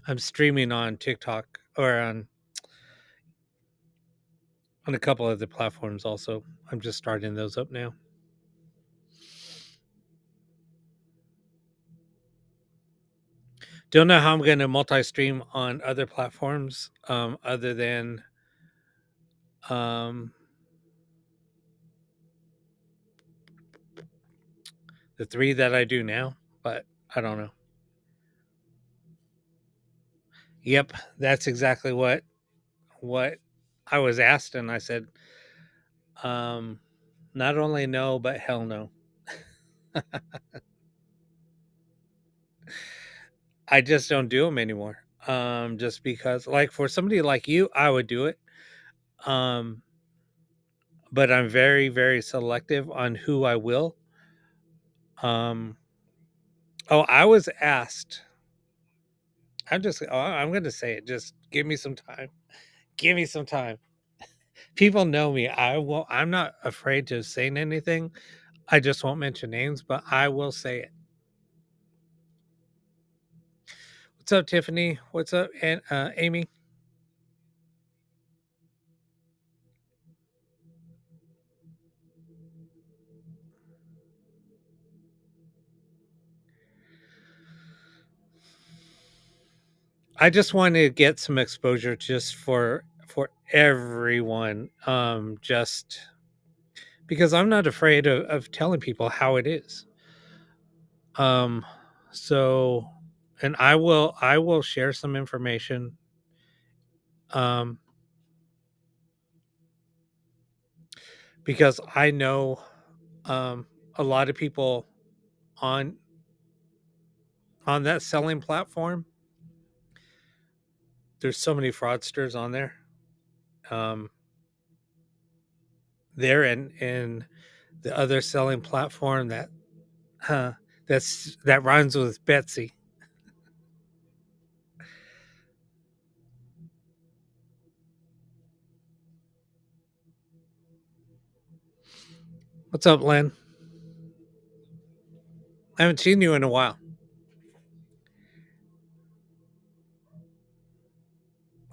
I'm streaming on TikTok or on a couple of the platforms also. I'm just starting those up now. Don't know how I'm going to multi-stream on other platforms other than um, the three that I do now, but I don't know. Yep, that's exactly what I was asked, and I said, um, not only no, but hell no. I just don't do them anymore. Just because, like, for somebody like you, I would do it. Um, but I'm very, very selective on who I will. Um, oh, I was asked. I'm going to say it. Just give me some time. Give me some time. People know me. I'm not afraid to saying anything. I just won't mention names, but I will say it. What's up, Tiffany? What's up, and Amy? I just want to get some exposure just for everyone. Just because I'm not afraid of telling people how it is. Um, so, and I will share some information. Um, because I know a lot of people on on that selling platform. There's so many fraudsters on there. Um, there and the other selling platform uh, that rhymes with Betsy. What's up, Len? I haven't seen you in a while.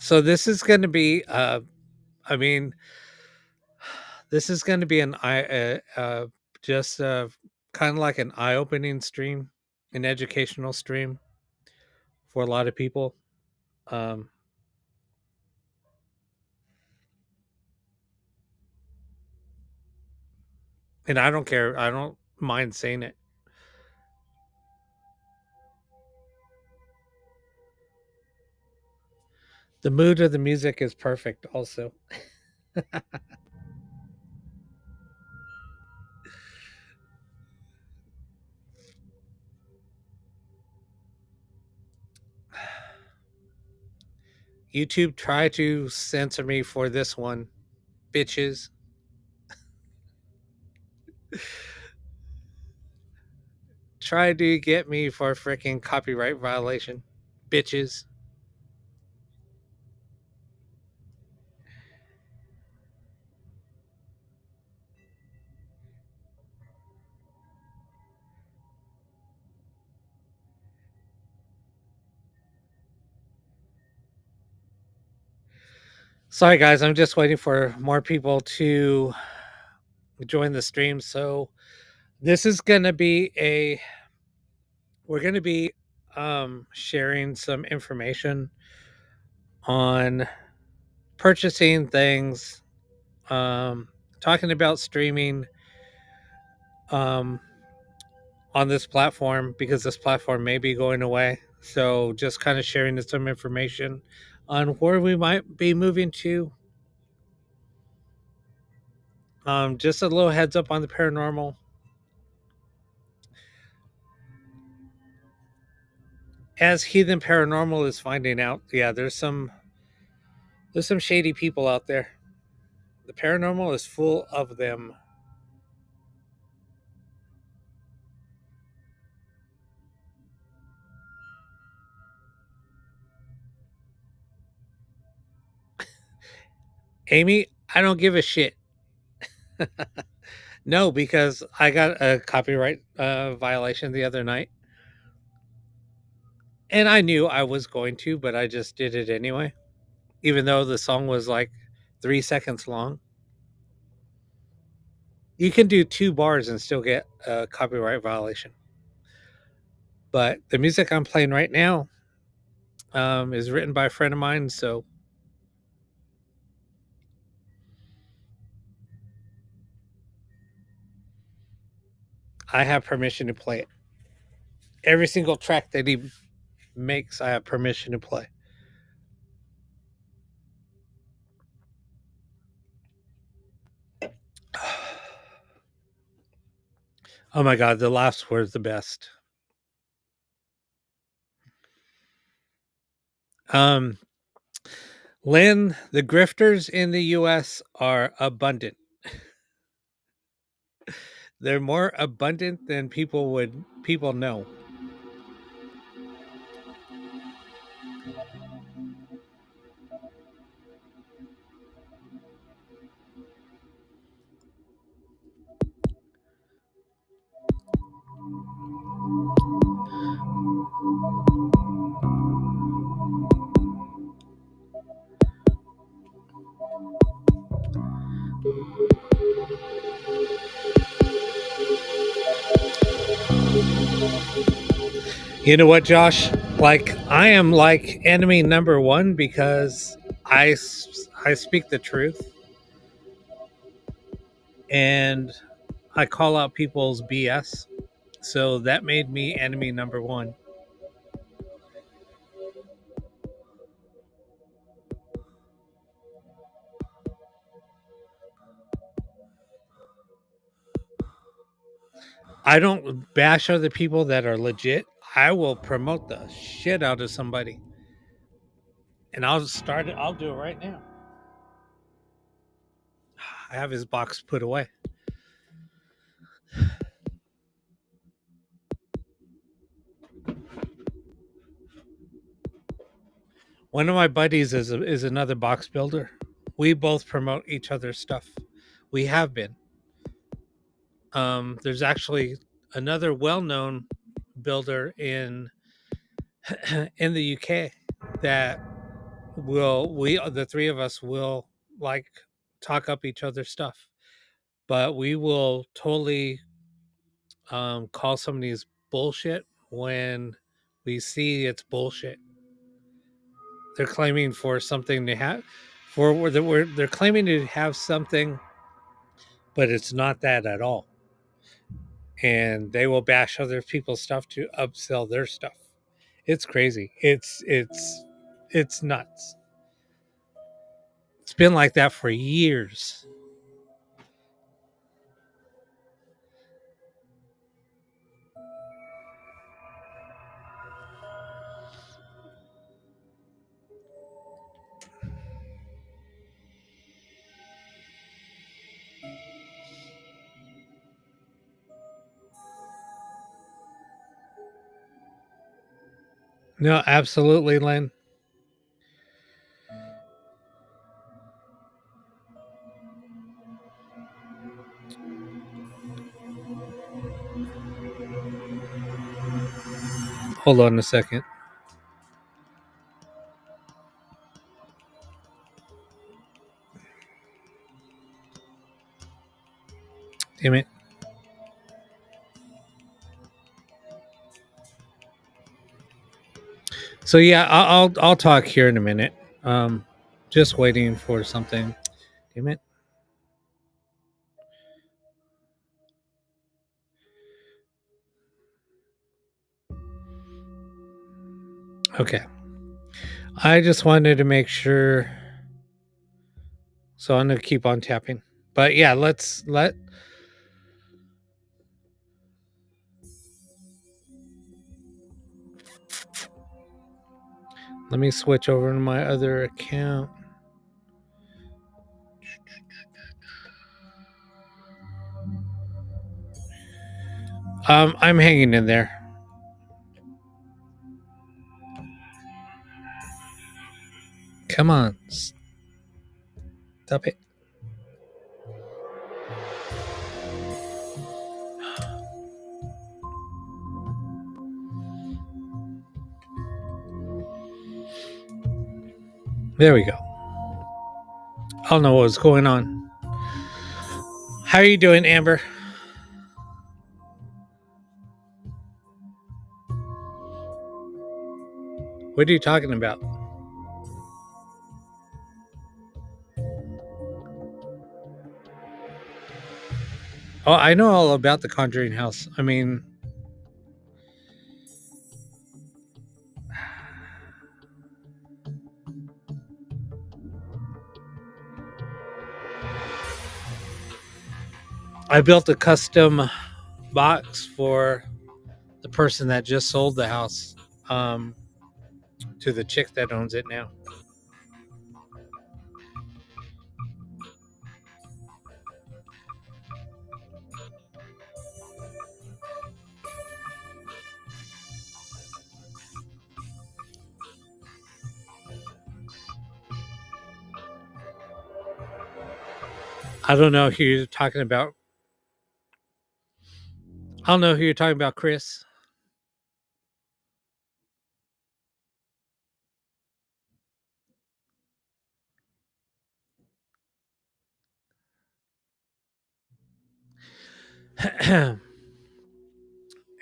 So this is going to be, I mean, this is going to be an just kind of like an eye-opening stream, an educational stream for a lot of people. Um, and I don't care. I don't mind saying it. The mood of the music is perfect. Also, YouTube try to censor me for this one, bitches. Try to get me for a freaking copyright violation, bitches. Sorry, guys. I'm just waiting for more people to join the stream. So this is gonna be a we're gonna be sharing some information on purchasing things, um, talking about streaming um, on this platform because this platform may be going away. So just kind of sharing some information on where we might be moving to. Just a little heads up on the paranormal. As Heathen Paranormal is finding out, yeah, there's some shady people out there. The paranormal is full of them. Amy, I don't give a shit. No, because I got a copyright violation the other night. And I knew I was going to, but I just did it anyway, even though the song was like 3 seconds long. You can do 2 bars and still get a copyright violation. But the music I'm playing right now is written by a friend of mine, so I have permission to play it. Every single track that he makes, I have permission to play. Oh my god, the laughs were the best. Um, Lynn, the grifters in the US are abundant. They're more abundant than people know. You know what, Josh? Like I am like enemy number one because I speak the truth and I call out people's BS. So that made me enemy number one. I don't bash other people that are legit. I will promote the shit out of somebody. And I'll start it. I'll do it right now. I have his box put away. One of my buddies is another box builder. We both promote each other's stuff. We have been. There's actually another well-known builder in the UK that the three of us will like talk up each other's stuff, but we will totally call somebody's bullshit when we see it's bullshit. They're claiming for something to have they're claiming to have something, but it's not that at all. And they will bash other people's stuff to upsell their stuff. It's crazy. It's nuts. It's been like that for years. No, absolutely, Lynn. Hold on a second. Damn it. So yeah, I'll talk here in a minute. Um, just waiting for something. Damn it. Okay. I just wanted to make sure. So I'm gonna keep on tapping. But yeah, let me switch over to my other account. I'm hanging in there. Come on. Stop it. There we go. I don't know what was going on. How are you doing, Amber? What are you talking about? Oh, I know all about the Conjuring house. I mean, I built a custom box for the person that just sold the house um, to the chick that owns it now. I don't know who you're talking about. I don't know who you're talking about, Chris.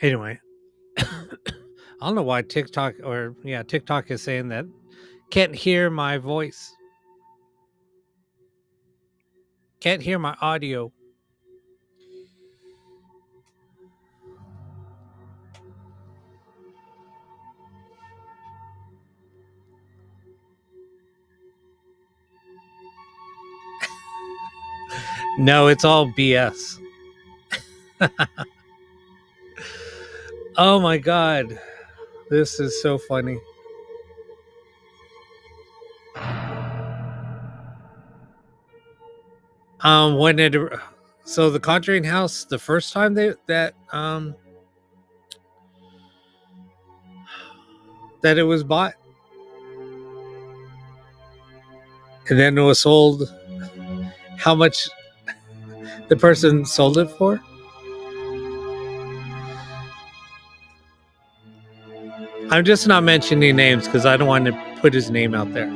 Anyway, I don't know why TikTok is saying that can't hear my voice, can't hear my audio. No, it's all BS. Oh my god, this is so funny. When it so the Conjuring house, the first time that it was bought, and then it was sold. How much the person sold it for? I'm just not mentioning names because I don't want to put his name out there.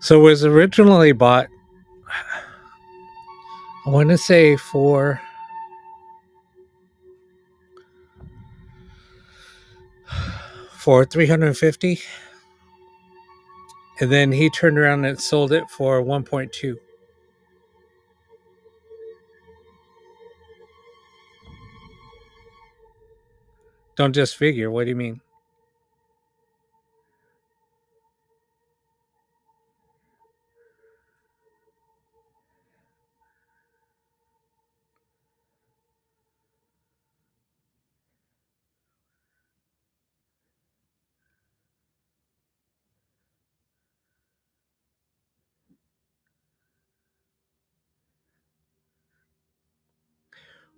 So it was originally bought, I want to say for 350, and then he turned around and sold it for 1.2. Don't just figure. What do you mean?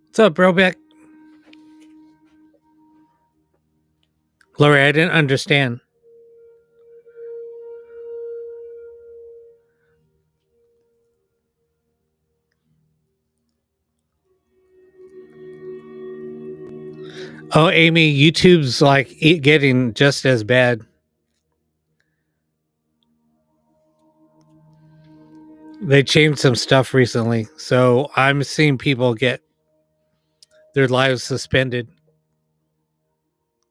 What's up, Brobeck? Lori, I didn't understand. Oh, Amy, YouTube's like getting just as bad. They changed some stuff recently, so I'm seeing people get their lives suspended.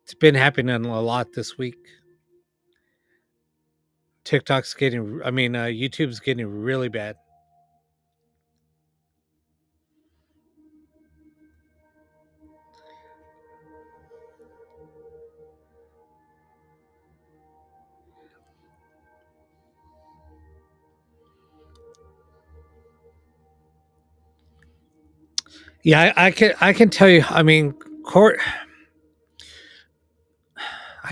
It's been happening a lot this week. YouTube's getting really bad. Yeah, I can tell you. I mean,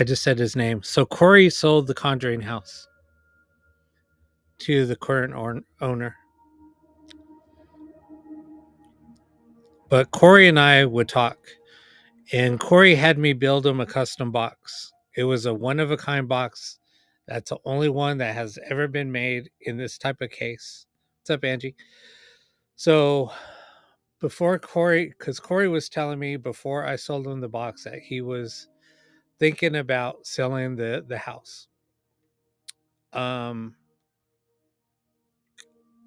I just said his name. So Corey sold the Conjuring house to the current owner. But Corey and I would talk, and Corey had me build him a custom box. It was a one of a kind box. That's the only one that has ever been made in this type of case. What's up, Angie? So before Corey, because Corey was telling me before I sold him the box that he was thinking about selling the house. Um,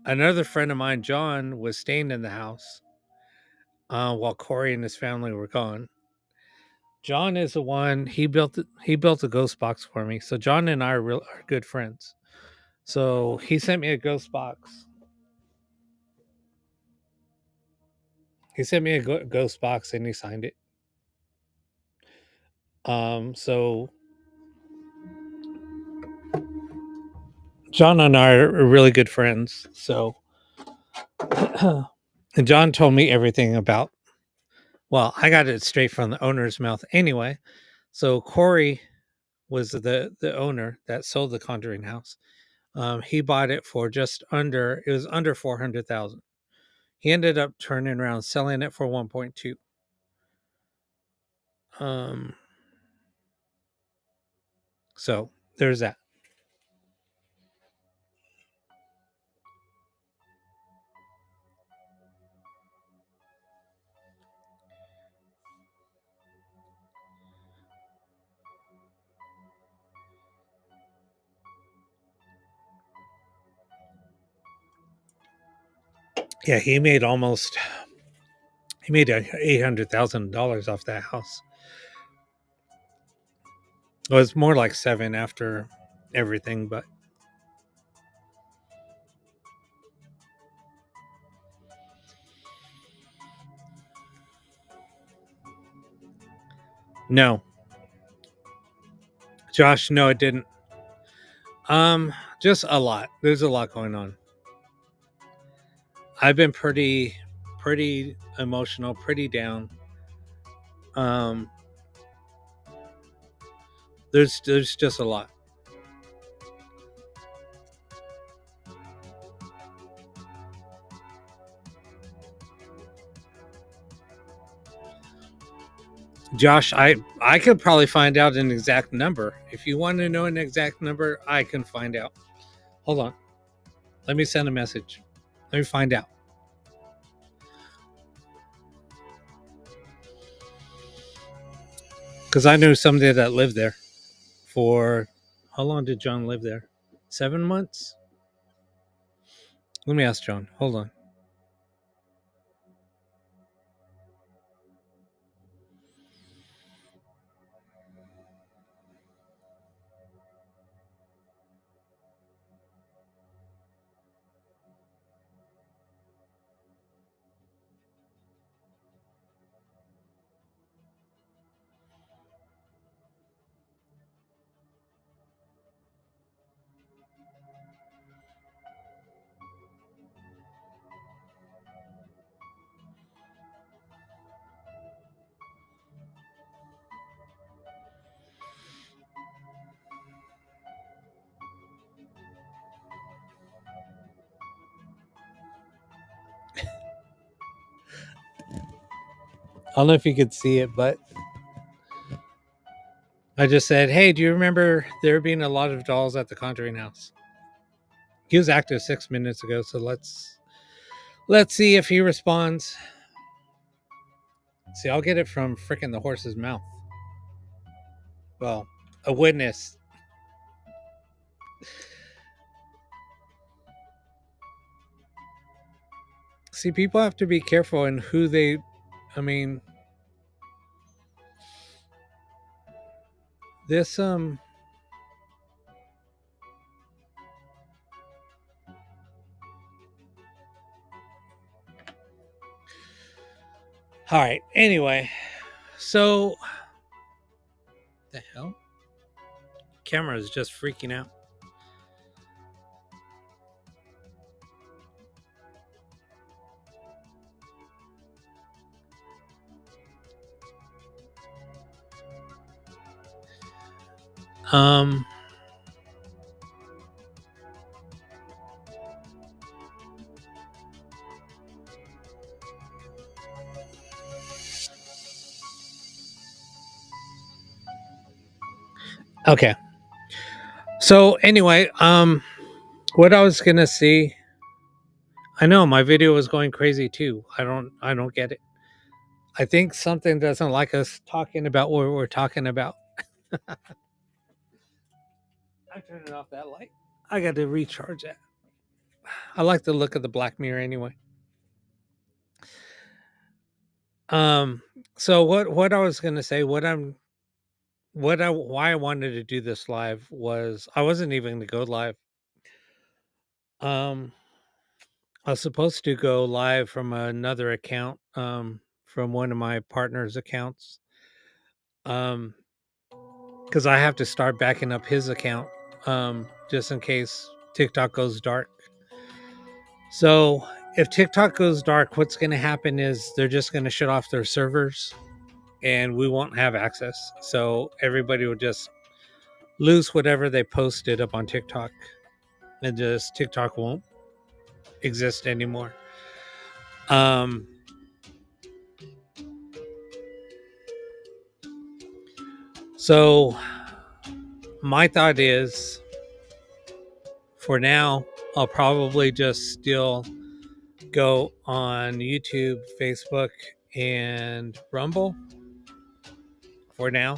Another friend of mine, John, was staying in the house while Corey and his family were gone. John is the one he built a ghost box for me. So John and I are good friends. So he sent me a ghost box. He sent me a ghost box and he signed it. So John and I are really good friends. So and John told me everything about. Well, I got it straight from the owner's mouth anyway. So Corey was the owner that sold the Conjuring house. He bought it for just under. It was under 400,000. He ended up turning around selling it for 1.2. Um, so there's that. Yeah, he made $800,000 off that house. It was more like seven after everything, but no, Josh, no, it didn't. Just a lot. There's a lot going on. I've been pretty emotional, pretty down. Um, there's just a lot. Josh, I could probably find out an exact number. If you want to know an exact number, I can find out. Hold on. Let me send a message. Let me find out. Because I knew somebody that lived there for how long did John live there? 7 months? Let me ask John. Hold on. I don't know if you could see it, but I just said, "Hey, do you remember there being a lot of dolls at the Conjuring house?" He was active 6 minutes ago, so let's see if he responds. See, I'll get it from frickin' the horse's mouth. Well, a witness. See, people have to be careful in who they. I mean, this All right. Anyway, so the hell, camera is just freaking out. Um. Okay. So anyway, what I was gonna see, I know my video was going crazy too. I don't get it. I think something doesn't like us talking about what we're talking about. I'm turning off that light. I got to recharge that. I like the look of the Black Mirror anyway. Um, so what I was gonna say, what I why I wanted to do this live was I wasn't even gonna go live. Um, I was supposed to go live from another account, from one of my partner's accounts, um, because I have to start backing up his account, just in case TikTok goes dark. So if TikTok goes dark, what's going to happen is they're just going to shut off their servers, and we won't have access. So everybody will just lose whatever they posted up on TikTok, and just TikTok won't exist anymore. Um, so my thought is, for now, I'll probably just still go on YouTube, Facebook, and Rumble for now.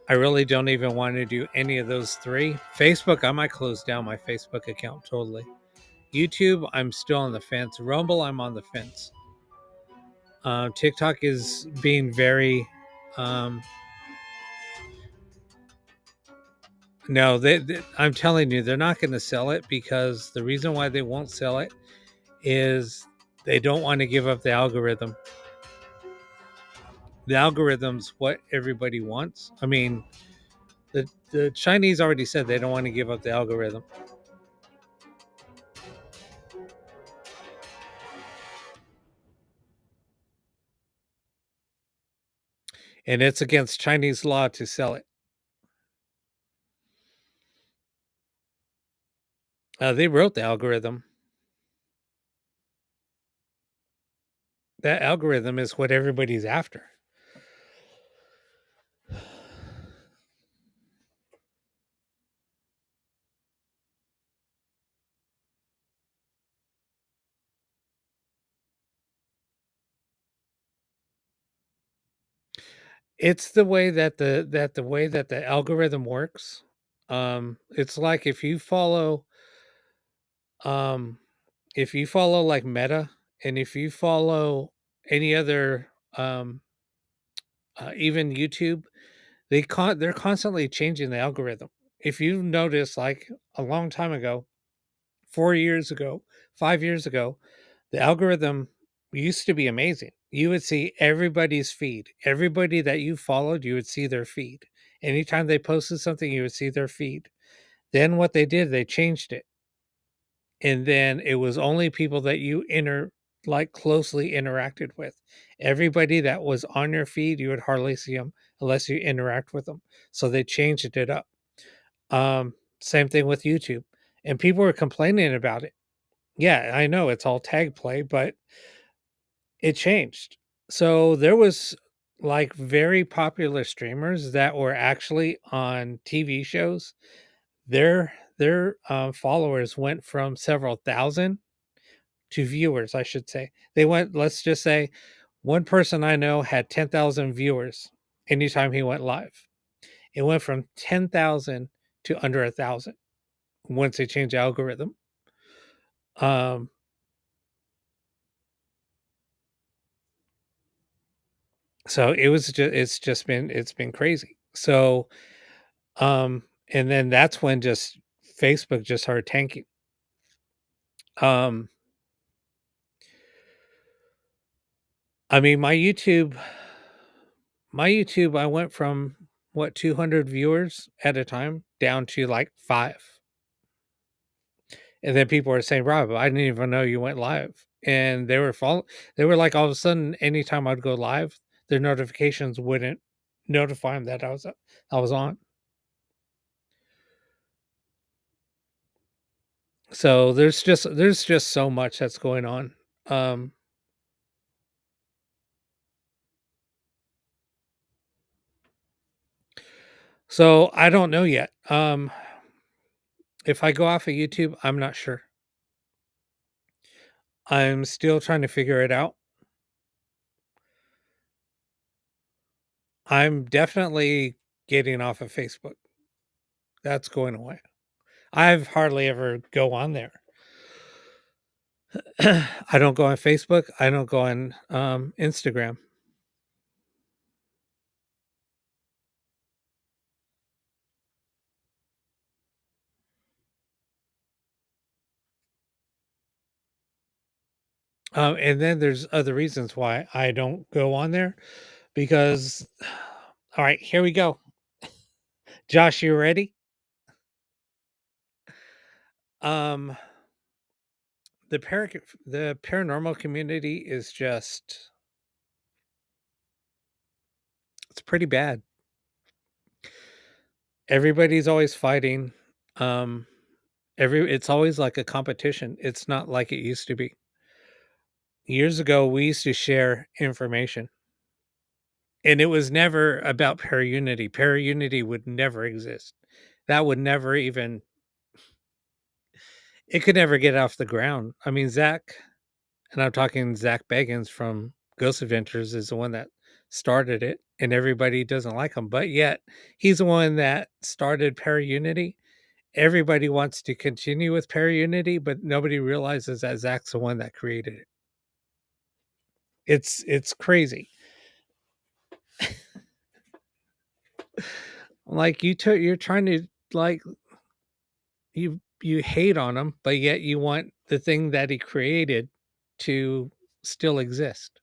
I really don't even want to do any of those three. Facebook, I might close down my Facebook account totally. YouTube, I'm still on the fence. Rumble, I'm on the fence. TikTok is being very. Um, no, I'm telling you, they're not going to sell it, because the reason why they won't sell it is they don't want to give up the algorithm. The algorithm's what everybody wants. I mean, the Chinese already said they don't want to give up the algorithm. And it's against Chinese law to sell it. They wrote the algorithm. That algorithm is what everybody's after. It's the way that the algorithm works. It's like um if you follow like Meta, and if you follow any other, even YouTube, they're constantly changing the algorithm. If you notice, like a long time ago, 4 years ago, 5 years ago, the algorithm used to be amazing. You would see everybody's feed. Everybody that you followed, you would see their feed. Anytime they posted something, you would see their feed. Then what they did, they changed it. And then it was only people that you like closely interacted with. Everybody that was on your feed, you would hardly see them unless you interact with them. So they changed it up. Same thing with YouTube. And people were complaining about it. Yeah, I know it's all tag play, but it changed. So there was like very popular streamers that were actually on TV shows. Their followers went from several thousand to viewers, I should say. They went, let's just say, one person I know had 10,000 viewers anytime he went live. It went from 10,000 to under 1,000 once they changed the algorithm. Um, so it's been crazy. So and then that's when just Facebook just started tanking. Um, I mean, my YouTube, I went from what 200 viewers at a time down to like five, and then people were saying, "Rob, I didn't even know you went live," and They were like, all of a sudden, anytime I'd go live, their notifications wouldn't notify them that I was on. So there's just so much that's going on. Um, So I don't know yet. If I go off of YouTube, I'm not sure. I'm still trying to figure it out. I'm definitely getting off of Facebook. That's going away. I've hardly ever go on there. I don't go on Facebook. I don't go on Instagram. And then there's other reasons why I don't go on there because, all right, here we go. Josh, you ready? Um, the paranormal community is just it's pretty bad. Everybody's always fighting. Um, it's always like a competition. It's not like it used to be. Years ago, we used to share information, and it was never about Paraunity. Paraunity would never exist. That would never even it could never get off the ground. I mean, Zach, and I'm talking Zach Bagans from Ghost Adventures, is the one that started it, and everybody doesn't like him. But yet, he's the one that started Paraunity. Everybody wants to continue with Paraunity, but nobody realizes that Zach's the one that created it. It's crazy. Like you're trying to like you hate on him, but yet you want the thing that he created to still exist.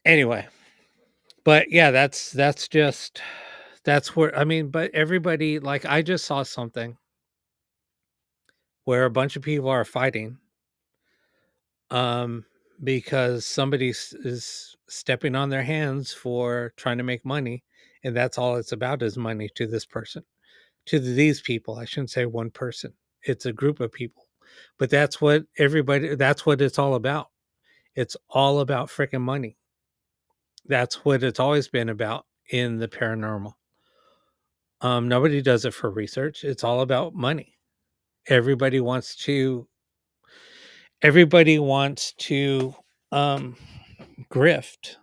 Anyway, but yeah, that's just that's where I mean, but everybody like I just saw something where a bunch of people are fighting um because is stepping on their hands for trying to make money, and that's all it's about is money to this person. To these people, I shouldn't say one person. It's a group of people. But that's what it's all about. It's all about freaking money. That's what it's always been about in the paranormal. Nobody does it for research. It's all about money. Everybody wants to everybody wants to um grift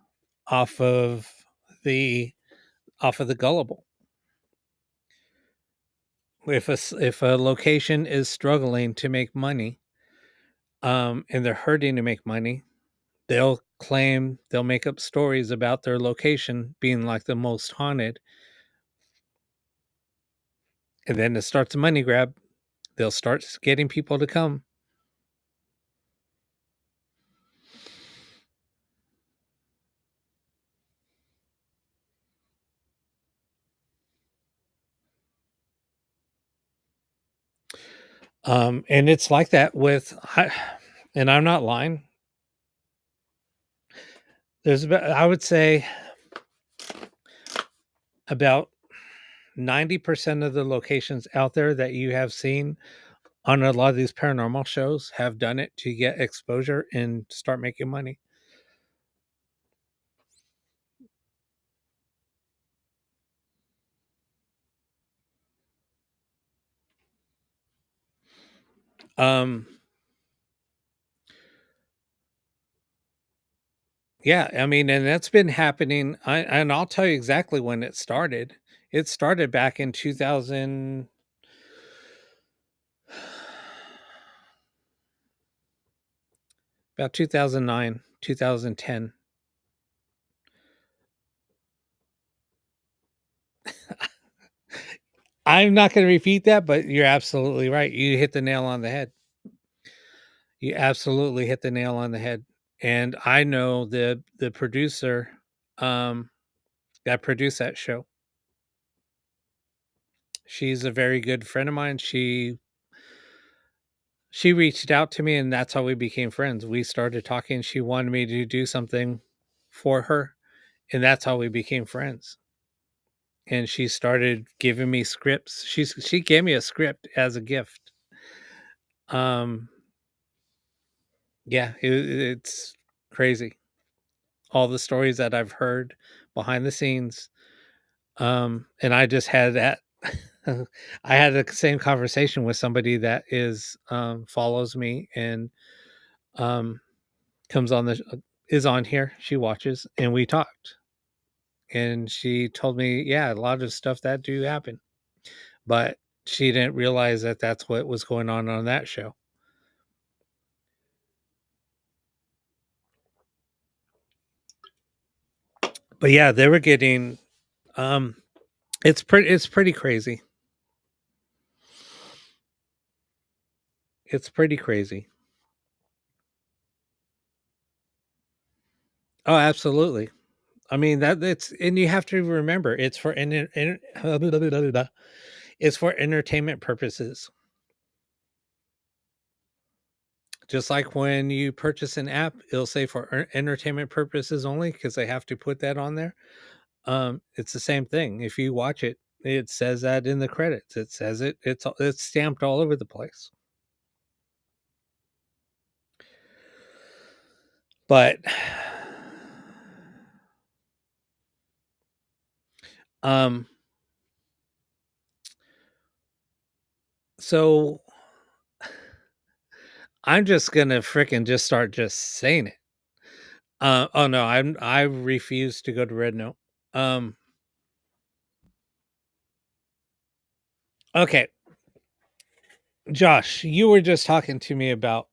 off of the gullible. If a location is struggling to make money, and they're hurting to make money, they'll make up stories about their location being like the most haunted, and then it starts a money grab. They'll start getting people to come. And it's like that and I'm not lying. There's about, I would say about 90% of the locations out there that you have seen on a lot of these paranormal shows have done it to get exposure and start making money. Um, yeah, I mean, and that's been happening. And I'll tell you exactly when it started. It started back in 2000, about 2009, 2010. I'm not going to repeat that, but you're absolutely right. You hit the nail on the head. You absolutely hit the nail on the head. And I know the producer um that produced that show. She's a very good friend of mine. She reached out to me, and that's how we became friends. We started talking. She wanted me to do something for her, and that's how we became friends. And she started giving me scripts. She gave me a script as a gift. Um yeah, it's crazy. All the stories that I've heard. behind the scenes. And I just had that I had the same conversation with somebody that is follows me and um comes on the is on here. She watches and we talked. And she told me, yeah, a lot of stuff that do happen. But she didn't realize that that's what was going on that show. But yeah, they were getting um it's pretty crazy. It's pretty crazy. Oh, absolutely. I mean that it's and you have to remember it's for it's for entertainment purposes. Just like when you purchase an app, it'll say for entertainment purposes only because they have to put that on there. It's the same thing. If you watch it, it says that in the credits. It says it. It's stamped all over the place. But um, so I'm just gonna fricking just start just saying it. Oh no, I refuse to go to Red Note. Um, okay, Josh, you were just talking to me about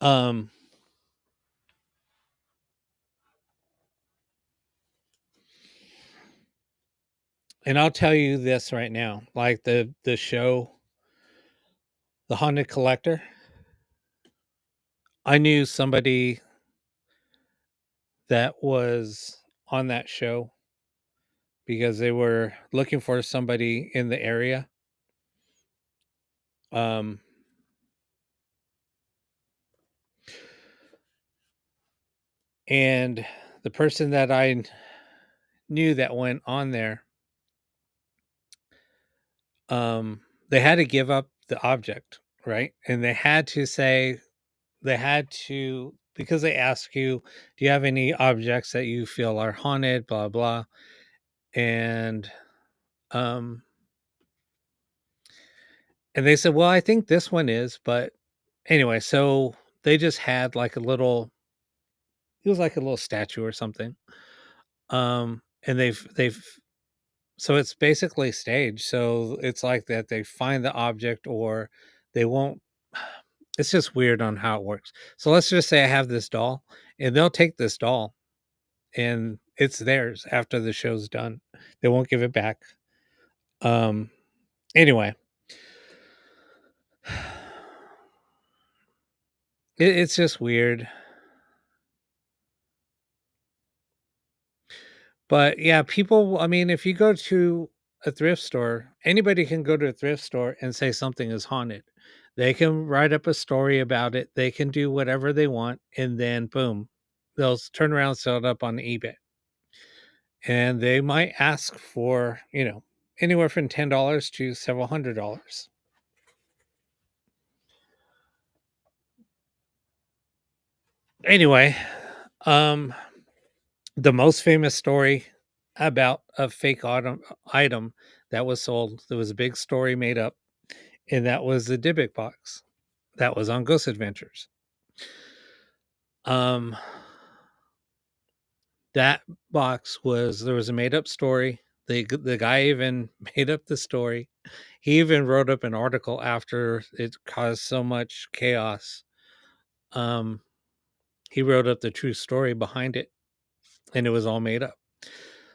um, and I'll tell you this right now, like the show, The Haunted Collector. I knew somebody that was on that show because they were looking for somebody in the area. Um, and the person that I knew that went on there, they had to give up the object, right? And they had to say, they had to, because they ask you, do you have any objects that you feel are haunted, blah, blah. And, um, and they said, well, I think this one is, but anyway, so they just had like a little, it was like a little statue or something. And they've so it's basically staged. So it's like that they find the object or they won't. It's just weird on how it works. So let's just say I have this doll and they'll take this doll and it's theirs after the show's done. They won't give it back. Um anyway, it's just weird. But yeah, people, I mean, if you go to a thrift store, anybody can go to a thrift store and say something is haunted. They can write up a story about it. They can do whatever they want. And then boom, they'll turn around, and sell it up on eBay. And they might ask for, anywhere from $10 to several $100s. Anyway, um, the most famous story about a fake item that was sold, there was a big story made up, and that was the Dybbuk box that was on Ghost Adventures. Um, that box was there was a made up story. The guy even made up the story. He even wrote up an article after it caused so much chaos. Um, he wrote up the true story behind it, and it was all made up.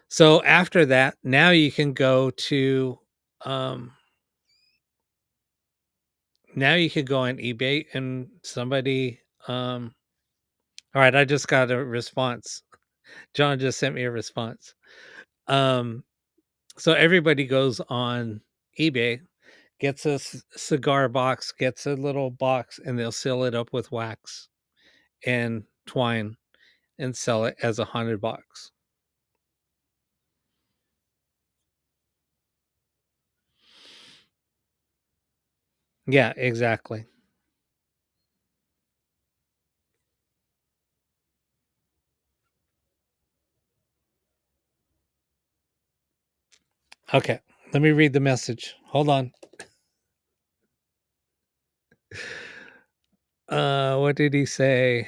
So after that, now you can go to um, now you could go on eBay and somebody all right, I just got a response. John just sent me a response. Um, so everybody goes on eBay, gets a cigar box, gets a little box, and they'll seal it up with wax and twine and sell it as a haunted box. Yeah, exactly. Okay, let me read the message. Hold on. What did he say?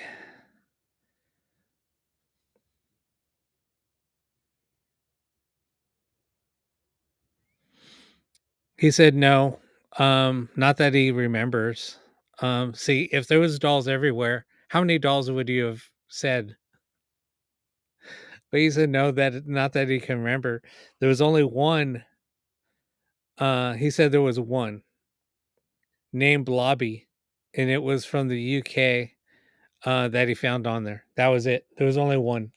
He said no. Not that he remembers. See, if there was dolls everywhere, how many dolls would you have said? But he said no, that not that he can remember. There was only one. He said there was one named Blobby, and it was from the UK that he found on there. That was it. There was only one.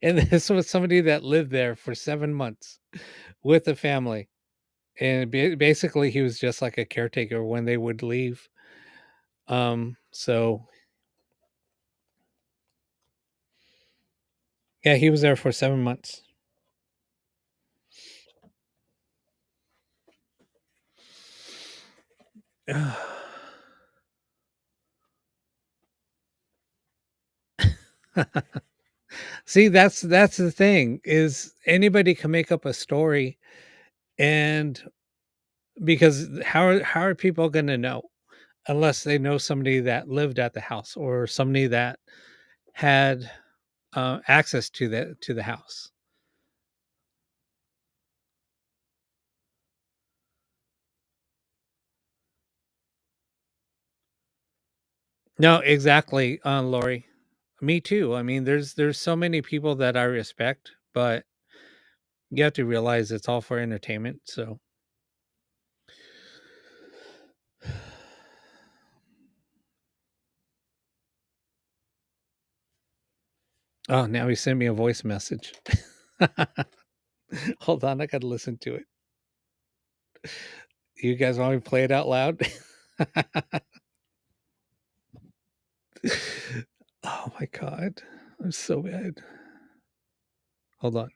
And this was somebody that lived there for 7 months with a family. And basically, he was just like a caretaker when they would leave. So yeah, he was there for 7 months. See, that's the thing is anybody can make up a story, and because how are people going to know unless they know somebody that lived at the house or somebody that had access to the house. No, exactly, Lori. Me too. I mean, there's so many people that I respect, but you have to realize it's all for entertainment. So, oh, now he sent me a voice message. Hold on, I gotta listen to it. You guys want me to play it out loud? Oh my god, I'm so bad. Hold on.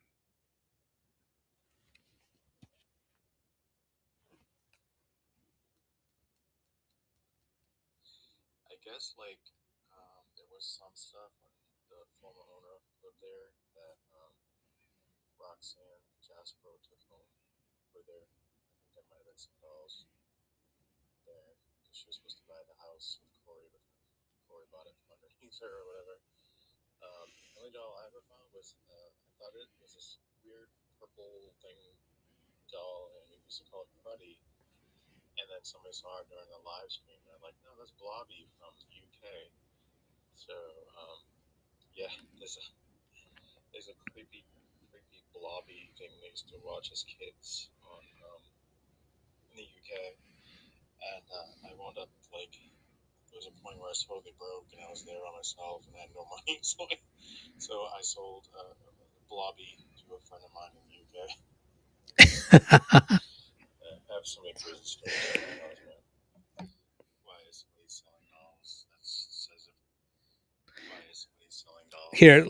Here,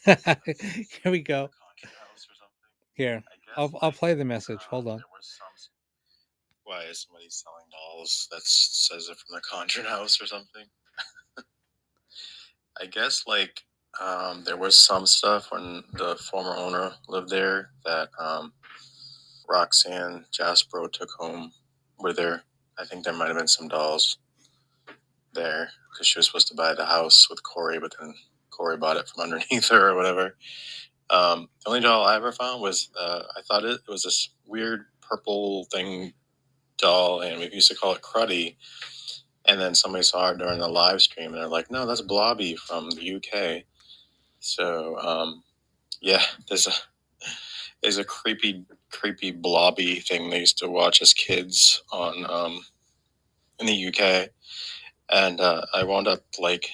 here we go. Here, I'll play the message. Hold on. There was some stuff when the former owner lived there that Roxanne Jaspro took home with her. I think there might have been some dolls there because she was supposed to buy the house with Corey, but then Corey bought it from underneath her or whatever. The only doll I ever found was I thought it was this weird purple thing doll, and we used to call it Cruddy. And then somebody saw it during the live stream, and they're like, "No, that's Blobby from the UK." So yeah, there's a creepy blobby thing they used to watch as kids on in the UK, and I wound up like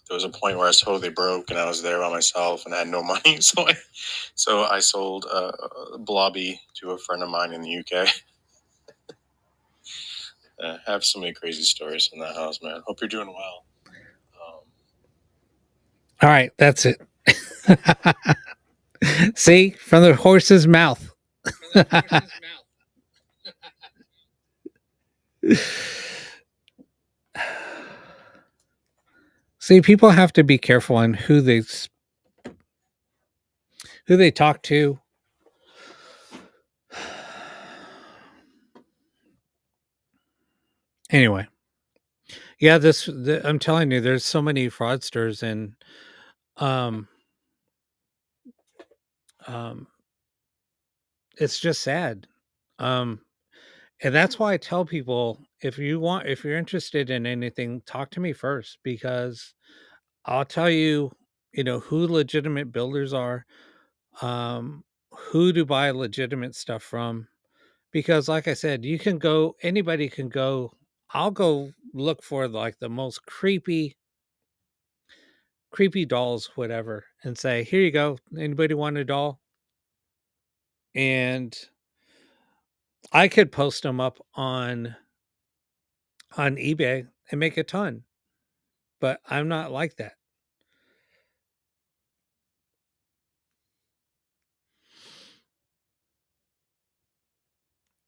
there was a point where I was totally broke and I was there by myself and I had no money. So I sold Blobby to a friend of mine in the UK. I have so many crazy stories from that house, man. Hope you're doing well. All right, that's it. See, from the horse's mouth. See, people have to be careful on who they talk to. Anyway, yeah, I'm telling you, there's so many fraudsters, and um, um, it's just sad. Um, and that's why I tell people, if you're interested in anything, talk to me first, because I'll tell you, who legitimate builders are, who to buy legitimate stuff from. Because, like I said, anybody can go. I'll go look for like the most creepy dolls, whatever, and say, "Here you go. Anybody want a doll?" And I could post them up on eBay and make a ton, but I'm not like that.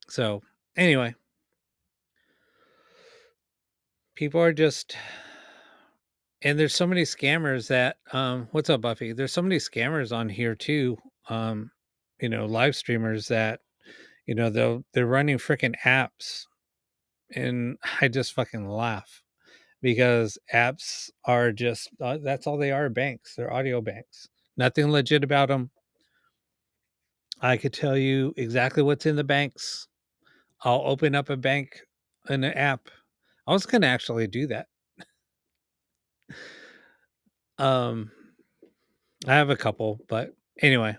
So, anyway, people are just, and there's so many scammers that what's up, Buffy? There's so many scammers on here too. Um, live streamers that, they're running freaking apps, and I just fucking laugh because apps are just that's all they are, banks. They're audio banks. Nothing legit about them. I could tell you exactly what's in the banks. I'll open up a bank in an app. I was going to actually do that. Um, I have a couple, but anyway.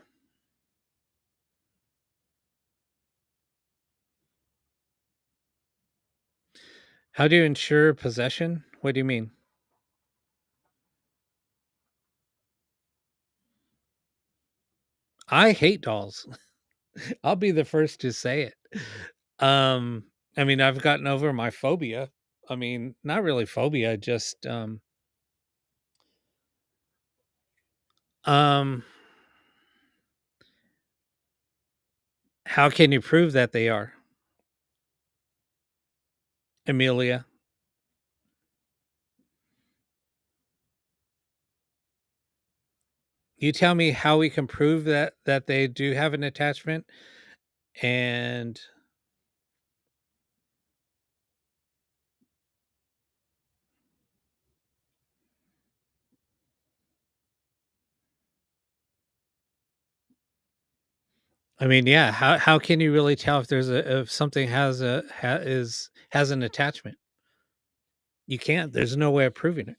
How do you ensure possession? What do you mean? I hate dolls. I'll be the first to say it. Um, I mean, I've gotten over my phobia. I mean, not really phobia, just um how can you prove that they are? Amelia, you tell me how we can prove that they do have an attachment. And I mean, yeah, how can you really tell if something has an attachment? You can't. There's no way of proving it.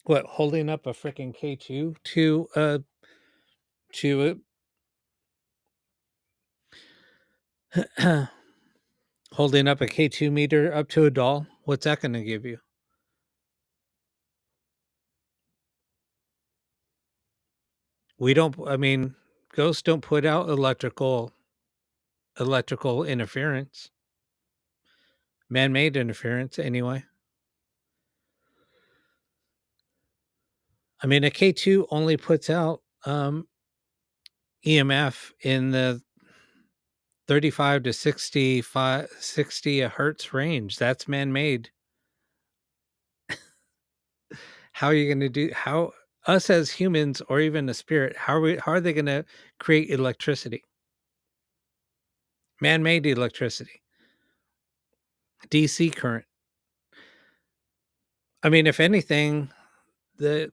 What, holding up a freaking K2 to a holding up a K2 meter up to a doll? What's that going to give you? We don't. I mean, ghosts don't put out electrical interference, man-made interference, anyway. I mean, a K2 only puts out EMF in the 35 to 60 hertz range. That's man-made. How are you going to do how us as humans, or even a spirit, how are they going to create electricity? Man-made electricity, DC current. I mean, if anything, the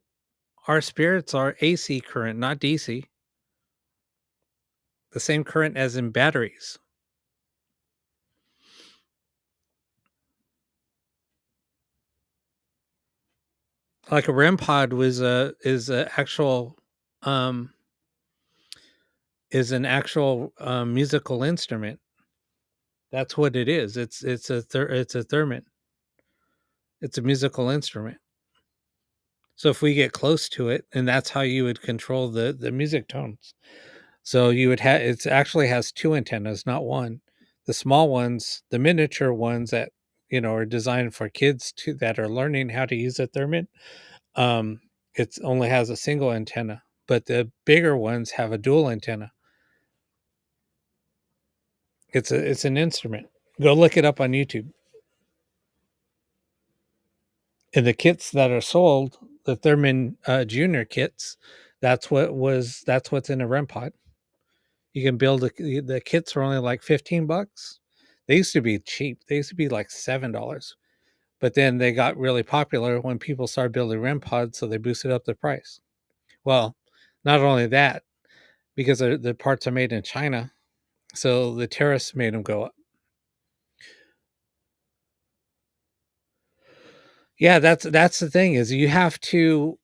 our spirits are AC current, not DC. The same current as in batteries. Like a REM pod um is an actual musical instrument. That's what it is. It's a theremin. It's a musical instrument. So if we get close to it, and that's how you would control the music tones. So you would have, it actually has two antennas, not one. The small ones, the miniature ones that are designed for kids to that are learning how to use a theremin. Um, it only has a single antenna, but the bigger ones have a dual antenna. It's an instrument. Go look it up on YouTube. And the kits that are sold, the Theremin Junior kits, that's what's in a REM pod. You can build the kits are only like $15. They used to be cheap. They used to be like $7. But then they got really popular when people started building REM pods, so they boosted up the price. Well, not only that, because the parts are made in China, so the tariffs made them go up. Yeah, that's the thing is you have to.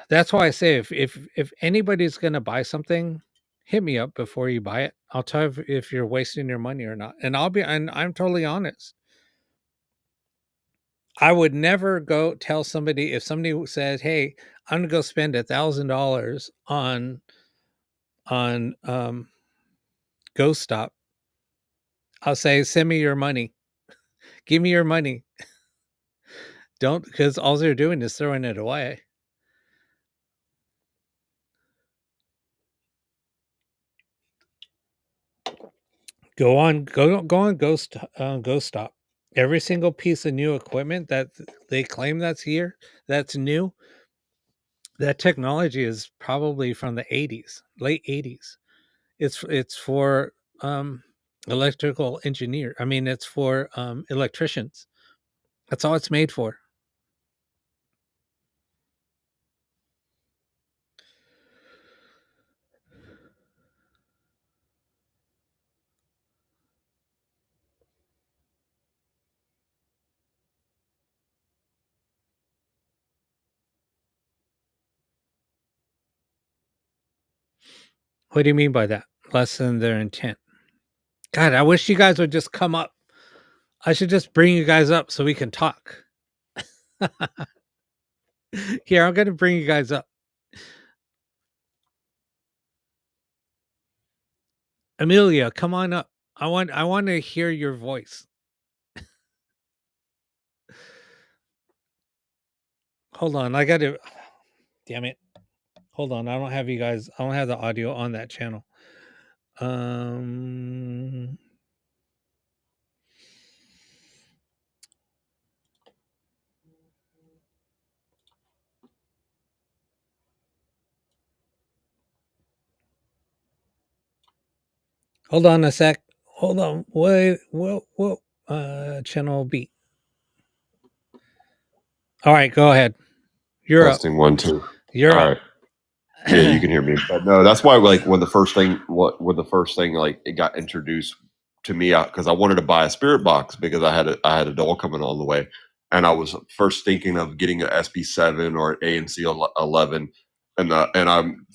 That's why I say if anybody's gonna buy something, hit me up before you buy it. I'll tell you if you're wasting your money or not, and I'm totally honest. I would never go tell somebody if somebody said, "Hey, I'm gonna go spend $1,000 on Ghost Stop." I'll say, "Send me your money. Give me your money." Don't, because all they're doing is throwing it away. Go on Ghost Stop. Every single piece of new equipment that they claim that's new, that technology is probably from the 80s, late 80s. It's for electrical engineer. I mean, it's for electricians. That's all it's made for. What do you mean by that? Less than their intent. God, I wish you guys would just come up. I should just bring you guys up so we can talk. Here, I'm going to bring you guys up. Amelia, come on up. I want to hear your voice. Hold on, I got to. Damn it! Hold on, I don't have you guys. I don't have the audio on that channel. Um, hold on a sec. Hold on. Wait. Whoa. Channel B. All right, go ahead. You're up. Testing 1 2. You're All up. right. Yeah, you can hear me. But no, that's why like when the first thing like it got introduced to me because I wanted to buy a spirit box because I had a doll coming on the way, and I was first thinking of getting an SB7 or an ANC 11, and I'm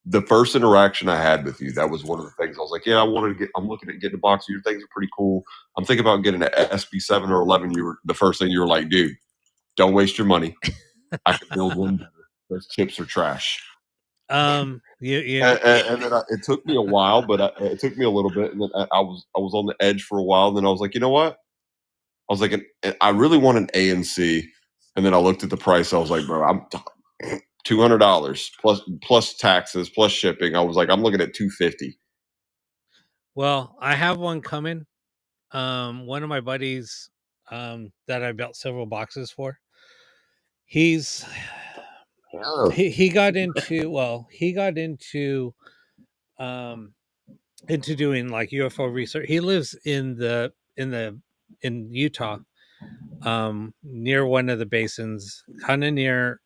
the first interaction I had with you, that was one of the things I was like, yeah, I'm looking at getting a box. Your things are pretty cool. I'm thinking about getting an SB7 or 11. You were the first thing you were like, dude, don't waste your money. I can build one better. Those chips are trash. Yeah. And then it took me a while, but it took me a little bit, and then I was on the edge for a while. And then I was like, you know what? I was like, I really want an ANC, and then I looked at the price. I was like, bro, I'm $200 plus taxes plus shipping. I was like, I'm looking at $250. Well, I have one coming. One of my buddies, that I built several boxes for. He's he got into doing like UFO research. He lives in Utah, near one of the basins, kind of near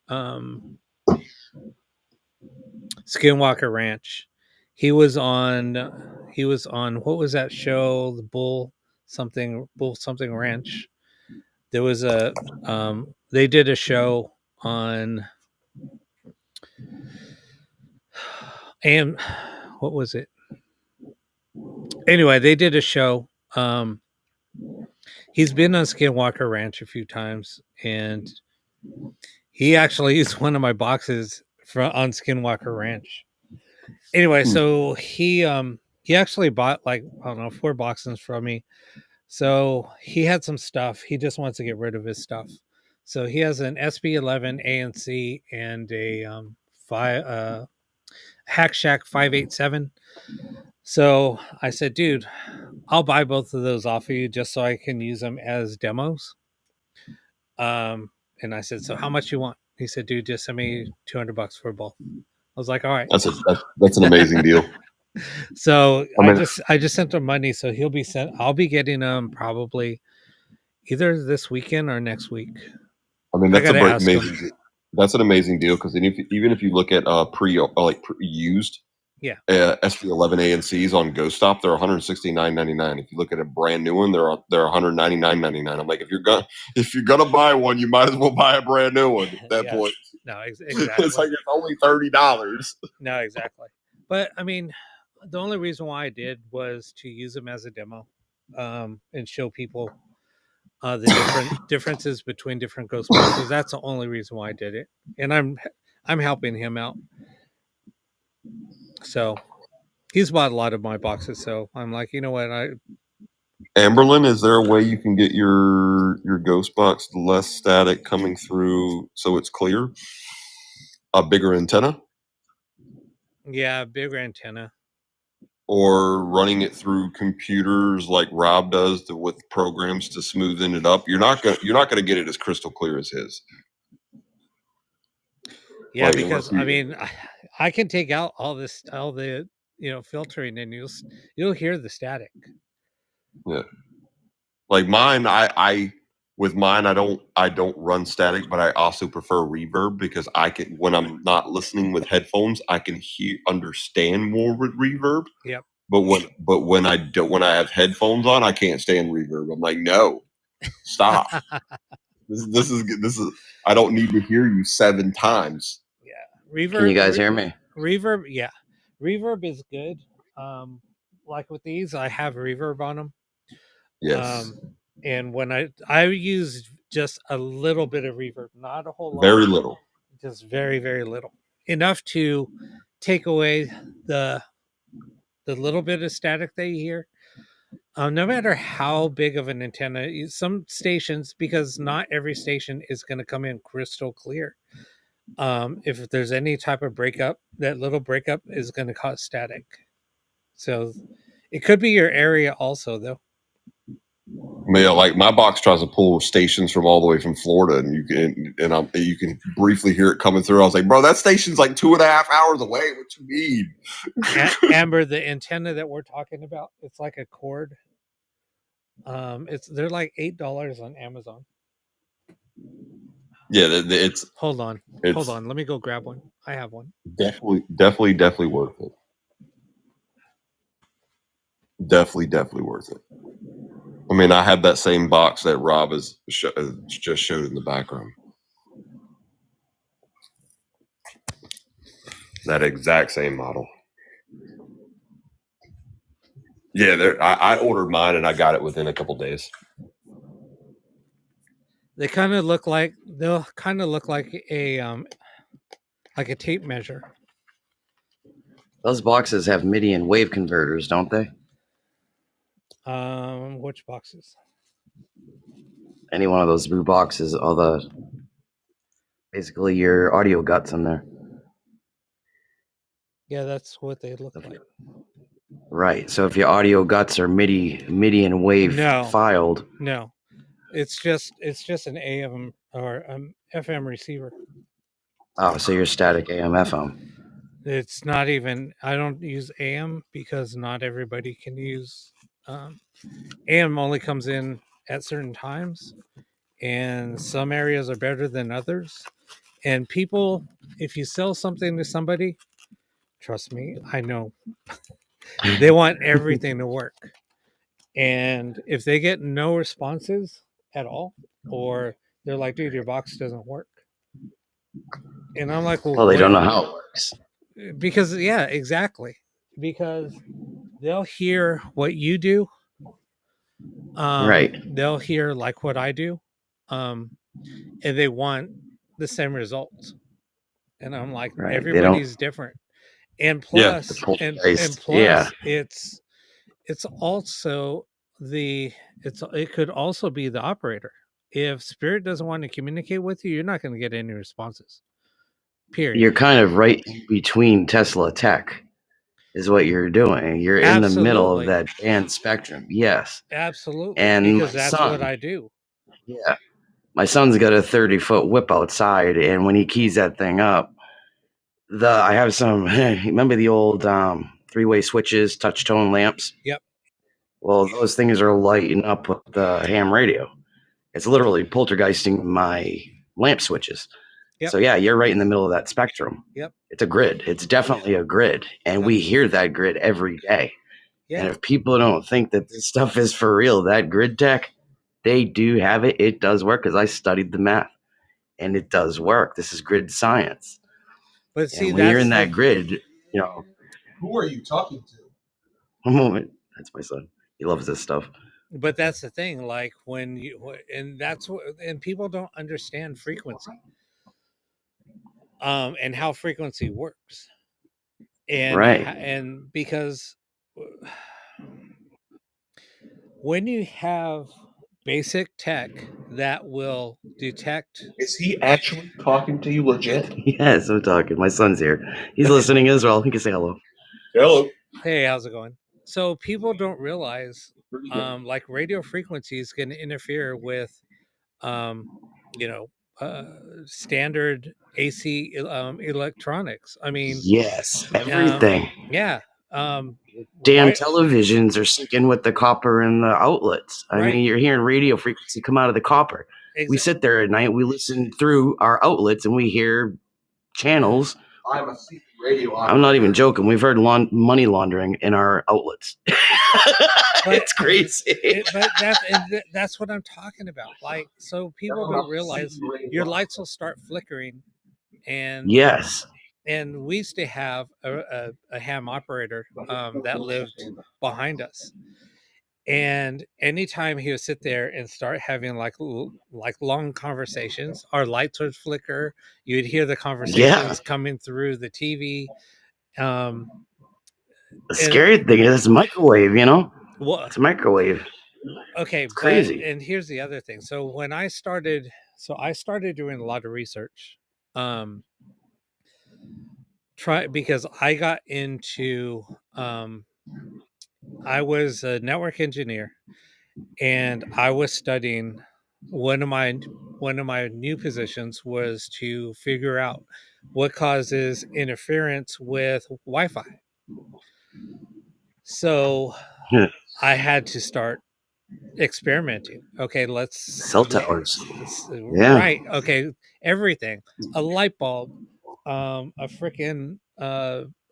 Skinwalker Ranch. He was on what was that show? The Bull something Ranch. There was a they did a show on and what was it? Anyway, they did a show. He's been on Skinwalker Ranch a few times, and He actually used one of my boxes on Skinwalker Ranch. Anyway, so he actually bought like, I don't know, 4 boxes from me. So he had some stuff. He just wants to get rid of his stuff. So he has an SB11 ANC and a Hack Shack 587. So I said, dude, I'll buy both of those off of you just so I can use them as demos. And I said, so how much you want? He said, dude, just send me $200 for both. I was like, all right. That's an amazing deal. So I just sent him money, so he'll be sent. I'll be getting them probably either this weekend or next week. I mean, that's an amazing deal because even if you look at used, yeah, SB11 ANCs on GoStop, they're $169.99. If you look at a brand new one, they're $199.99. I'm like, if you're gonna buy one, you might as well buy a brand new one at that point. No, exactly. It's like it's only $30. No, exactly. But I mean, the only reason why I did was to use them as a demo, and show people the different differences between different Ghostbusters. That's the only reason why I did it, and I'm helping him out. So he's bought a lot of my boxes, so I'm like, you know what, Amberlyn, is there a way you can get your ghost box less static coming through so it's clear? A bigger antenna? Yeah, bigger antenna. Or running it through computers like Rob does with programs to smoothen it up. You're not gonna get it as crystal clear as his. Yeah, like, because I mean, I can take out all the filtering, and you'll hear the static. Yeah, like mine, I don't run static, but I also prefer reverb because when I'm not listening with headphones, I can understand more with reverb. Yep. But when I have headphones on, I can't stand reverb. I'm like, no, stop. this is I don't need to hear you 7 times. Yeah, reverb. Can you guys hear me? Reverb, yeah, reverb is good. Like with these, I have reverb on them. Yes. And when I use just a little bit of reverb, not a whole lot. Very little. Just very, very little. Enough to take away the little bit of static that you hear. No matter how big of an antenna, some stations, because not every station is going to come in crystal clear. If there's any type of breakup, that little breakup is going to cause static. So it could be your area also, though. Yeah, like my box tries to pull stations from all the way from Florida, and you can briefly hear it coming through. I was like, bro, that station's like 2.5 hours away. What you mean? Amber, the antenna that we're talking about, it's like a cord. They're like $8 on Amazon. Yeah, it's. Hold on. Let me go grab one. I have one. Definitely worth it. Definitely worth it. I mean, I have that same box that Rob has just showed in the background. That exact same model. Yeah, I ordered mine and I got it within a couple days. They'll kind of look like a tape measure. Those boxes have MIDI and wave converters, don't they? Which boxes? Any one of those blue boxes, basically your audio guts in there. Yeah, that's what they look like. Right. So if your audio guts are MIDI and wave filed. No. It's just an AM or FM receiver. Oh, so you're static AM FM. It's not even. I don't use AM because not everybody can use. AM only comes in at certain times, and some areas are better than others. And people, if you sell something to somebody, trust me, I know they want everything to work. And if they get no responses at all, or they're like, dude, your box doesn't work. And I'm like, well they don't know how it works. Because, yeah, exactly. Because they'll hear what you do. Right. They'll hear like what I do. And they want the same results. And I'm like, Right. everybody's different. And plus, and plus, it's also it could also be the operator. If spirit doesn't want to communicate with you, you're not going to get any responses. Period. You're kind of right between Tesla tech, is what you're doing. You're in the middle of that band spectrum. Yes, absolutely. And because that's what I do. Yeah, my son's got a 30-foot whip outside, and when he keys that thing up, I have some. Remember the old 3-way switches, touch tone lamps? Yep. Well, those things are lighting up with the ham radio. It's literally poltergeisting my lamp switches. Yep. So yeah, you're right in the middle of that spectrum. Yep. It's a grid. It's definitely a grid, and we hear that grid every day. Yeah. And if people don't think that this stuff is for real, that grid tech, they do have it. It does work because I studied the math, and it does work. This is grid science. But see, when you're in that grid, you know. Who are you talking to? A moment. That's my son. He loves this stuff. But that's the thing. Like and people don't understand frequency, and how frequency works, and and because when you have basic tech that will detect. Is he actually talking to you legit? Yes, I'm talking. My son's here. He's listening as well. He can say hello. Hello. Hey, how's it going? So people don't realize, like radio frequencies can interfere with, standard AC electronics. I mean, yes, everything. Yeah. Damn televisions are syncing with the copper in the outlets. I mean, you're hearing radio frequency come out of the copper. Exactly. We sit there at night, we listen through our outlets, and we hear channels. I'm a secret radio operator. I'm not even joking. We've heard money laundering in our outlets. It's crazy. But that's what I'm talking about. Like, so people don't realize your lights will start flickering. And yes. And we used to have a ham operator that lived behind us. And anytime he would sit there and start having like long conversations, our lights would flicker. You'd hear the conversations coming through the TV. The scary thing is it's a microwave, you know? What? It's a microwave. Okay, it's crazy. And here's the other thing. So when I started doing a lot of research. Because I got into I was a network engineer, and I was studying. One of my new positions was to figure out what causes interference with Wi-Fi. So I had to start experimenting. Okay, cell towers. Right. Okay, everything. A light bulb, a freaking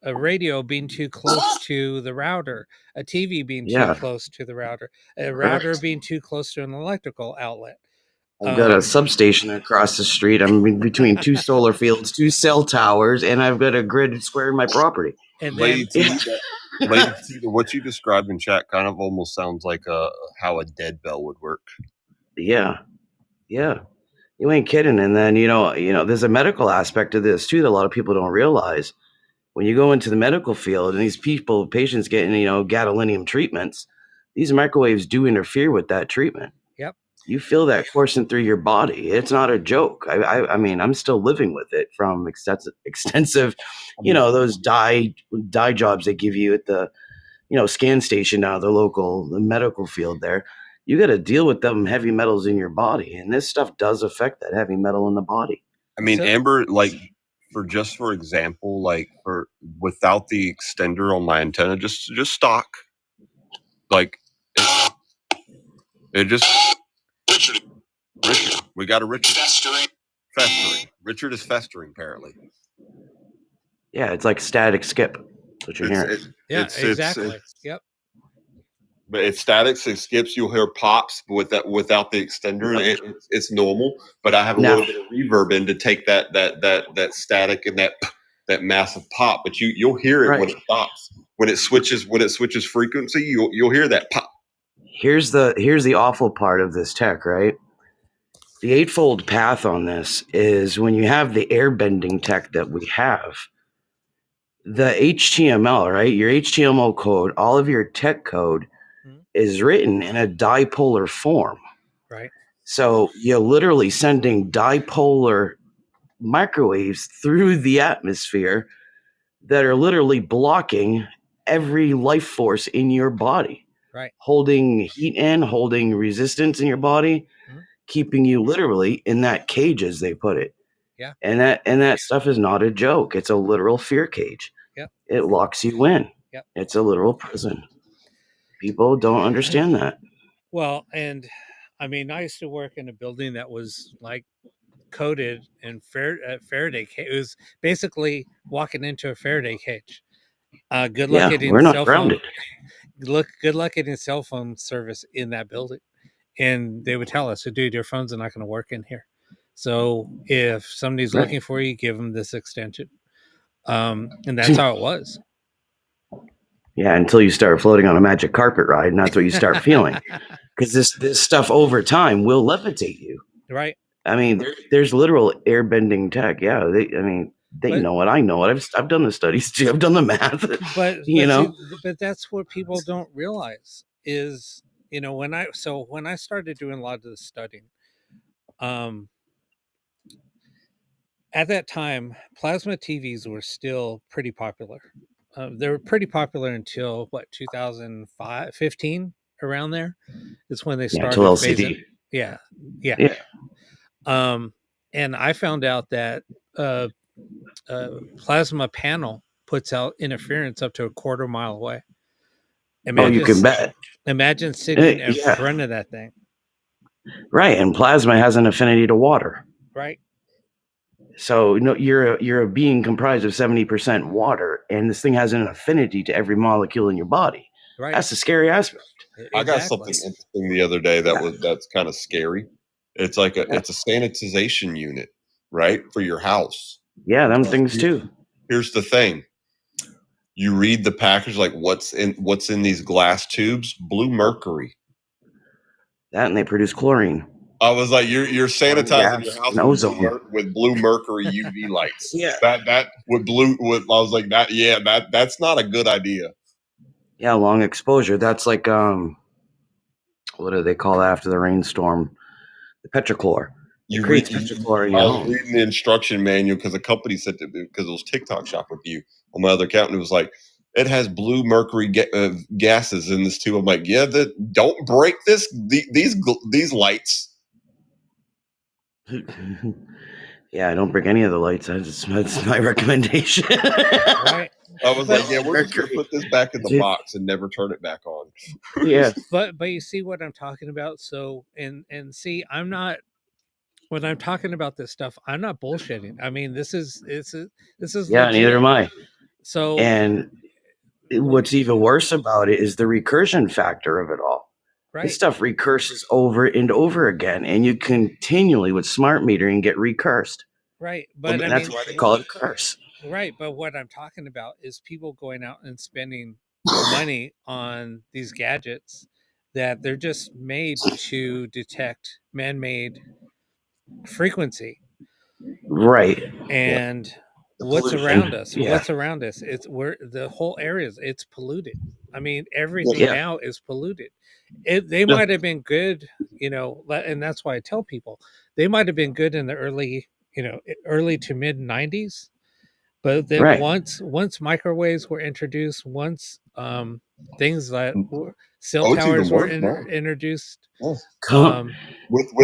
a radio being too close to the router, a TV being too close to the router, a router being too close to an electrical outlet. I've got a substation across the street. I'm in between 2 solar fields, 2 cell towers, and I've got a grid square in my property. And Lady T, what you described in chat kind of almost sounds like how a dead bell would work. Yeah. You ain't kidding. And then, you know, there's a medical aspect of this too that a lot of people don't realize. When you go into the medical field and these patients getting, gadolinium treatments, these microwaves do interfere with that treatment. Yep. You feel that coursing through your body. It's not a joke. I mean, I'm still living with it from extensive, those dye jobs they give you at the, scan station now, the local medical field there. You got to deal with them heavy metals in your body, and this stuff does affect that heavy metal in the body. I mean, Amber, for example, without the extender on my antenna, just stock, it just Richard. We got a Richard festering. Richard is festering apparently. Yeah, it's like static skip. That's what you're hearing. Exactly. Yep. But it's static, so it skips. You'll hear pops without the extender. It's normal, but I have a little bit of reverb in to take that static and that massive pop. But you'll hear it when it stops. When it switches frequency, you'll hear that pop. Here's the awful part of this tech, right? the eightfold path on this is when you have the airbending tech that we have, the HTML, right? Your HTML code, all of your tech code is written in a dipolar form. Right. So you're literally sending dipolar microwaves through the atmosphere that are literally blocking every life force in your body. Right. Holding heat in, holding resistance in your body, keeping you literally in that cage, as they put it. Yeah. And that stuff is not a joke. It's a literal fear cage. Yep. It locks you in. Yep. It's a literal prison. People don't understand that. Well, and I mean, I used to work in a building that was like coated in Faraday cage. It was basically walking into a Faraday cage. Good luck getting we're not cell grounded. phone. Good luck getting cell phone service in that building. And they would tell us, dude, your phones are not going to work in here. So if somebody's looking for you, give them this extension. And that's how it was. Yeah, until you start floating on a magic carpet ride, and that's what you start feeling. Because this stuff over time will levitate you. Right. I mean, there's literal airbending tech. Yeah, they know it. I know it. I've done the studies too. I've done the math. But but that's what people don't realize is, when I started doing a lot of the studying, at that time, plasma TVs were still pretty popular. They were pretty popular until 2005, 15, around there. Is when they started LCD. Yeah. And I found out that plasma panel puts out interference up to a quarter mile away. You can bet. Imagine sitting in front of that thing. Right, and plasma has an affinity to water. Right. So you're a being comprised of 70% water, and this thing has an affinity to every molecule in your body. Right. That's the scary aspect. Exactly. I got something interesting the other day that's kind of scary. It's like it's a sanitization unit, right, for your house. Yeah, them things too. Here's the thing. You read the package, like what's in these glass tubes? Blue mercury. That, and they produce chlorine. I was like, you're sanitizing your house with blue mercury UV lights. Yeah. That with blue. I was like that. Yeah, that's not a good idea. Yeah, long exposure. That's like what do they call it after the rainstorm? The petrochlor. You read petrochlor. I was reading the instruction manual because a company said because it was TikTok Shop with you on my other account, and it was like, it has blue mercury gases in this too. I'm like, yeah, don't break these lights. Yeah, I don't break any of the lights. That's my recommendation. Right. I was like, yeah, we're just gonna put this back in the box and never turn it back on. Yeah. But you see what I'm talking about? So and see, I'm not, when I'm talking about this stuff, I'm not bullshitting. I mean, this is yeah, legit. Neither am I. So, and what's even worse about it is the recursion factor of it all. Right. This stuff recurses over and over again, and you continually with smart metering get recursed. Right, but that's why they call it a curse. Right, but what I'm talking about is people going out and spending money on these gadgets that they're just made to detect man-made frequency. Right. And what's around us? Yeah. What's around us? The whole area it's polluted. I mean, everything now is polluted. They might have been good, and that's why I tell people they might have been good in the early to mid 90s. But then once microwaves were introduced, once things like cell towers were introduced, with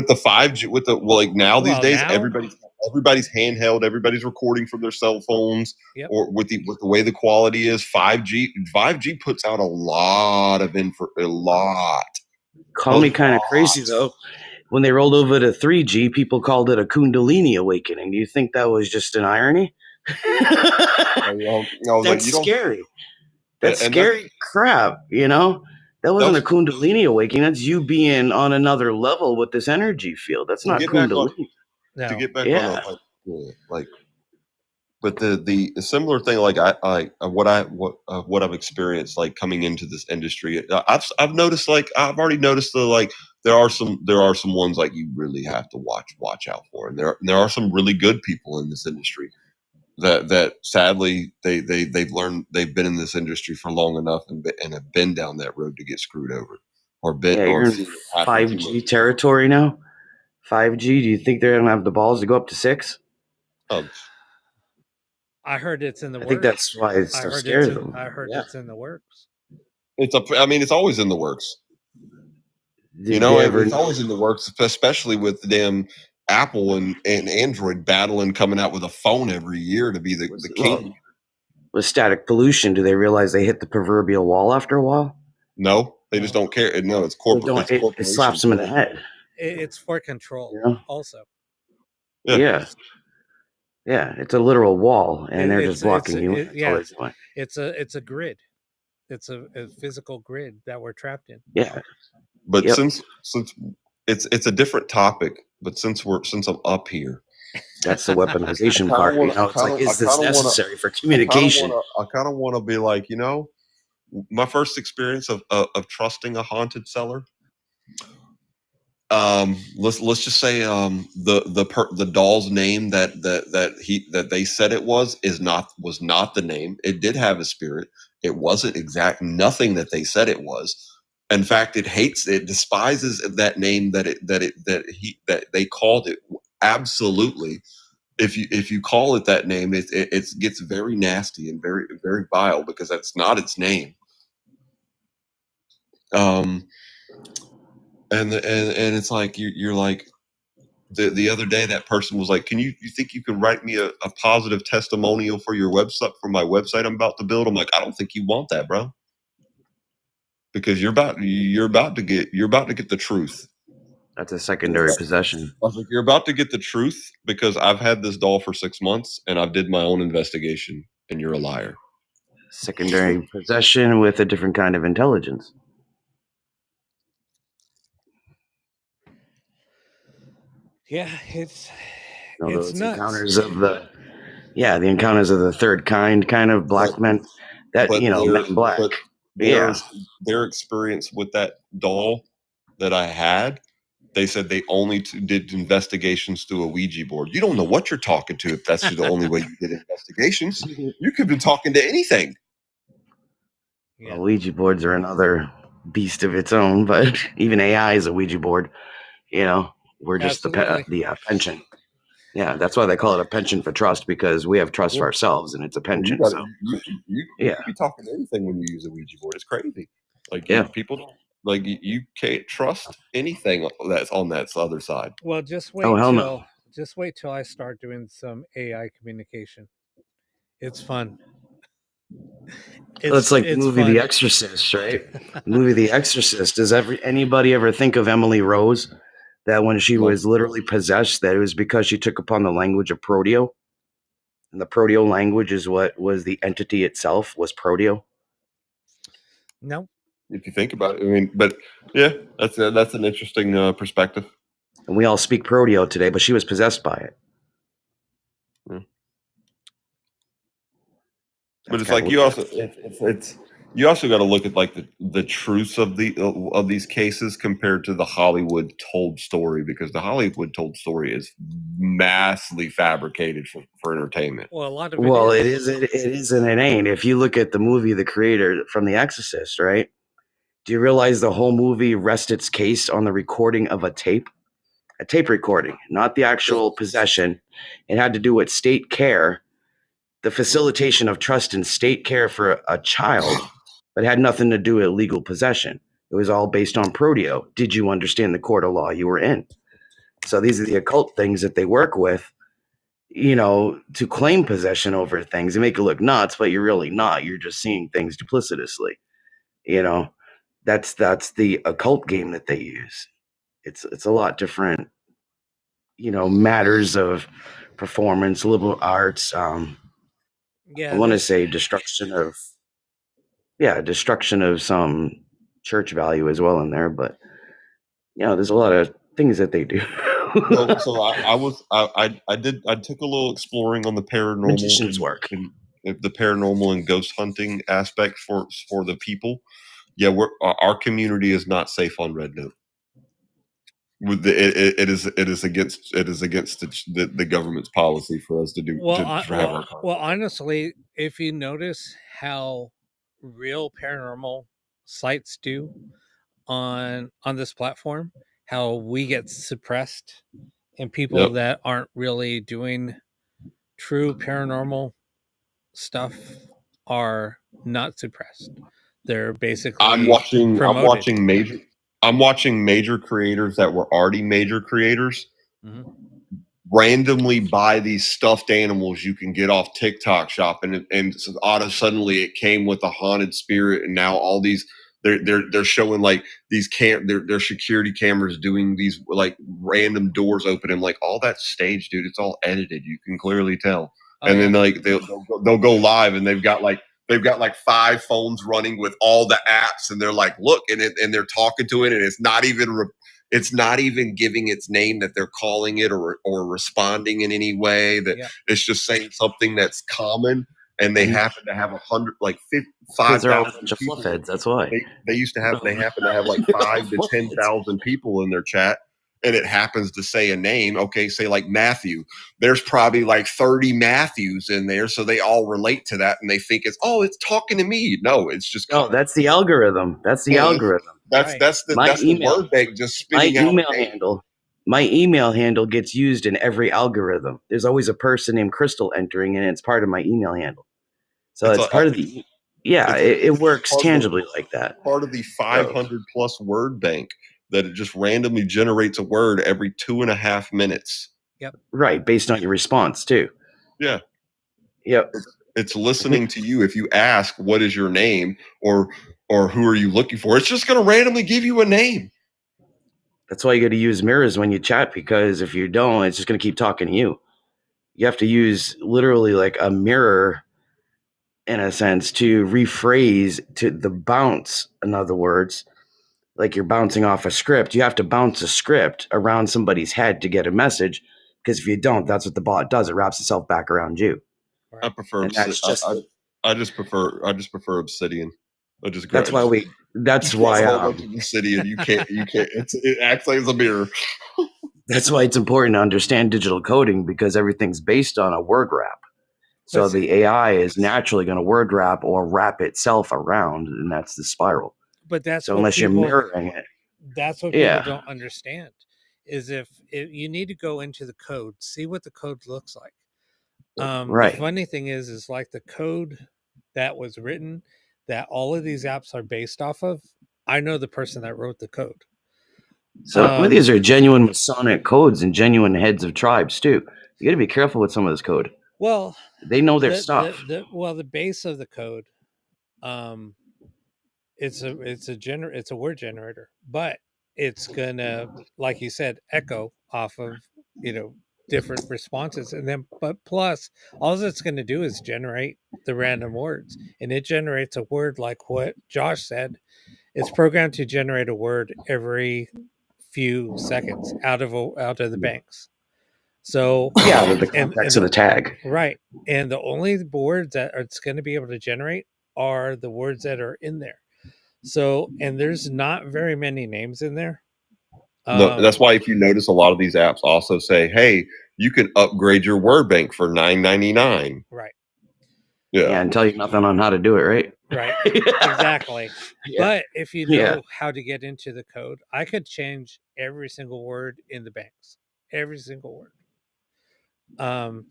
the 5G, now these days everybody's handheld, everybody's recording from their cell phones, or with the way the quality is. 5G puts out a lot of info, a lot. Call me kind of crazy though. When they rolled over to 3G, people called it a Kundalini awakening. Do you think that was just an irony? That's scary. That's scary crap, That wasn't a Kundalini awakening. That's you being on another level with this energy field. That's not Kundalini. To get back on But the similar thing, like what I've experienced, like coming into this industry, I've noticed, like I've already noticed the like there are some ones like you really have to watch out for, and there are some really good people in this industry that sadly they've learned, they've been in this industry for long enough and have been down that road to get screwed over or Yeah, you're in 5G territory now. 5G. Do you think they're gonna have the balls to go up to 6? I heard it's in the I works. think that's why it's so scared of them. I heard Yeah. it's in the works. I mean, it's always in the works. Did they ever it's always in the works, especially with the damn Apple and Android battling, coming out with a phone every year to be the king. with static pollution? Do they realize they hit the proverbial wall after a while? No, they just don't care. No, it's corporate. It slaps them in the head. It's for control. Yeah. Also. Yeah. It's a literal wall, and they're just blocking you. It's a grid. It's a physical grid that we're trapped in. Yeah. But since it's a different topic, but since I'm up here, that's the weaponization part. It's like, is this necessary for communication? I kind of want to be like, my first experience of trusting a haunted cellar. Let's just say the doll's name that they said it was not the name. It did have a spirit. It wasn't nothing that they said it was. In fact, it despises that name that they called it. Absolutely. If you call it that name, it gets very nasty and very, very vile, because that's not its name. And it's like you're like, the other day that person was like, you think you can write me a positive testimonial for your website, for my website I'm about to build? I'm like, I don't think you want that, bro, because you're about to get the truth. That's a secondary possession. I was like, you're about to get the truth, because I've had this doll for 6 months and I've did my own investigation, and you're a liar. Secondary possession with a different kind of intelligence. Yeah, it's nuts. Encounters of the encounters of the third kind of black men. That men black. But their experience with that doll that I had, they said they only did investigations through a Ouija board. You don't know what you're talking to if that's the only way you did investigations. You could be talking to anything. Yeah. Well, Ouija boards are another beast of its own, but even AI is a Ouija board. We're just the pension. Yeah, that's why they call it a pension for trust, because we have trust for ourselves, and it's a pension. You be talking to anything when you use a Ouija board. It's crazy. Like, people don't, like, you can't trust anything that's on that other side. Well, just wait just wait till I start doing some AI communication. It's fun. It's like the movie fun. The Exorcist, right? Movie The Exorcist. Does anybody ever think of Emily Rose? That when she was literally possessed, that it was because she took upon the language of Proteo. And the Proteo language is what was the entity itself, was Proteo. No. If you think about it, I mean, but yeah, that's an interesting perspective. And we all speak Proteo today, but she was possessed by it. Yeah. But it's like you also got to look at like the truths of these cases compared to the Hollywood told story, because the Hollywood told story is massively fabricated for entertainment. Well, a lot of it is and it ain't. If you look at the movie The Creator from The Exorcist, right? Do you realize the whole movie rests its case on the recording of a tape recording, not the actual possession? It had to do with state care, the facilitation of trust and state care for a child, but had nothing to do with legal possession. It was all based on Proteo. Did you understand the court of law you were in? So these are the occult things that they work with, to claim possession over things and make it look nuts, but you're really not. You're just seeing things duplicitously. That's the occult game that they use. It's a lot different, matters of performance, liberal arts, I want to say destruction of some church value as well in there, but there's a lot of things that they do. So I took a little exploring on the paranormal Magician's work. and the paranormal and ghost hunting aspect for the people. Yeah, our community is not safe on Red Note. It is against the government's policy for us to do Well, to have our well, honestly, if you notice how real paranormal sites do on this platform, how we get suppressed, and people Yep. that aren't really doing true paranormal stuff are not suppressed. They're basically I'm watching promoted. I'm watching major creators that were already major creators Mhm. randomly buy these stuffed animals you can get off TikTok shop, and so suddenly it came with a haunted spirit, and now all these they're showing like these their security cameras doing these like random doors open, and like all that stage, dude. It's all edited. You can clearly tell. Oh, And yeah. then like they'll go live, and they've got like 5 phones running with all the apps, and they're like, look, and they're talking to it, and it's not even giving its name that they're calling it or responding in any way. That Yeah. it's just saying something that's common, and they happen to have 100 like Because they're all a 5,000 bunch of people. fluffheads. That's why. They happen to have like 5 to 10,000 people in their chat, and it happens to say a name. Okay, say like Matthew. There's probably like 30 Matthews in there, so they all relate to that, and they think it's talking to me. No, it's just that's the algorithm. That's the Yeah, algorithm. that's the word bank just spitting out. My email handle gets used in every algorithm. There's always a person named Crystal entering, and it's part of my email handle. So it's part of the. Yeah, it works tangibly like that. Part of the 500 plus word bank that it just randomly generates a word every 2.5 minutes. Yep. Right, based on your response too. Yeah. Yep. It's listening to you. If you ask, what is your name, or who are you looking for, it's just going to randomly give you a name. That's why you got to use mirrors when you chat, because if you don't, it's just going to keep talking to you. You have to use literally like a mirror, in a sense, to rephrase to the bounce. In other words, like you're bouncing off a script. You have to bounce a script around somebody's head to get a message, because if you don't, that's what the bot does. It wraps itself back around you. I prefer. I just prefer Obsidian. That's why Obsidian. You can't. It acts like a mirror. That's why it's important to understand digital coding, because everything's based on a word wrap. So the AI is naturally going to word wrap or wrap itself around, and that's the spiral. But that's so unless you're mirroring it. That's what people don't understand. Is if you need to go into the code, see what the code looks like. Right. The funny thing is like the code that was written that all of these apps are based off of. I know the person that wrote the code. Some of these are genuine Masonic codes and genuine heads of tribes too. You got to be careful with some of this code. Well, they know their stuff. The base of the code, it's a word generator, but it's gonna, like you said, echo off of different responses, and then but plus all it's going to do is generate the random words, and it generates a word like what Josh said. It's programmed to generate a word every few seconds out of the banks. So the context of the tag, right? And the only words that it's going to be able to generate are the words that are in there. So, and there's not very many names in there. No, that's why if you notice, a lot of these apps also say, "Hey, you can upgrade your word bank for $9.99." Right. Yeah, and tell you nothing on how to do it. Right. Right. Exactly. But if you know how to get into the code, I could change every single word in the banks, every single word,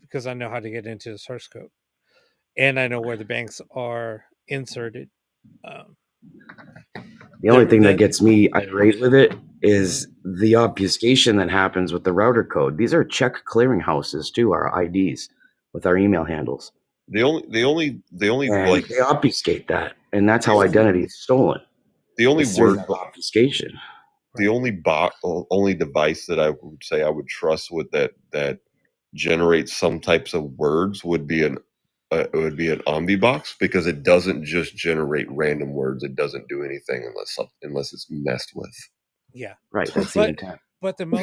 because I know how to get into the source code, and I know where the banks are inserted. The only thing that gets me irate with it is the obfuscation that happens with the router code. These are check clearinghouses too, our IDs with our email handles. The only like they obfuscate that, and that's how identity is stolen. The only word obfuscation. The only device that I would say I would trust with that generates some types of words would be an Omnibox, because it doesn't just generate random words. It doesn't do anything unless it's messed with. Yeah. Right. That's the intent. But the most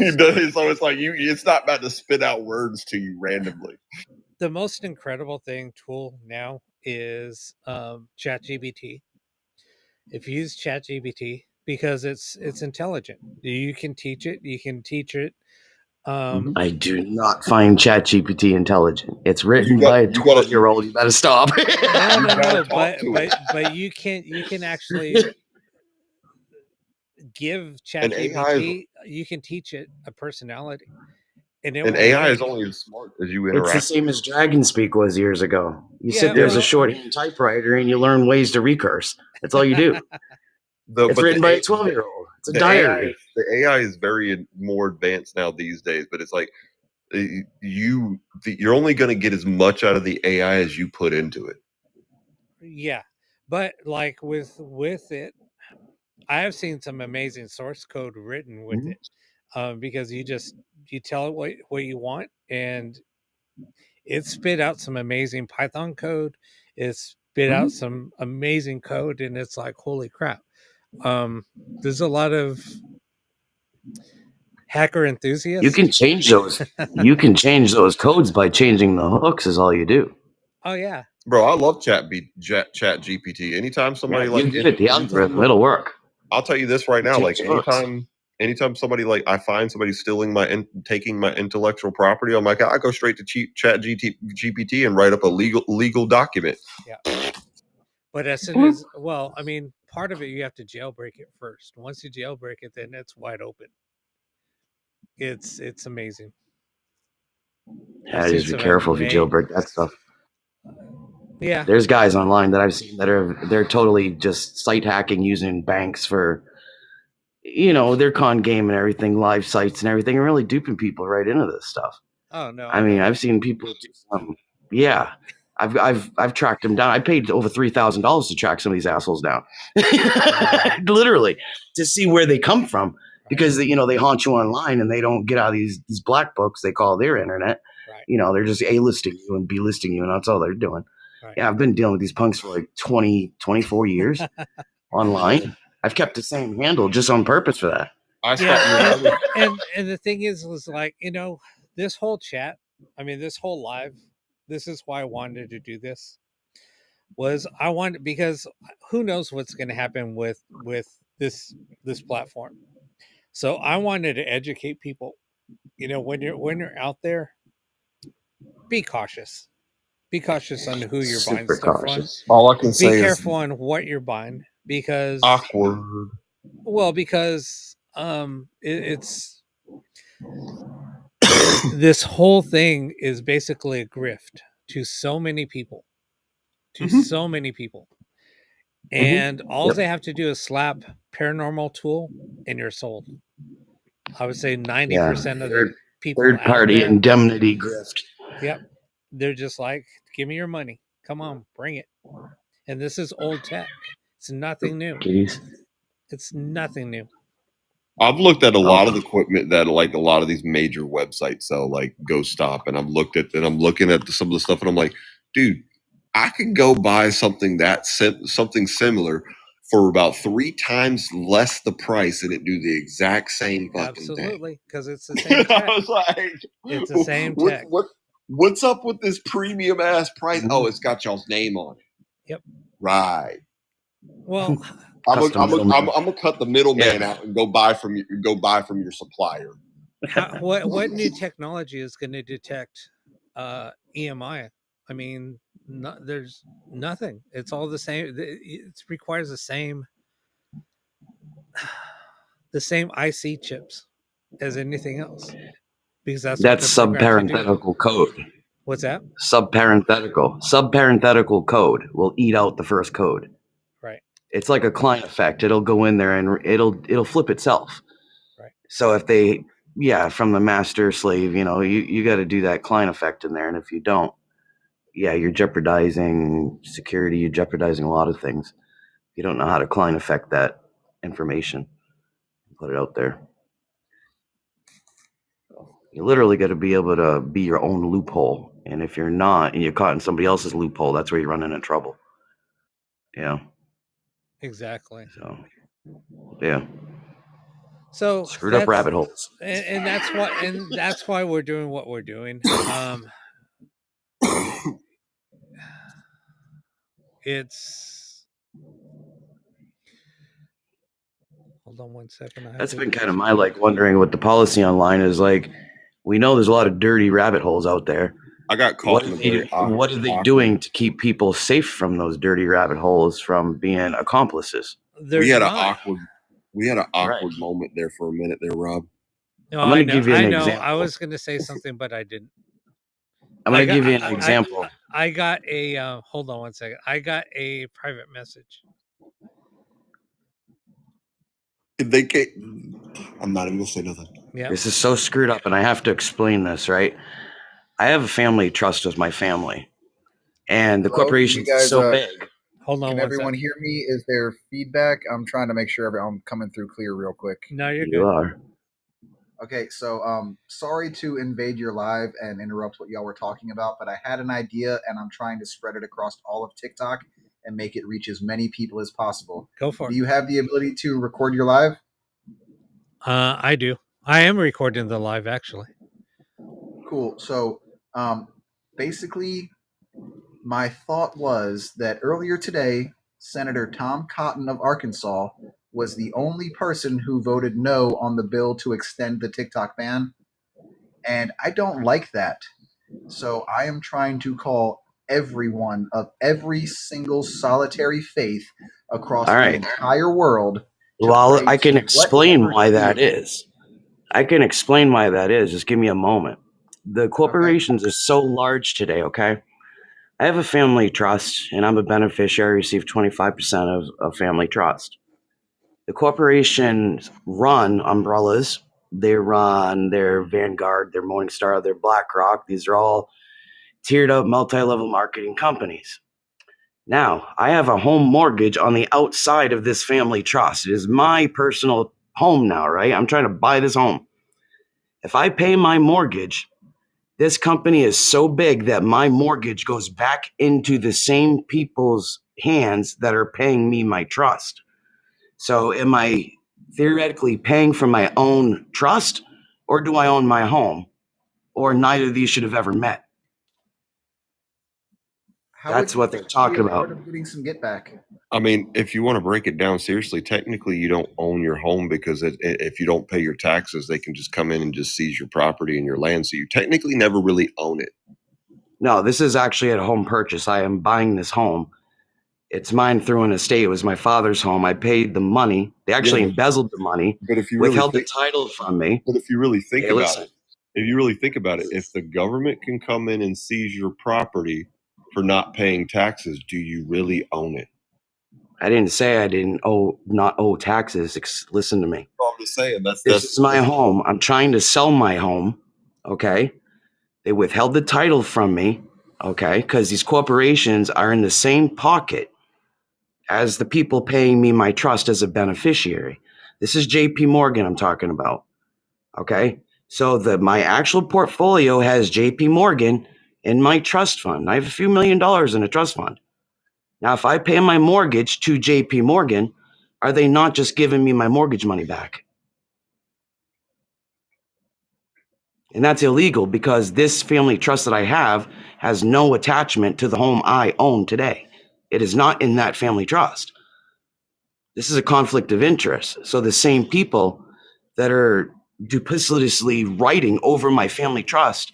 So it's like it's not about to spit out words to you randomly. the most incredible tool now is ChatGPT. If you use ChatGPT, because it's intelligent, you can teach it. You can teach it. I do not find ChatGPT intelligent. It's written You got- by a you gotta- 12-year-old. You better stop. No, You no, gotta no. talk to it. But you can actually give And AI is- ChatGPT. You can teach it a personality, and it And will AI learn. is only as smart as you It's the interact. same as DragonSpeak was years ago. You Yeah, sit there as well- a shorthand typewriter and you learn ways to recurse. That's all you do. It's written by a 12-year-old. It's a diary. The AI is very more advanced now these days, but it's like you're only going to get as much out of the AI as you put into it. Yeah, but like with it, I have seen some amazing source code written with Mhm. it, because you tell it what you want, and it spit out some amazing Python code. It spit out some amazing code, and it's like, holy crap! There's a lot of hacker enthusiasts. You can change those. You can change those codes by changing the hooks. Is all you do. Oh yeah, Bro, I love Chat GPT. Anytime somebody You give it the algorithm, it'll work. I'll tell you this right now. Like Change hooks. anytime somebody I find somebody stealing taking my intellectual property, I'm like, I go straight to Chat GPT and write up a legal document. yeah. But as soon as part of it you have to jailbreak it first. Once you jailbreak it, then it's wide open. It's amazing. Yeah, just be careful if you jailbreak that stuff. Yeah, there's guys online that I've seen that they're totally just site hacking using banks for, their con game and everything, live sites and everything, and really duping people right into this stuff. Oh no! I mean, I've seen people do some. Yeah, I've tracked them down. I paid over $3,000 to track some of these assholes down, literally, to see where they come from, because they haunt you online and they don't get out of these black books they call their internet. Right. They're just A-listing you and B-listing you, and that's all they're doing. Right. Yeah, I've been dealing with these punks for like 24 years online. I've kept the same handle just on purpose for that. And the thing is like, this whole chat, this whole live, this is why I wanted to do this. Because who knows what's going to happen with this platform. So I wanted to educate people. When you're out there, be cautious. Be cautious on who you're buying stuff from. All I can say is be careful on what you're buying, because awkward. Well, because it's this whole thing is basically a grift to so many people. And all they have to do is slap paranormal tool and you're sold. I would say 90% of the people third party indemnity grift. Yep. They're just like, give me your money. Come on, bring it. And this is old tech. It's nothing new. It's nothing new. I've looked at a lot of equipment that like a lot of these major websites sell, like GoStop, and I'm looking at some of the stuff, and I'm like, dude, I can go buy something something similar for about 3 times less the price, and it do the exact same fucking thing. Absolutely, because it's the same tech. I was like, it's the same tech. What's up with this premium ass price? Oh, it's got y'all's name on it. Yep. Right. Well, I'm gonna cut the middleman out and go buy from your supplier. What new technology is going to detect EMI? There's nothing. It's all the same. It requires the same IC chips as anything else, because that's subparenthetical code. What's that? Subparenthetical code will eat out the first code. Right. It's like a client effect. It'll go in there and it'll flip itself. Right. So if from the master slave, you got to do that client effect in there, and if you don't, you're jeopardizing security. You're jeopardizing a lot of things. You don't know how to client effect that information, put it out there. You literally got to be able to be your own loophole. And if you're not, and you're caught in somebody else's loophole, that's where you're running into trouble. Yeah. Exactly. So, yeah. So Screwed up rabbit holes. and that's why we're doing what we're doing. It's hold on one second. That's been kind of my wondering what the policy online is like. We know there's a lot of dirty rabbit holes out there. I got caught in a very What are they doing to keep people safe from those dirty rabbit holes from being accomplices? We had an awkward moment there for a minute there, Rob. No, I'm going to give you an example. I was going to say something, but I didn't. I'm going to give you an example. I got a hold on one second. I got a private message. They can't. I'm not even going to say nothing. Yeah. This is so screwed up, and I have to explain this, right? I have a family trust with my family, and the corporation is so big. Hold on. Can everyone hear me? Is there feedback? I'm trying to make sure I'm coming through clear real quick. No, you're good. You are. Okay, so sorry to invade your live and interrupt what y'all were talking about, but I had an idea and I'm trying to spread it across all of TikTok and make it reach as many people as possible. Go for it. Do you have the ability to record your live? I do. I am recording the live actually. Cool. So basically, my thought was that earlier today, Senator Tom Cotton of Arkansas was the only person who voted no on the bill to extend the TikTok ban. And I don't like that. So I am trying to call everyone of every single solitary faith across the entire world. Well, I can explain why that is. Just give me a moment. The corporations are so large today, okay? I have a family trust, and I'm a beneficiary, receive 25% of family trust. The corporations run umbrellas. They run their Vanguard, their Morningstar, their BlackRock. These are all tiered up multi-level marketing companies. Now, I have a home mortgage on the outside of this family trust. It is my personal home now, right? I'm trying to buy this home. If I pay my mortgage, this company is so big that my mortgage goes back into the same people's hands that are paying me my trust. So am I theoretically paying for my own trust, or do I own my home? Or neither of these should have ever met. That's what they're talking about. Getting some get back. I mean, if you want to break it down seriously, technically you don't own your home because if you don't pay your taxes, they can just come in and just seize your property and your land. So you technically never really own it. No, this is actually a home purchase. I am buying this home. It's mine through an estate. It was my father's home. I paid the money. They actually embezzled the money, but if you withheld the title from me. But if you really think about it, if the government can come in and seize your property for not paying taxes, do you really own it? I didn't say I didn't not owe taxes. Listen to me. I'm just saying this is my home. I'm trying to sell my home. Okay. They withheld the title from me. Okay. Because these corporations are in the same pocket as the people paying me my trust as a beneficiary. This is JP Morgan I'm talking about. Okay. So my actual portfolio has JP Morgan in my trust fund. I have a few $1 million in a trust fund. Now, if I pay my mortgage to JP Morgan, are they not just giving me my mortgage money back? And that's illegal because this family trust that I have has no attachment to the home I own today. It is not in that family trust. This is a conflict of interest. So the same people that are duplicitously writing over my family trust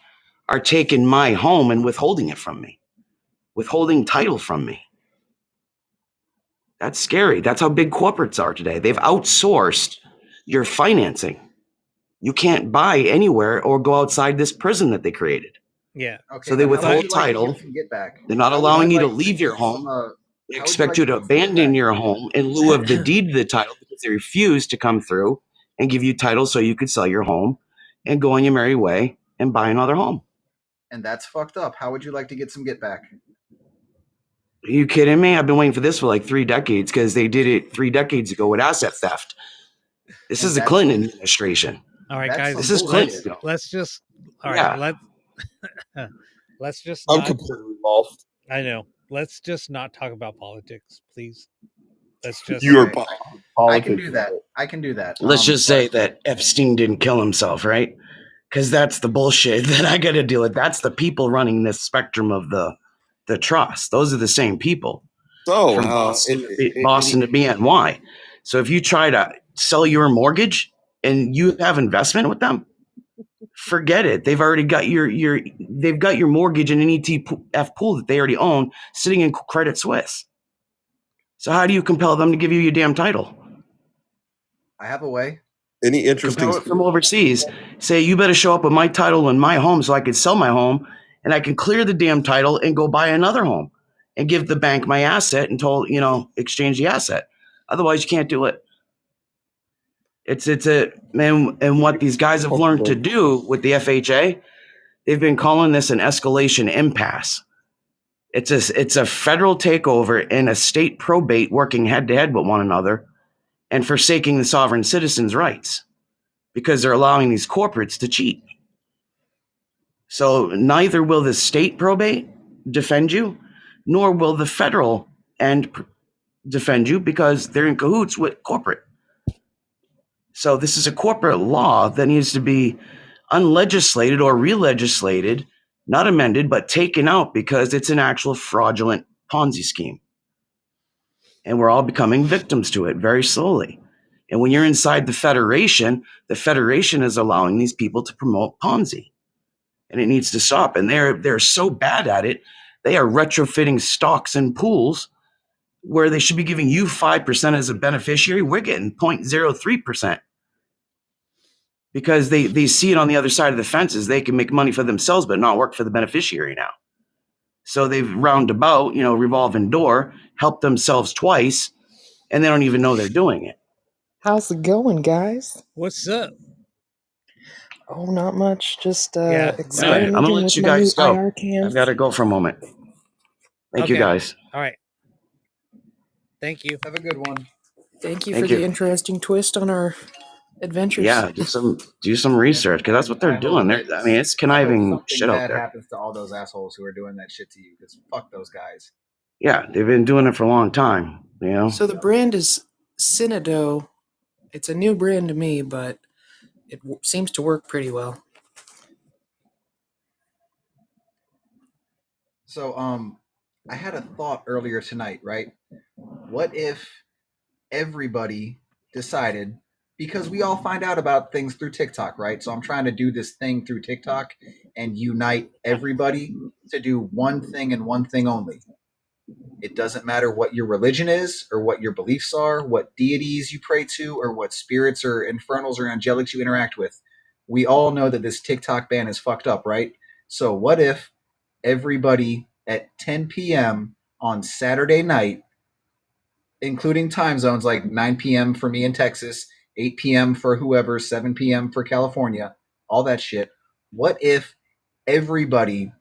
are taking my home and withholding it from me, withholding title from me. That's scary. That's how big corporates are today. They've outsourced your financing. You can't buy anywhere or go outside this prison that they created. Yeah. Okay, so they withhold title. They're not allowing you to leave your home. They expect you to abandon your home in lieu of the deed to the title because they refuse to come through and give you title so you could sell your home and go on your merry way and buy another home. And that's fucked up. How would you like to get some get back? Are you kidding me? I've been waiting for this for like 3 decades because they did it 3 decades ago with asset theft. This is the Clinton administration. All right, guys. This is Clinton. Let's just. All right. Let's just. I'm completely lost. I know. Let's just not talk about politics, please. Let's just. You are I can do that. I can do that. Let's just say that Epstein didn't kill himself, right? Because that's the bullshit that I got to deal with. That's the people running this spectrum of the trust. Those are the same people So from Boston to BNY. So if you try to sell your mortgage and you have investment with them, forget it. They've already got they've got your mortgage in an ETF pool that they already own sitting in Credit Suisse. So how do you compel them to give you your damn title? I have a way. any interesting Compel it from overseas. Say, you better show up with my title in my home so I can sell my home and I can clear the damn title and go buy another home and give the bank my asset and exchange the asset. Otherwise, you can't do it. And what these guys have learned to do with the FHA, they've been calling this an escalation impasse. It's a federal takeover and a state probate working head to head with one another and forsaking the sovereign citizens' rights because they're allowing these corporates to cheat. So neither will the state probate defend you, nor will the federal end defend you because they're in cahoots with corporate. So this is a corporate law that needs to be unlegislated or re-legislated, not amended, but taken out because it's an actual fraudulent Ponzi scheme. And we're all becoming victims to it very slowly. And when you're inside the Federation is allowing these people to promote Ponzi. And it needs to stop. And they're so bad at it, they are retrofitting stocks and pools where they should be giving you 5% as a beneficiary. We're getting 0.03%. Because they see it on the other side of the fences. They can make money for themselves, but not work for the beneficiary now. So they've roundabout, revolving door, helped themselves twice, and they don't even know they're doing it. How's it going, guys? What's up? Oh, not much. Just Yeah, experimenting I'm gonna let with you my new guys go. IR cams. I've got to go for a moment. Thank you, Okay. guys. All right. Thank you. Have a good one. Thank you Thank for you. the interesting twist on our adventures. Yeah, do some research because that's what they're doing. It's conniving Something shit out bad there. happens to all those assholes who are doing that shit to you because fuck those guys. Yeah, they've been doing it for a long time. So the brand is Synodo. It's a new brand to me, but it seems to work pretty well. So, I had a thought earlier tonight, right? What if everybody decided, because we all find out about things through TikTok, right? So I'm trying to do this thing through TikTok and unite everybody to do one thing and one thing only. It doesn't matter what your religion is or what your beliefs are, what deities you pray to, or what spirits or infernals or angelics you interact with. We all know that this TikTok ban is fucked up, right? So what if everybody at 10 p.m. on Saturday night, including time zones like 9 p.m. for me in Texas, 8 p.m. for whoever, 7 p.m. for California, all that shit. What if everybody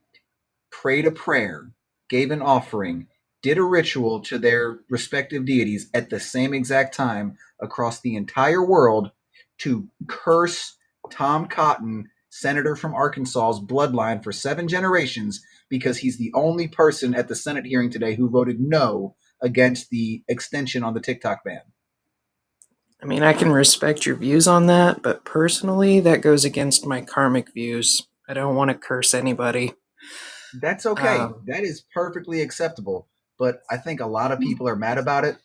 prayed a prayer, gave an offering, did a ritual to their respective deities at the same exact time across the entire world to curse Tom Cotton, senator from Arkansas's bloodline for 7 generations because he's the only person at the Senate hearing today who voted no against the extension on the TikTok ban? I mean, I can respect your views on that, but personally, that goes against my karmic views. I don't want to curse anybody. That's okay. That is perfectly acceptable. But I think a lot of people are mad about it,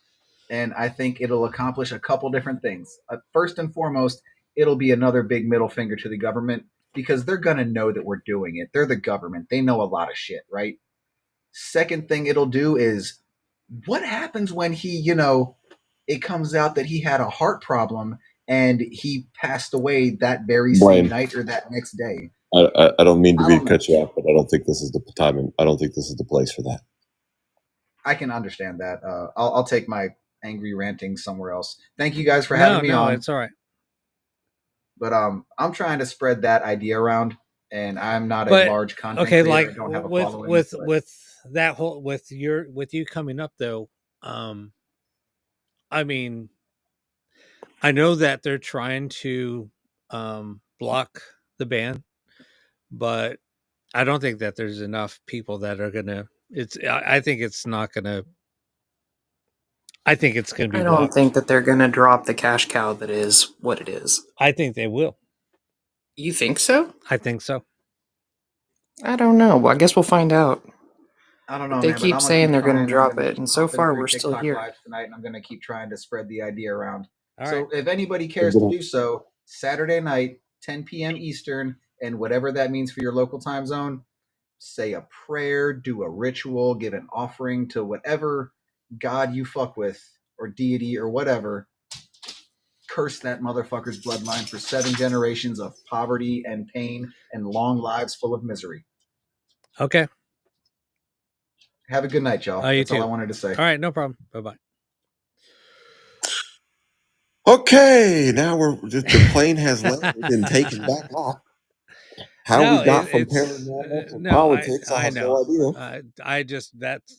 and I think it'll accomplish a couple different things. First and foremost, it'll be another big middle finger to the government because they're going to know that we're doing it. They're the government. They know a lot of shit, right? Second thing it'll do is, what happens when he, it comes out that he had a heart problem and he passed away that very same night or that next day? I don't mean to I don't know. cut you off, but I don't think this is the time. And I don't think this is the place for that. I can understand that. I'll take my angry ranting somewhere else. Thank you guys for having me on. It's all right. But I'm trying to spread that idea around, and I'm not a large content creator. Like I don't have a with following, with that whole with you coming up though, I mean, I know that they're trying to block the ban, but I don't think that there's enough people that are gonna. I think it's not gonna. I think it's going to be I don't blocked. think that they're going to drop the cash cow that is what it is. I think they will. You think so? I think so. I don't know. Well, I guess we'll find out. I don't know, But they man, keep I'm saying they're gonna trying. I'm drop gonna it, keep and so hopping far through we're still TikTok here. lives tonight, and I'm gonna keep trying to spread the idea around. All So right. if anybody cares to do so, Saturday night, 10 p.m. Eastern, and whatever that means for your local time zone, say a prayer, do a ritual, give an offering to whatever god you fuck with, or deity, or whatever. Curse that motherfucker's bloodline for 7 generations of poverty and pain and long lives full of misery. Okay. Have a good night, y'all. You That's all too. I wanted to say. All right. No problem. Bye-bye. Okay, now the plane has landed and taken back off. How No, we got from it's paranormal to no. politics, I I have know. no idea.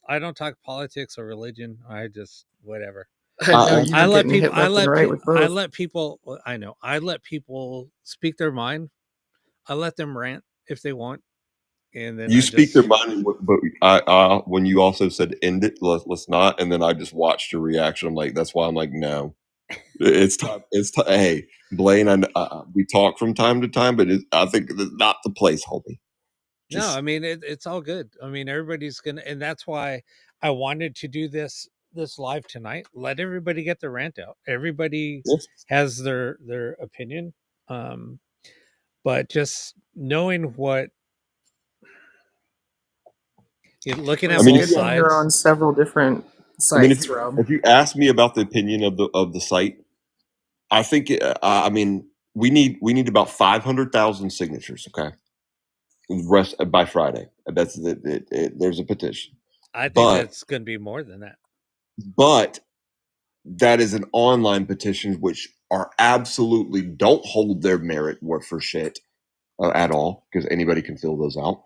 I don't talk politics or religion. I just whatever. I know you I were let getting people. hit left and right with both. I let people. I know. I let people speak their mind. I let them rant if they want, and then You I speak just, their mind, but I when you also said end it, let's not, and then I just watched your reaction. I'm like, that's why I'm like, no, it's time. It's time. Hey, Blaine, we talk from time to time, but I think it's not the place, homie. No, I mean it's all good. I mean everybody's gonna, and that's why I wanted to do this live tonight. Let everybody get their rant out. Everybody Yes. has their opinion, but just knowing what, looking at It's I mean, both good that you're on sides. several different I mean, sites, Rob. if you ask me about the opinion of the site, I think I mean we need about 500,000 signatures. Okay, rest by Friday. That's there's a petition, I think but that's going to be more than that. but that is an online petition, which are absolutely don't hold their merit for shit at all, because anybody can fill those out.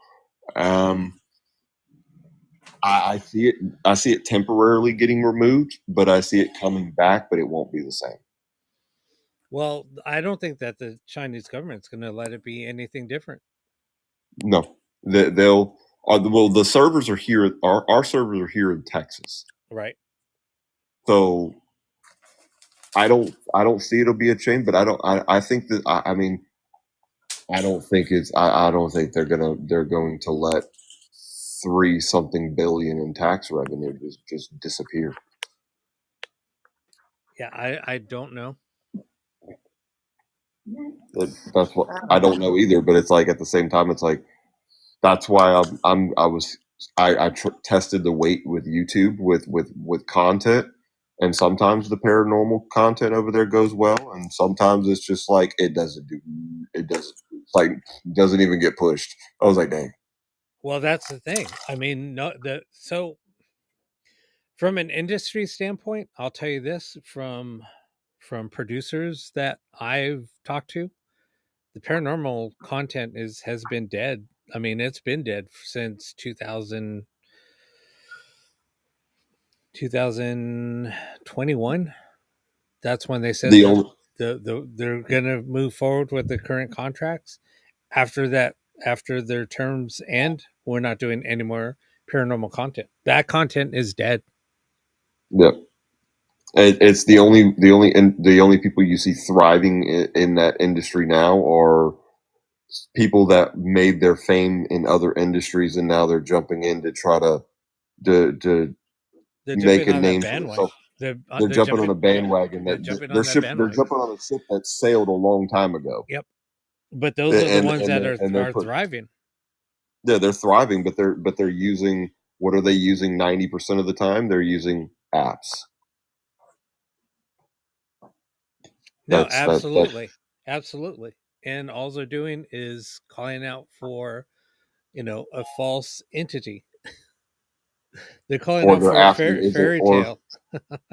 I see it. I see it temporarily getting removed, but I see it coming back. But it won't be the same. Well, I don't think that the Chinese government's going to let it be anything different. No, they'll. Well, the servers are here. Our servers are here in Texas, Right. so I don't see it'll be a change. But I think that I mean I don't think I don't think they're going to let 3-something billion in tax revenue just disappear. Yeah, I don't know. That's what I don't know either. But it's like at the same time, it's like that's why I tested the weight with YouTube with content, and sometimes the paranormal content over there goes well, and sometimes it's just like it doesn't even get pushed. I was like, dang. Well, that's the thing. I mean, so from an industry standpoint, I'll tell you this from producers that I've talked to, the paranormal content has been dead. I mean, it's been dead since 2021. That's when they said they're going to move forward with the current contracts. After that, after their terms end, we're not doing any more paranormal content. That content is dead. Yep. It's the only people you see thriving in that industry now are people that made their fame in other industries, and now they're jumping in to try to make a name for themselves. They're jumping on a bandwagon. They're jumping on a ship that sailed a long time ago. Yep. But those are the ones that are thriving. Yeah, they're thriving, but they're using, what are they using 90% of the time? They're using apps. No, absolutely. Absolutely. And all they're doing is calling out for, a false entity. They're calling out for a fairy tale.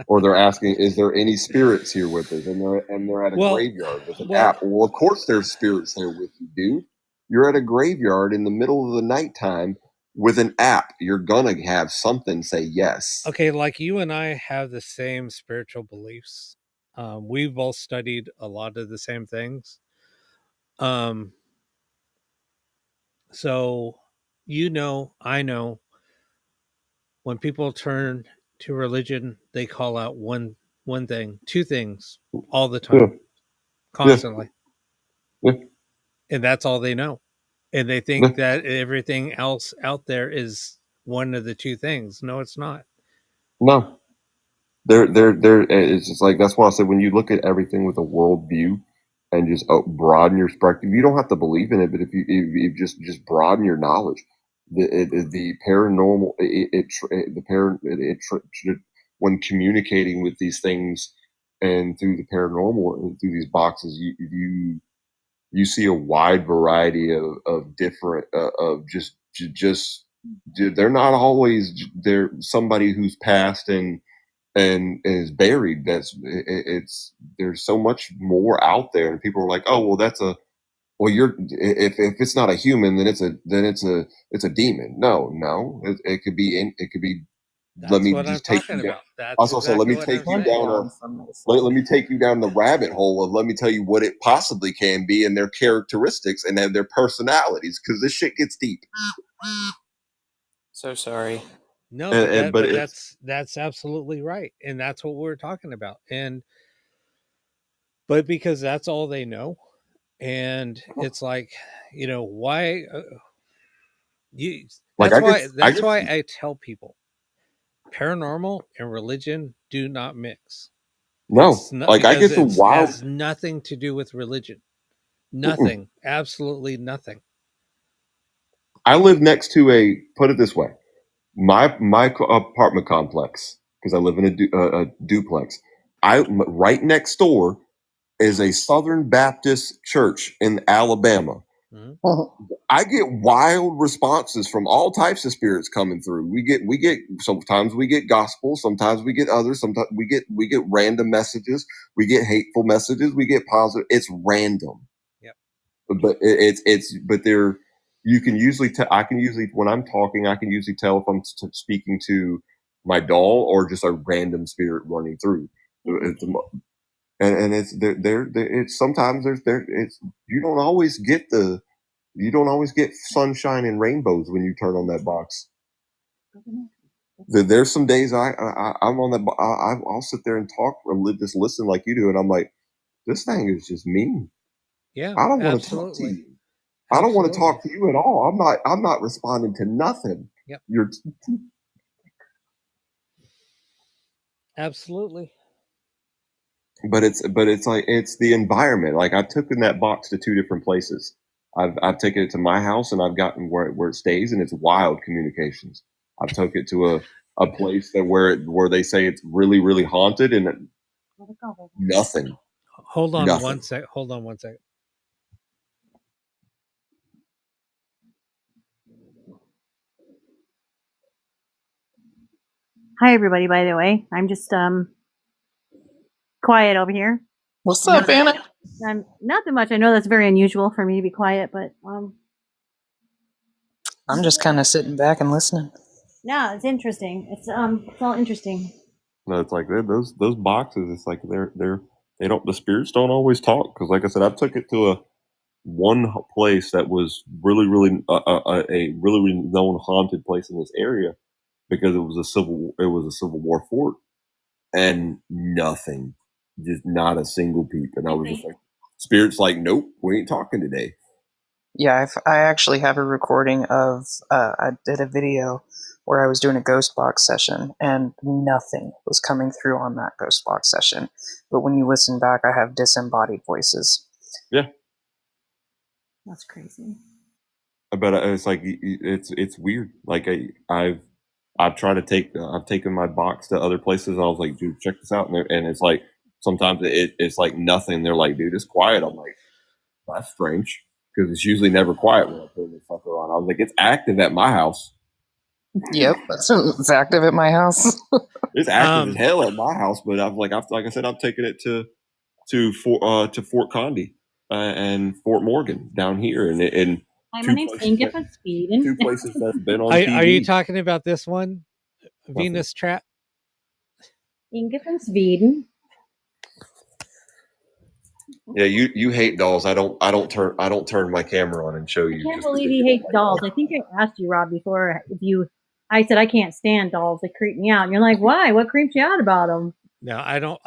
Or they're asking, is there any spirits here with us? And they're at a graveyard with an app. Well, of course there's spirits there with you, dude. You're at a graveyard in the middle of the nighttime with an app. You're gonna have something say yes. Okay, like you and I have the same spiritual beliefs. We've both studied a lot of the same things. So, I know when people turn to religion, they call out one thing, two things all the time, Yeah. constantly. Yeah. And that's all they know. And they think that everything else out there is one of the two things. No, it's not. No. It's just like, that's why I said, when you look at everything with a worldview and just broaden your perspective, you don't have to believe in it, but if you just broaden your knowledge, the paranormal, when communicating with these things and through the paranormal and through these boxes, you see a wide variety of different of just they're not always, they're somebody who's passed and is buried. It's there's so much more out there, and people are like, oh, well, you're, if it's not a human, then it's a demon. No, it could be That's let me what just I'm take talking you about. That's also say, let me exactly take what I'm you saying. down let me take you down the rabbit hole of, let me tell you what it possibly can be, and their characteristics and their personalities, because this shit gets deep. So sorry. No, But that's absolutely right, and that's what we're talking about. But because that's all they know, and it's like, why like, that's why I tell people paranormal and religion do not mix. No, It's not, like, I because get the it wild. has nothing to do with religion. Nothing. Absolutely nothing. I live next to put it this way, my apartment complex, because I live in a duplex. Right next door is a Southern Baptist church in Alabama. Mm-hmm. I get wild responses from all types of spirits coming through. We get sometimes we get gospel, sometimes we get others, sometimes we get random messages, we get hateful messages, we get positive. It's random. Yep. But you can usually tell. I can usually, when I'm talking, I can usually tell if I'm speaking to my doll or just a random spirit running through. And it's it's sometimes you don't always get sunshine and rainbows when you turn on that box. There's some days I'm on that. I'll sit there and talk or just listen like you do, and I'm like, this thing is just mean. Yeah, I don't want to talk to you. I don't want to talk to you at all. I'm not responding to nothing. Yep. You're absolutely. But it's like, it's the environment. Like, I've taken that box to two different places. I've taken it to my house, and I've gotten where it stays, and it's wild communications. I've took it to a place where they say it's really, really haunted, and nothing. Hold on Nothing. 1 sec. Hold on 1 second. Hi, everybody, by the way. I'm just quiet over here. What's up, Anna? I'm not that much. I know that's very unusual for me to be quiet, but I'm just kind of sitting back and listening. no, it's interesting. It's all interesting. No, it's like those boxes. It's like the spirits don't always talk, because, like I said, I've took it to one place that was really, really a really renowned haunted place in this area, because it was a Civil War fort, and nothing, just not a single peep. And I was just like, spirits like, nope, we ain't talking today. Yeah, I actually have a recording of, I did a video where I was doing a ghost box session, and nothing was coming through on that ghost box session. But when you listen back, I have disembodied voices. Yeah. That's crazy. But it's like, it's weird. Like, I've tried to I've taken my box to other places, and I was like, dude, check this out. And it's like, sometimes it's like nothing. They're like, dude, it's quiet. I'm like, that's strange, because it's usually never quiet when I turn this fucker on. I was like, it's active at my house. Yep, it's active at my house. It's active as hell at my house. But like I said, I've taken it to Fort Condy and Fort Morgan down here, and Hi, my name's Inga from Sweden. two places that's been on TV. Are you talking about this one, Venus Trap? Inga from Sweden. Yeah, you hate dolls. I don't turn my camera on and show you. I can't believe you hate dolls. I think I asked you, Rob, before if you I said I can't stand dolls. They creep me out. And you're like, why? What creeps you out about them? No, I don't.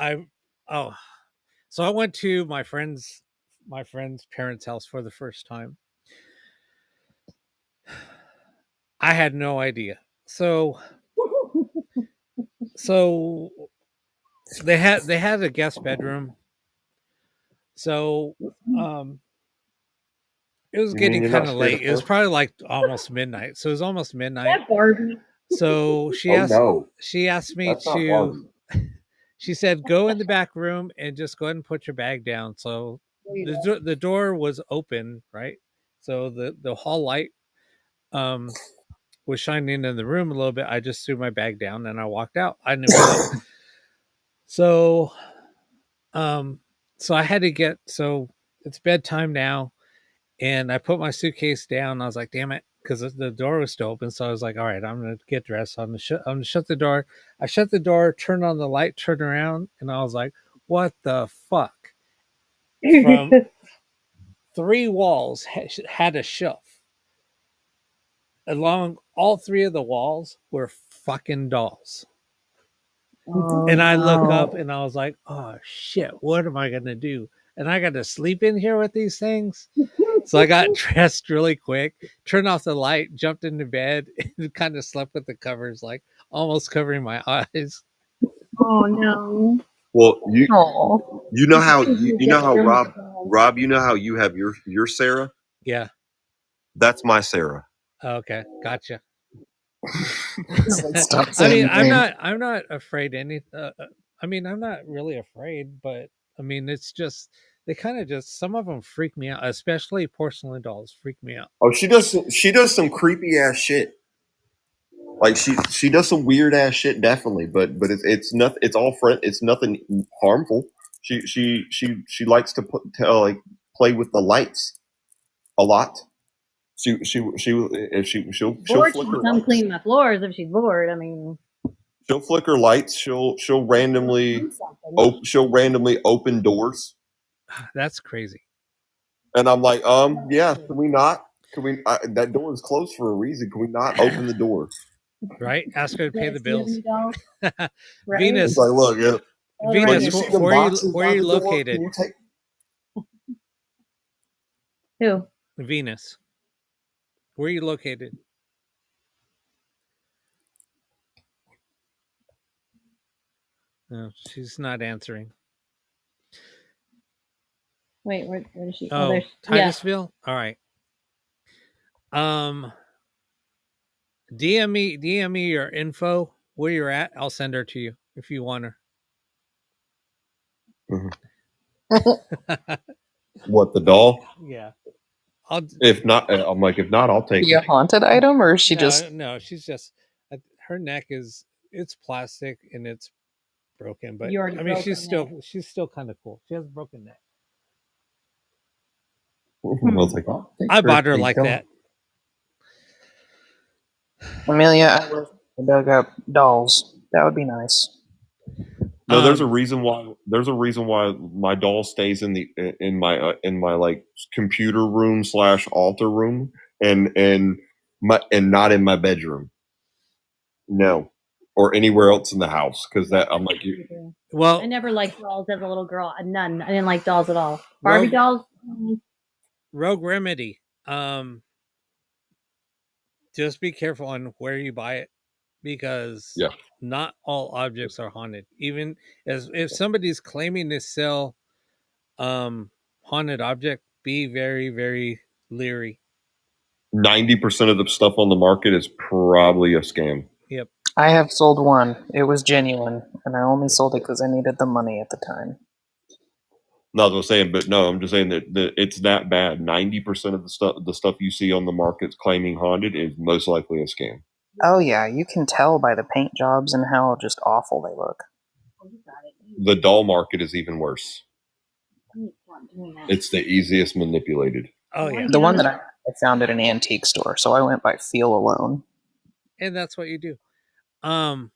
So I went to my friend's parents' house for the first time. I had no idea. So they had a guest bedroom. So it was You mean getting you're not kind of scared late. of It was her? probably like almost midnight. So it was almost midnight. That Barbie. So she Oh no, asked me that's not to Barbie. she said go in the back room and just go ahead and put your bag down. So the door was open, right? So the hall light was shining in the room a little bit. I just threw my bag down and I walked out. I didn't feel it. So so I had to get, so it's bedtime now, and I put my suitcase down. I was like, damn it, because the door was still open. So I was like, all right, I'm gonna get dressed. I'm gonna shut the door. I shut the door, turned on the light, turned around, and I was like, what the fuck? From 3 walls had a shelf. Along all 3 of the walls were fucking dolls. Oh, And I look up no. and I was like, oh shit, what am I gonna do? And I got to sleep in here with these things. So I got dressed really quick, turned off the light, jumped into bed, and kind of slept with the covers, like almost covering my eyes. Oh no. Well, Oh, you know how Rob, you know how you have your Sarah? Yeah. That's my Sarah. Okay. Gotcha. stop I saying mean, the name. I'm not afraid I mean, I'm not really afraid, but I mean, it's just they kind of just, some of them freak me out, especially porcelain dolls freak me out. Oh, she does some creepy ass shit. Like she does some weird ass shit, definitely. But it's nothing. It's all friend. It's nothing harmful. She likes to like play with the lights a lot. She'll Bored, she flicker can come lights. clean my floors if she's bored. I mean, She'll flicker lights. She'll randomly open doors. That's crazy. And I'm like, yeah, can we not? Can we? That door is closed for a reason. Can we not open the door? Right? Ask her to pay the bills. right? Venus, It's like, look, yeah. Venus, You see them where boxes are by you the door? located? Can you take? Who? Venus. Where are you located? No, she's not answering. Wait, where is she? Oh, there's Titusville? All right. DM me your info, where you're at. I'll send her to you if you want her. What, the doll? Yeah. If not, I'm like, if not, I'll take Be a it. haunted item, or is she just? No, she's just, her neck is, it's plastic and it's broken, but You already I mean, broke she's her neck. still kind of cool. She has a broken neck. I was like, oh, I bought her like that. Amelia, I love dug up dolls. That would be nice. No, there's a reason why. There's a reason why my doll stays in my like computer room / altar room and not in my bedroom. No, or anywhere else in the house, because that I'm like you. Well, I never liked dolls as a little girl. None. I didn't like dolls at all. Barbie dolls. Rogue Remedy. Just be careful on where you buy it, because not all objects are haunted. Even as if somebody's claiming to sell haunted object, be very, very leery. 90% of the stuff on the market is probably a scam. Yep. I have sold one. It was genuine, and I only sold it because I needed the money at the time. No, I was saying, but no, I'm just saying that it's that bad. 90% of the stuff you see on the market claiming haunted is most likely a scam. Oh yeah, you can tell by the paint jobs and how just awful they look. The doll market is even worse. It's the easiest manipulated. Oh yeah. The one that I found at an antique store, so I went by feel alone. And that's what you do. But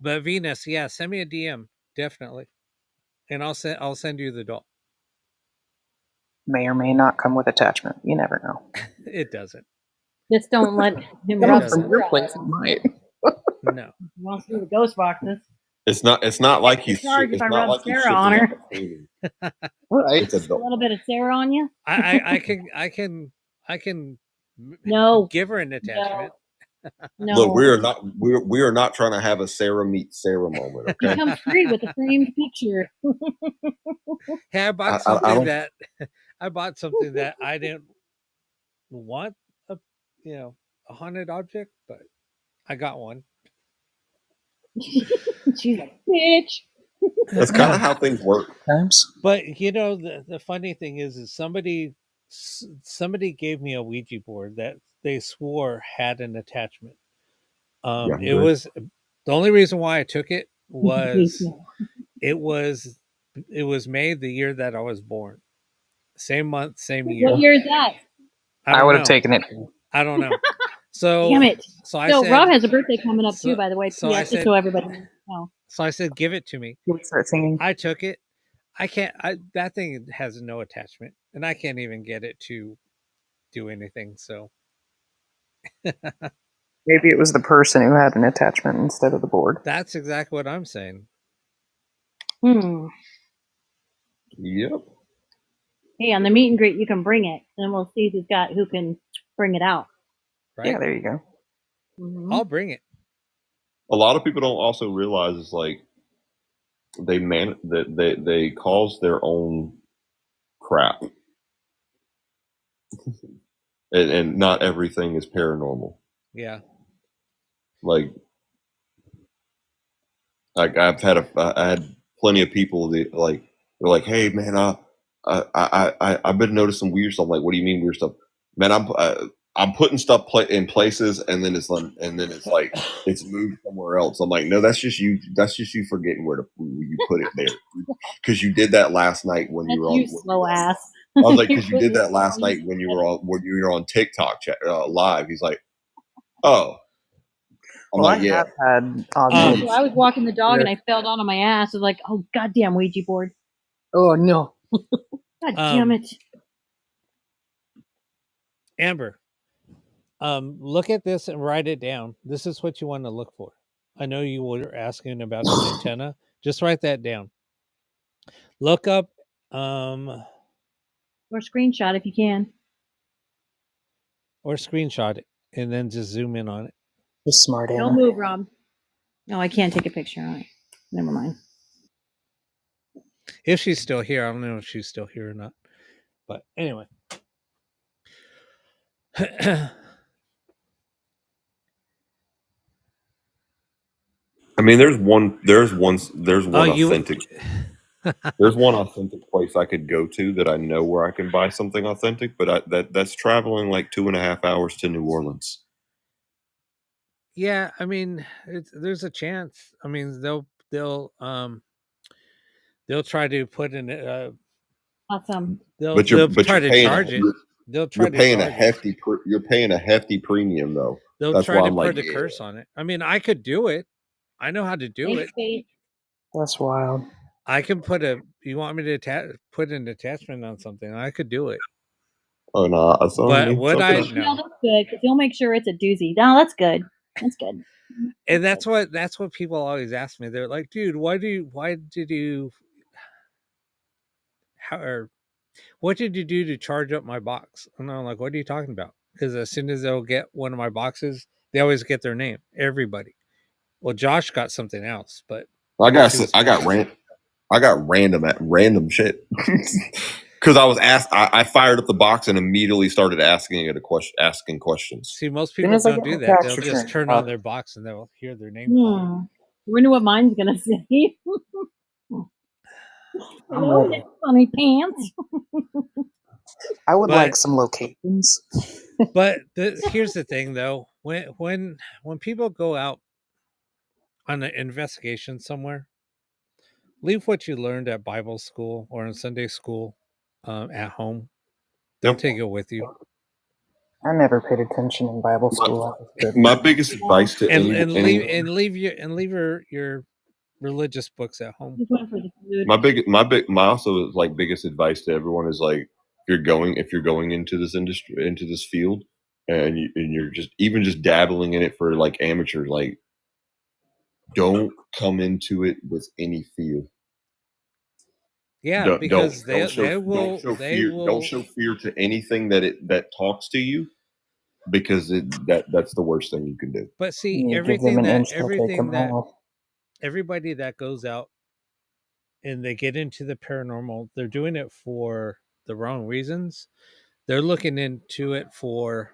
Venus, yeah, send me a DM, definitely. And I'll send you the doll. May or may not come with attachment. You never know. It doesn't. Just don't let him Coming rub doesn't. from your Sarah place, on it might. No. He wants to do the ghost boxes. It's not like he's Charge if it's I not rub like he's Sarah on shipping her. out a painting. Right. It's a A little bit of Sarah on you? I can No. give her an attachment. No. Look, we are not trying to have a Sarah meet Sarah moment, He okay? comes free with a framed picture. Hey, I bought I something don't- that I bought something that I didn't want a haunted object, but I got one. She's like, bitch. That's kind of how things work. Times. But the funny thing is somebody gave me a Ouija board that they swore had an attachment. Yeah, It was the only reason why I took it was Yeah. it was made the year that I was born. Same month, same year. What year is that? I would have know. taken it. I don't know. So Damn it. So I So said, Rob has a birthday coming up so- too, by the way. so I Just said- so everybody knows. so I said, give it to me. You would start singing. I took it. I can't. That thing has no attachment, and I can't even get it to do anything. So Maybe it was the person who had an attachment instead of the board. that's exactly what I'm saying. Yep. Hey, on the meet and greet, you can bring it, and we'll see who can bring it out. Right? Yeah, there you go. Mhm. I'll bring it. A lot of people don't also realize it's like they cause their own crap, and not everything is paranormal. Yeah. Like I had plenty of people that they're like, hey man, I've been noticing weird stuff. I'm like, what do you mean weird stuff? Man, I'm putting stuff in places, and then it's like it's moved somewhere else. I'm like, no, that's just you. That's just you forgetting where you put it there, because you did that last night when you were on. You slow ass. I was like, because you did that last night when you were on TikTok live. He's like, oh. I'm Well, like, I yeah. have had So objects. I was walking the dog and I fell down on my ass. I was like, oh, goddamn Ouija board. Oh no! God damn it. Amber, look at this and write it down. This is what you want to look for. I know you were asking about the antenna. Just write that down. Look up. Or screenshot if you can. Or screenshot it, and then just zoom in on it. The smart Don't Anna. move, Rob. No, I can't take a picture. All right. Never mind. If she's still here, I don't know if she's still here or not. But anyway. I mean, there's one you- authentic. There's one authentic place I could go to that I know where I can buy something authentic, but that's traveling like 2.5 hours to New Orleans. Yeah, I mean, there's a chance. I mean, they'll try to put in Awesome. But they'll you're try to paying charge it. They'll try You're to paying a charge it. hefty. You're paying a hefty premium though. They'll That's try why to I'm put like, a curse on it. I mean, I could do it. I know how to do it. Thanks, Kate. That's wild. I can put you want me to put an attachment on something? I could do it. Oh no! But would I? something- No, No. that's good because he'll make sure it's a doozy. No, that's good. That's good. And that's what people always ask me. They're like, dude, what did you do to charge up my box? And I'm like, what are you talking about? Because as soon as they'll get one of my boxes, they always get their name. Everybody. Well, Josh got something else, but I got She was random shit because I was asked. I fired up the box and immediately started asking questions. see, most Soon people as I don't get do my that. tax They'll just return, turn Bob. on their box and they'll hear their name. called. I wonder what mine's gonna say. Hello, ready. funny pants. I would But- like some locations. But here's the thing, though: when people go out on an investigation somewhere, leave what you learned at Bible school or in Sunday school at home. Don't Yep. take it with you. I never paid attention in Bible school. I was good. My biggest advice to And anyone, leave your religious books at home. Just went for the food. my also like biggest advice to everyone is like if you're going into this industry, into this field, and you're just dabbling in it for like amateurs, like don't come into it with any fear. Yeah, because they will Don't show fear to anything that talks to you, because that's the worst thing you can do. But see, You give them an inch, they'll take everything them that all. everybody that goes out and they get into the paranormal, they're doing it for the wrong reasons. They're looking into it to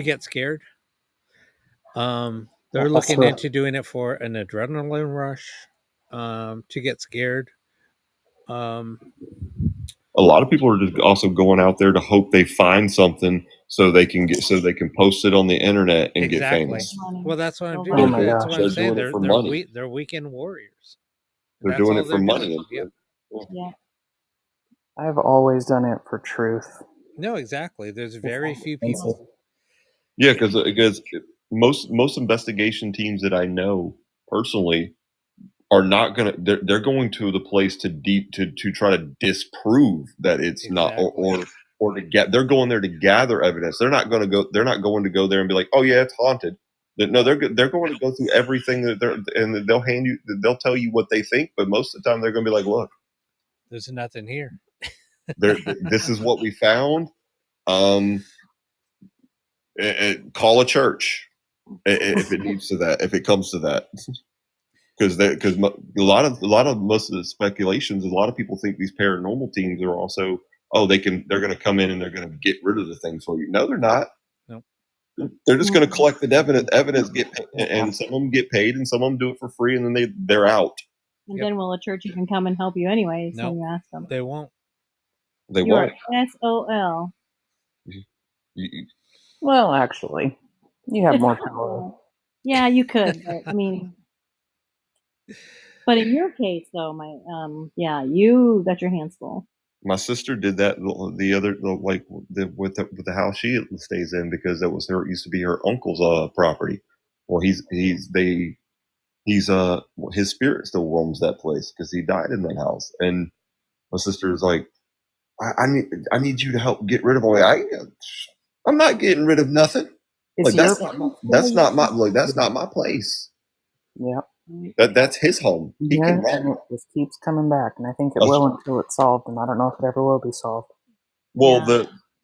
get scared. They're looking into doing it for an adrenaline rush, to get scared. A lot of people are just also going out there to hope they find something so they can post it on the internet and get famous. Well, that's what I'm Oh doing. my That's what I'm They're saying. doing it for They're money. they're weekend warriors. They're That's doing all it for they're money. doing. Yep. Yeah. I've always done it for truth. No, exactly. There's very few people. Yeah, because most investigation teams that I know personally are not gonna. They're going to the place to try to disprove that it's not, or to get. They're going there to gather evidence. They're not going to go. They're not going to go there and be like, oh yeah, it's haunted. No, they're going to go through everything and they'll tell you what they think, but most of the time they're going to be like, look, there's nothing here. This is what we found. Call a church if it needs to that. If it comes to that, because a lot of most of the speculations, a lot of people think these paranormal teams are also they're going to come in and they're going to get rid of the things for you. No, they're not. No. They're just going to collect the evidence, and some of them get paid, and some of them do it for free, and then they're out. And then will a church even come and help you anyways No, when you ask them? they won't. They You won't. are SOL. Well, actually, you have more power. Yeah, you could. But, I mean, but in your case, though, you got your hands full. My sister did that with the house she stays in, because that was used to be her uncle's property. Well, his spirit still roams that place because he died in that house. And my sister is like, I need you to help get rid of all that. I'm not getting rid of nothing. Like that's not my place. Yeah. That's his home. He can run. And it just keeps coming back, and I think it will until it's solved, and I don't know if it ever will be solved. Well,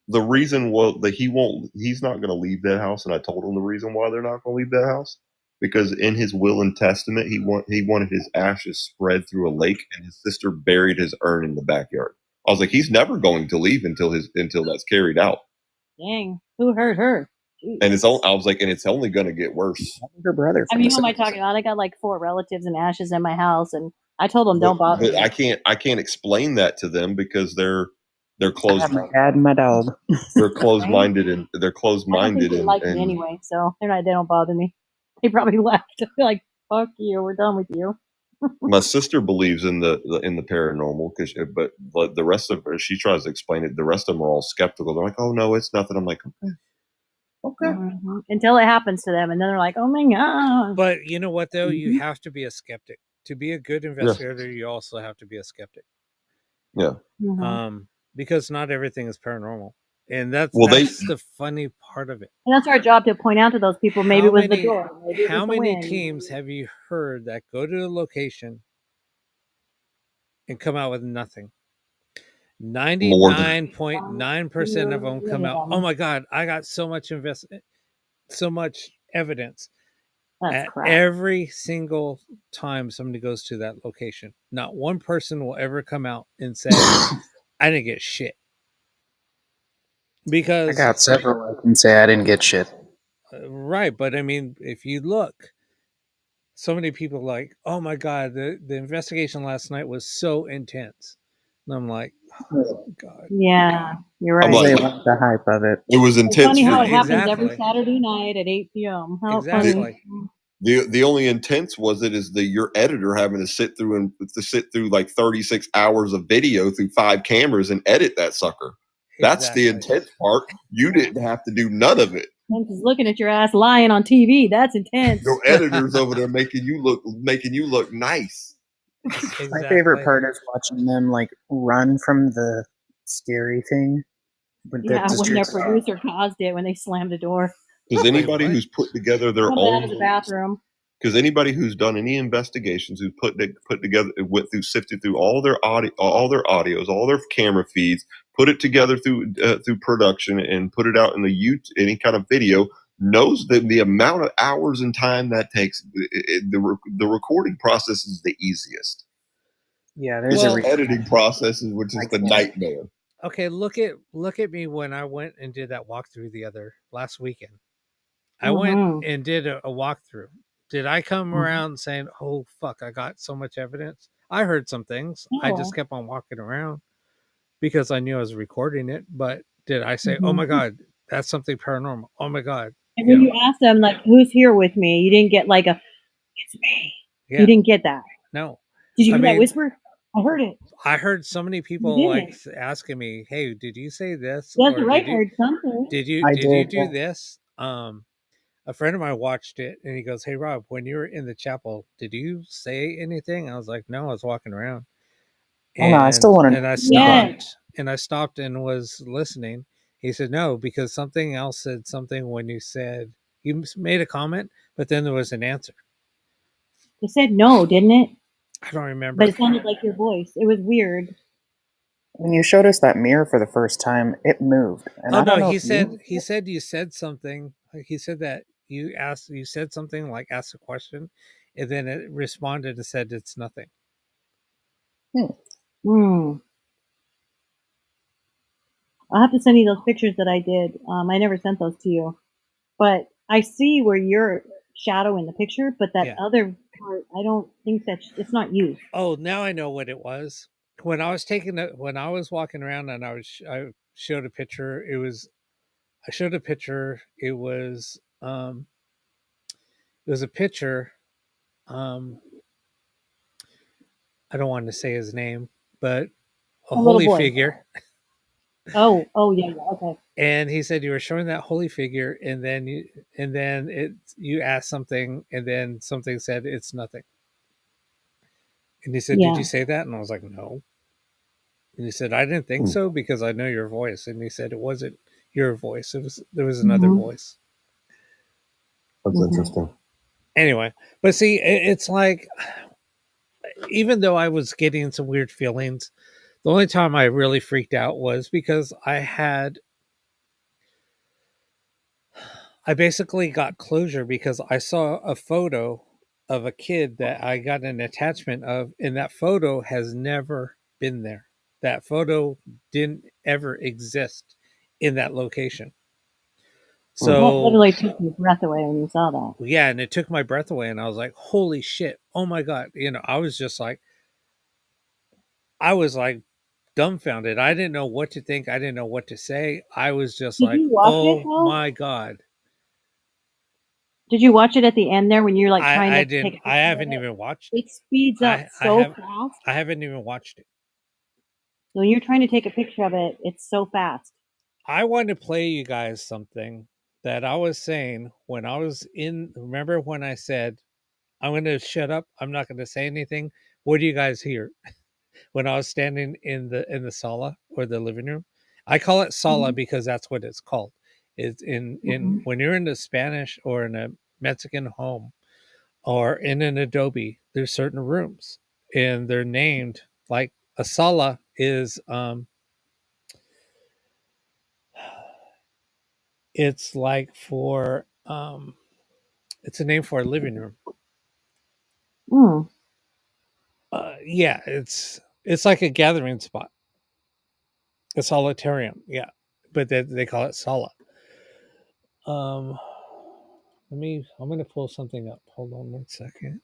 the reason he's not going to leave that house, and I told him the reason why they're not going to leave that house, because in his will and testament he wanted his ashes spread through a lake, and his sister buried his urn in the backyard. I was like, he's never going to leave until that's carried out. Dang, who hurt her? Jeez. And I was like, and it's only going to get worse. Her brother. I mean, who am I talking about? I got like 4 relatives and ashes in my house, and I told them don't bother. But I can't explain that to them because they're closed. I have my dad and my dog. They're closed-minded and they're closed-minded. They like me anyway, so they don't bother me. They probably left. They're like, fuck you, we're done with you. My sister believes in the paranormal, but the rest of her, she tries to explain it. The rest of them are all skeptical. They're like, "Oh no, it's nothing." I'm like, "Okay." Mm-hmm. Until it happens to them, and then they're like, "Oh my god!" But you know what, though, you have to be a skeptic to be a good investigator. You also have to be a skeptic. Yeah. Mm-hmm. Because not everything is paranormal, and that's the funny part of it. And that's our job to point out to those people. Maybe it was the door. How many teams have you heard that go to a location and come out with nothing? 99.9% of them come out, oh my god, I got so much evidence. At every single time somebody goes to that location, not one person will ever come out and say, I didn't get shit. Because I got several I can say I didn't get shit. Right, but I mean, if you look, so many people are like, oh my god, the investigation last night was so intense. And I'm like, oh God. Yeah, you're right. They like the hype of it. It was intense. It's funny how it happens every Saturday night at 8 p.m. How funny. The only intense was your editor having to sit through like 36 hours of video through 5 cameras and edit that sucker. That's the intense part. You didn't have to do none of it. I'm just looking at your ass lying on TV. That's intense. Your editor's over there making you look nice. My favorite part is watching them like run from the scary thing But Yeah, that's when their true. producer caused it when they slammed the door. Does Wait, anybody what? who's put together their Come out of own, the bathroom. because anybody who's done any investigations, who's put together, sifted through all their audios, all their camera feeds, put it together through production, and put it out in any kind of video, knows that the amount of hours and time that takes. The recording process is the easiest. Yeah, It's there's a Well, the editing process, which is I the can't. nightmare. okay, look at me when I went and did that walkthrough last weekend. I went Mhm. and did a walkthrough. Did I come Mhm. around saying, "Oh fuck, I got so much evidence"? I heard some things. I just No. kept on walking around because I knew I was recording it. But did I say, "Oh my Mhm. god, that's something paranormal"? Oh my god, And you when you know? asked them, like, who's here with me, you didn't get like a, it's me. You Yeah, didn't get that. no. Did you I hear that mean, whisper? I heard it. I heard so many You people like didn't. asking me, "Hey, did you say this That's or right. did I you heard something. I did you did. do this?" A friend of mine watched it and he goes, "Hey Rob, when you were in the chapel, did you say anything?" I was like, "No, I was walking around." Oh no, I still want to. And I Yes. stopped and was listening. He said, "No, because something else said something when you made a comment, but then there was an answer." It said no, didn't it? I don't But remember. it sounded like your voice. It was weird. When you showed us that mirror for the first time, it moved, and Oh I no, don't know if you. he said you said something. He said that you said something like asked a question, and then it responded and said it's nothing. Hmm. I'll have to send you those pictures that I did. I never sent those to you, but I see where you're shadow in the picture, but that Yeah. other part, I don't think it's not you. Oh, now I know what it was. When I was walking around and I showed a picture. I showed a picture. It was a picture. Um, I don't want to say his name, but a A little holy boy. figure. Oh yeah, okay. And he said you were showing that holy figure, and then you asked something, and then something said it's nothing. And he said, "Did Yeah. you say that?" And I was like, "No." And he said, "I didn't think so because I know your voice." And he said, "It wasn't your voice. There was another Mhm. voice." That's Mhm. interesting. Anyway, but see, it's like, even though I was getting some weird feelings, the only time I really freaked out was because I basically got closure because I saw a photo of a kid that I got an attachment of, and that photo has never been there. That photo didn't ever exist in that location. That So literally took your breath away when you saw that. yeah, and it took my breath away, and I was like, "Holy shit! Oh my god!" I was just like, I was like dumbfounded. I didn't know what to think. I didn't know what to say. I was just Did like, you watch it "Oh though? my god!" Did you watch it at the end there when you're like trying to I take a didn't. picture I of haven't it? even watched it. It speeds up I so have. fast. I haven't even watched it. When you're trying to take a picture of it, it's so fast. I want to play you guys something that I was saying when I was in. Remember when I said I'm going to shut up? I'm not going to say anything. What do you guys hear? When I was standing in the sala or the living room. I call it sala Mhm. because that's what it's called. It's in Mhm. when you're in a Spanish or in a Mexican home or in an adobe, there's certain rooms and they're named like a sala is it's like for it's a name for a living room. Mm. Yeah, it's like a gathering spot. A solitarium, yeah, but they call it sala. Um, I'm gonna pull something up. Hold on 1 second.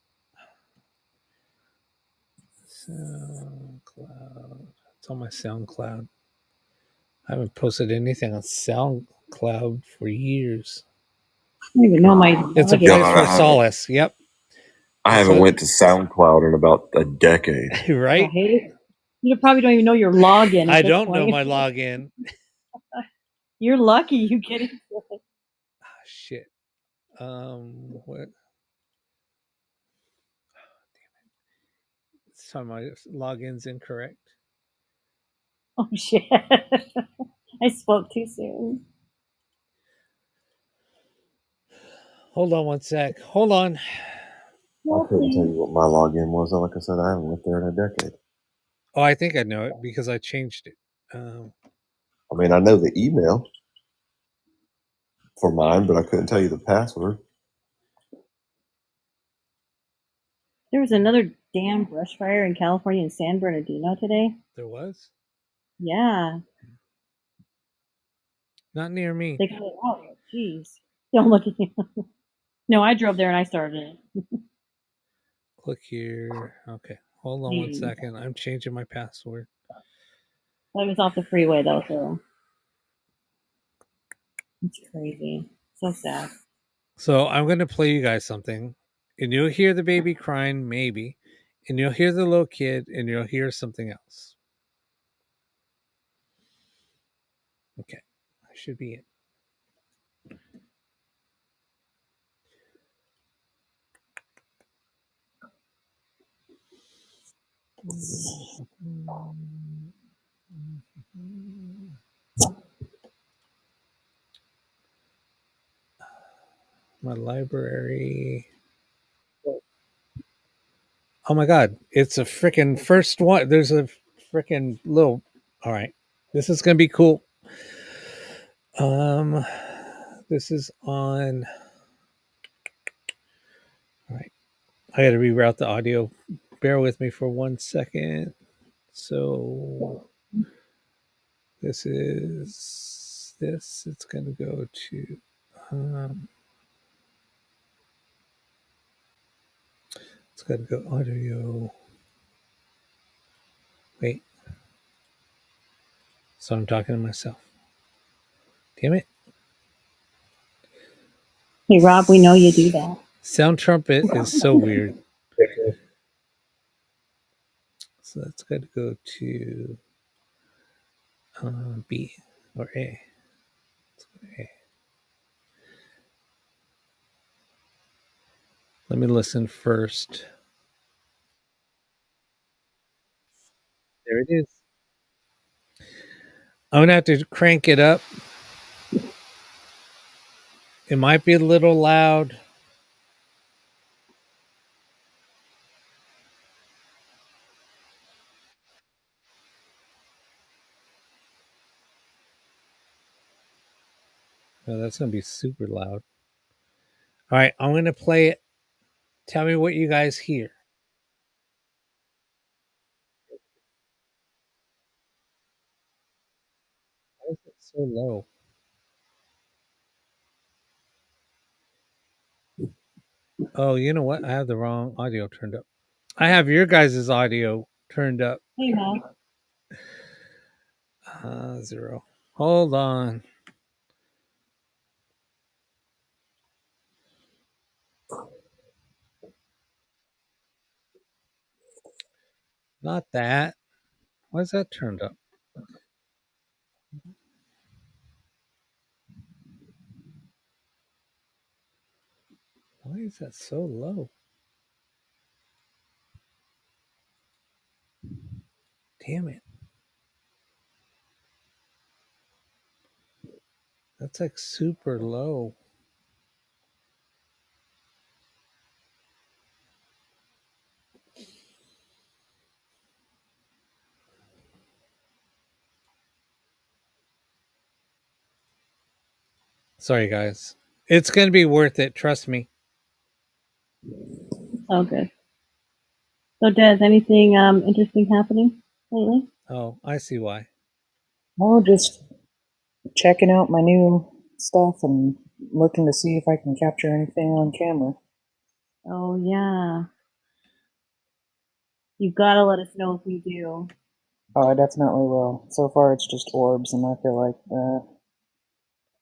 SoundCloud. It's on my SoundCloud. I haven't posted anything on SoundCloud for years. I don't even know my It's a login. place for solace. Yep. I That's haven't what, went to SoundCloud in about a decade. right? Right? You probably don't even know your login at I this don't know point. my login. You're lucky you get it. Ah, shit. What? It's time my login's incorrect. Oh shit. I spoke too soon. Hold on one sec. Hold on. I couldn't tell you what my login was. Like I said, I haven't lived there in a decade. Oh, I think I know it because I changed it. I mean, I know the email for mine, but I couldn't tell you the password. There was another damn brush fire in California in San Bernardino today. There was? Yeah. Not near me. They cut it out. Jeez. Don't look at me. No, I drove there and I started it. Click here. Okay. Hold on one second. I'm changing my password. I was off the freeway though, so it's crazy. So sad. So I'm going to play you guys something, and you'll hear the baby crying, maybe, and you'll hear the little kid, and you'll hear something else. Okay. That should be it. My library. Oh my god, it's a freaking first one. There's a freaking little. All right, this is gonna be cool. This is on. All right, I got to reroute the audio. Bear with me for 1 second. So this is this. It's gonna go to. It's got to go audio. Wait. So I'm talking to myself. Damn it. Hey Rob, we know you do that. Sound trumpet is so weird. So that's got to go to B or A. Let's go to A. Let me listen first. There it is. I'm going to have to crank it up. It might be a little loud. Oh, that's going to be super loud. All right, I'm going to play it. Tell me what you guys hear. Why is it so low? Oh, you know what? I have the wrong audio turned up. I have your guys' audio turned up. Hey Mom. 0. Hold on. Not that. Why is that turned up? Why is that so low? Damn it. That's like super low. Sorry, guys. It's going to be worth it. Trust me. Oh, good. So, Des, anything interesting happening lately? Oh, I see why. Well, just checking out my new stuff and looking to see if I can capture anything on camera. Oh, yeah. You gotta let us know if you do. Oh, I definitely will. So far, it's just orbs, and I feel like,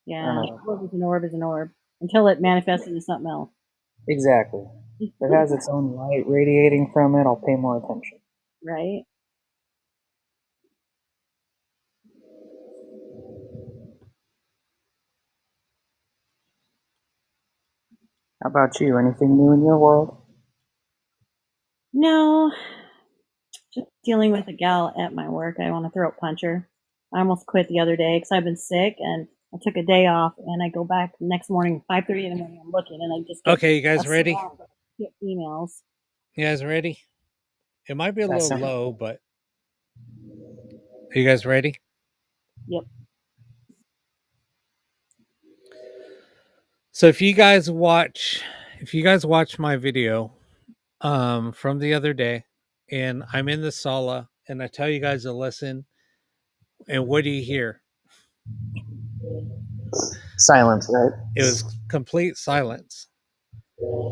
Yeah, orb is an orb is an orb until it manifests into something else. exactly. If it has its own light radiating from it, I'll pay more attention. Right? How about you? Anything new in your world? No, just dealing with a gal at my work. I want to throat punch her. I almost quit the other day because I've been sick and I took a day off, and I go back the next morning, 5:30 in the morning. I'm looking, and I just get Okay, you guys a ready? swath of emails. You guys ready? It might be a That's little it. low, but are you guys ready? Yep. So if you guys watch my video from the other day, and I'm in the sala and I tell you guys to listen, and what do you hear? Silence, right? It was complete silence.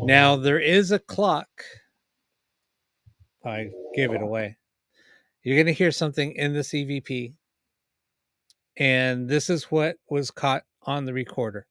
Now there is a clock. I gave it away. You're going to hear something in the CVP, and this is what was caught on the recorder.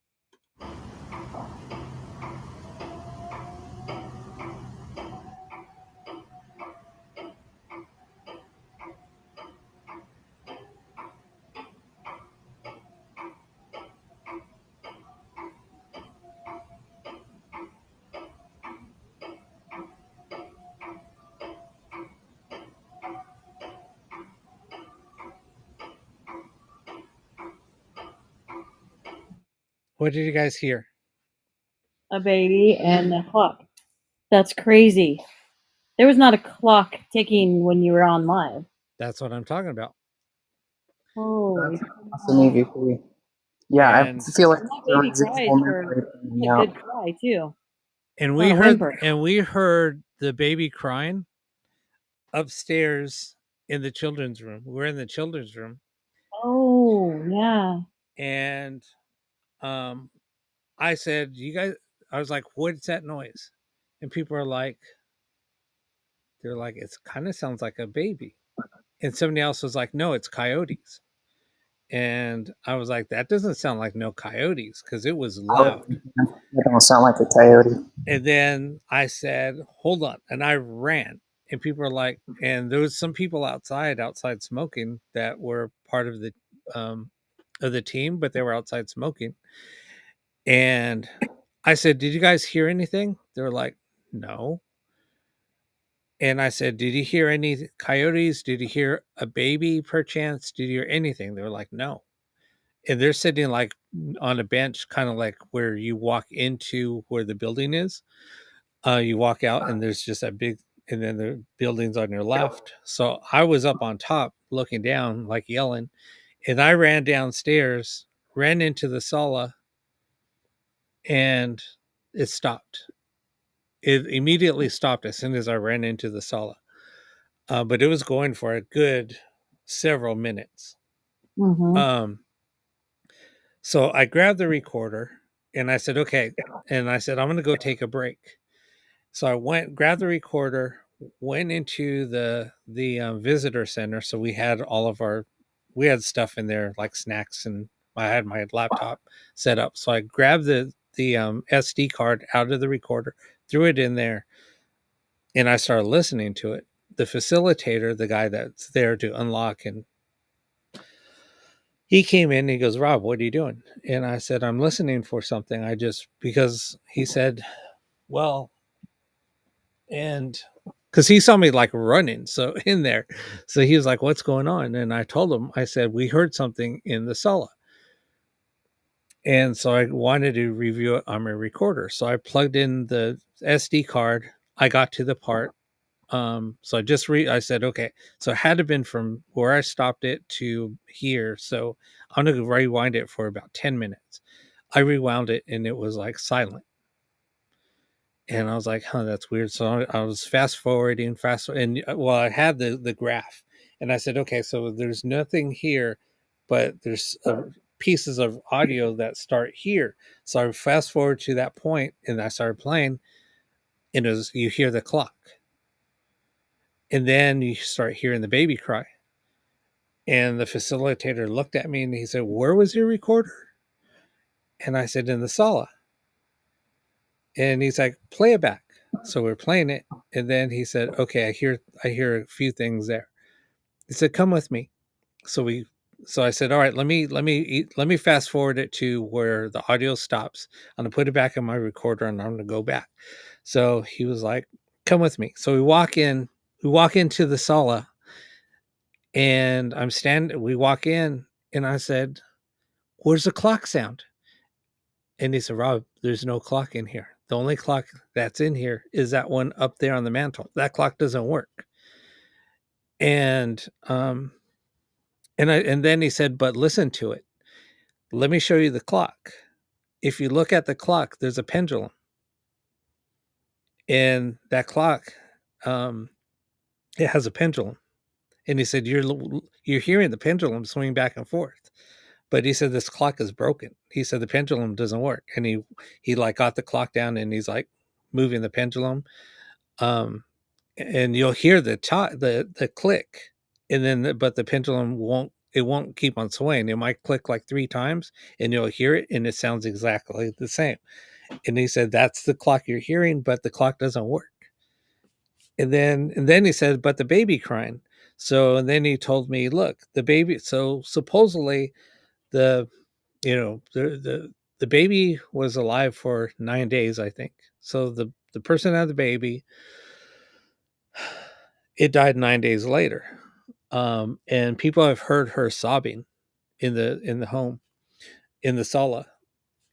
What did you guys hear? A baby and a clock. That's crazy. There was not a clock ticking when you were on live. That's what I'm talking about. Holy That's an EVP. Yeah, And I feel like that the baby residual cries memory for coming a out. good cry too. And Not a whimper. we heard the baby crying upstairs in the children's room. We're in the children's room, Oh yeah. and I said, "You guys," I was like, "What's that noise?" And people are like, "They're like, it kind of sounds like a baby." And somebody else was like, "No, it's coyotes." And I was like, "That doesn't sound like no coyotes because it was loud." It don't sound like a coyote. And then I said, "Hold on," and I ran. And people are like, and there was some people outside smoking that were part of the team, but they were outside smoking. And I said, "Did you guys hear anything?" They were like, "No." And I said, "Did you hear any coyotes? Did you hear a baby perchance? Did you hear anything?" They were like, "No." And they're sitting like on a bench, kind of like where you walk into where the building is. You walk out and there's just that big, and then the building's on your left. So I was up on top looking down, like yelling, and I ran downstairs, ran into the sala, and it stopped. It immediately stopped as soon as I ran into the sala. But it was going for a good several minutes. Mm-hmm. So I grabbed the recorder and I said, "Okay." And I said, "I'm going to go take a break." So I went, grabbed the recorder, went into the visitor center. So we had we had stuff in there like snacks, and I had my laptop set up. So I grabbed the SD card out of the recorder, threw it in there, and I started listening to it. The facilitator, the guy that's there to unlock, and he came in and he goes, "Rob, what are you doing?" And I said, "I'm listening for something." Because he said, "Well," and because he saw me like running so in there, so he was like, "What's going on?" And I told him, I said, "We heard something in the sala." And so I wanted to review it on my recorder, so I plugged in the SD card. I got to the part, so I said, "Okay," so it had to have been from where I stopped it to here, so I'm gonna rewind it for about 10 minutes. I rewound it and it was like silent. And I was like, "Huh, that's weird." So I was fast forwarding, and well, I had the graph, and I said, "Okay, so there's nothing here, but there's pieces of audio that start here." So I fast forward to that point, and I started playing, and you hear the clock, and then you start hearing the baby cry. And the facilitator looked at me and he said, "Where was your recorder?" And I said, "In the sala." And he's like, "Play it back." So we're playing it, and then he said, "Okay, I hear a few things there." He said, "Come with me." So I said, "All right, let me fast forward it to where the audio stops. I'm gonna put it back in my recorder and I'm gonna go back." So he was like, "Come with me." So we walk into the sala, And we walk in, and I said, "Where's the clock sound?" And he said, "Rob, there's no clock in here. The only clock that's in here is that one up there on the mantle. That clock doesn't work." And and then he said, "But listen to it. Let me show you the clock. If you look at the clock, there's a pendulum. And that clock, it has a pendulum." And he said, "You're hearing the pendulum swing back and forth." But he said, "This clock is broken." He said, "The pendulum doesn't work." And he like got the clock down, and he's like moving the pendulum. And you'll hear the click, and then but the pendulum won't keep on swaying. It might click like 3 times, and you'll hear it, and it sounds exactly the same. And he said, "That's the clock you're hearing, but the clock doesn't work." And then he said, "But the baby crying." So, and then he told me, "Look, the baby." So supposedly, the the baby was alive for 9 days, I think. So the person had the baby. It died 9 days later. And people have heard her sobbing in the home, in the sala.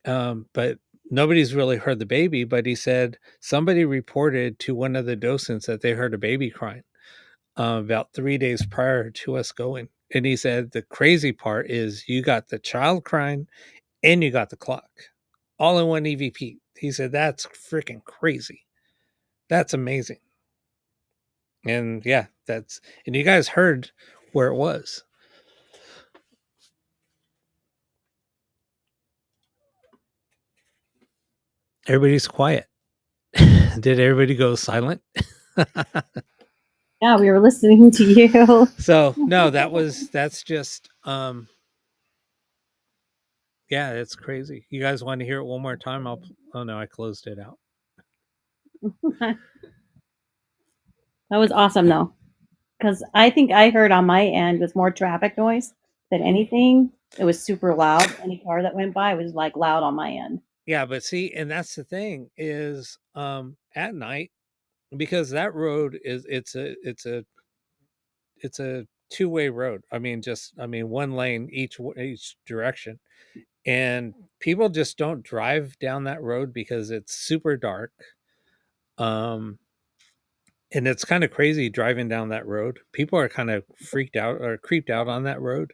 But nobody's really heard the baby. But he said somebody reported to one of the docents that they heard a baby crying about 3 days prior to us going. And he said the crazy part is you got the child crying and you got the clock all in one EVP. He said that's freaking crazy. That's amazing. And yeah, and you guys heard where it was. Everybody's quiet. Did everybody go silent? Yeah, we were listening to you. So no, that's just yeah, it's crazy. You guys want to hear it one more time? Oh no, I closed it out. That was awesome though, because I think I heard on my end with more traffic noise than anything. It was super loud. Any car that went by was like loud on my end. Yeah, but see, and that's the thing is at night, because that road is it's a two-way road. I mean, one lane each direction. And people just don't drive down that road because it's super dark. And it's kind of crazy driving down that road. People are kind of freaked out or creeped out on that road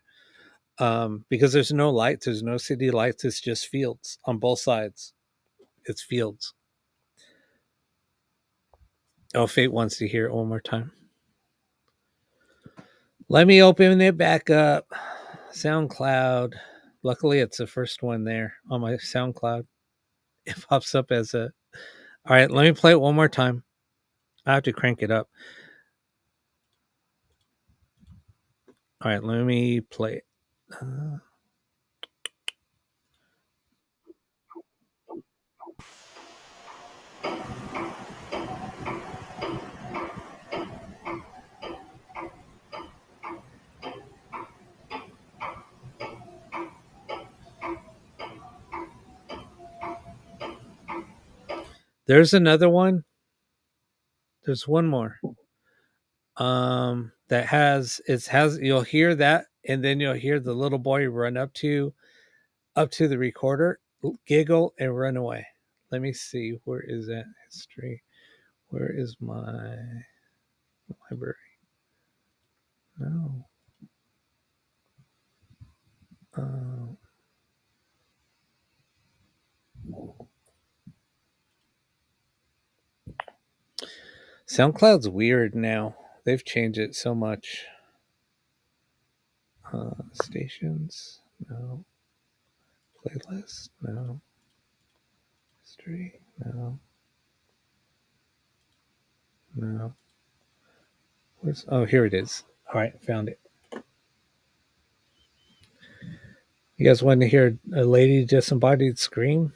because there's no lights, there's no city lights. It's just fields on both sides. It's fields. Oh, Fate wants to hear it one more time. Let me open it back up. SoundCloud. Luckily, it's the first one there on my SoundCloud. It pops up as a... All right, let me play it one more time. I have to crank it up. All right, let me play it. There's another one. There's one more. That has you'll hear that, and then you'll hear the little boy run up to the recorder, giggle, and run away. Let me see. Where is that history? Where is my library? No. SoundCloud's weird now. They've changed it so much. Stations, no. Playlist, no. History, no. No. Oh, here it is. All right, found it. You guys want to hear a lady disembodied scream?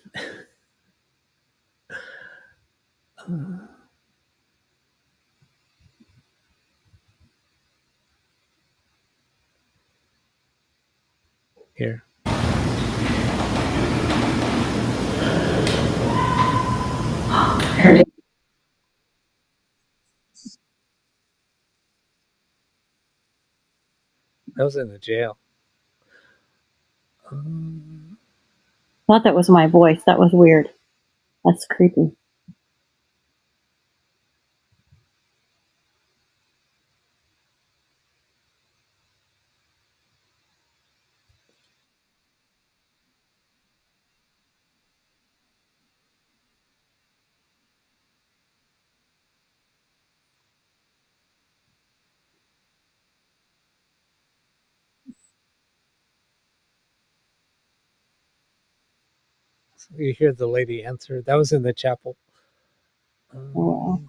Here. That was in the jail. Thought that was my voice. That was weird. That's creepy. You hear the lady answer. That was in the chapel. Oh,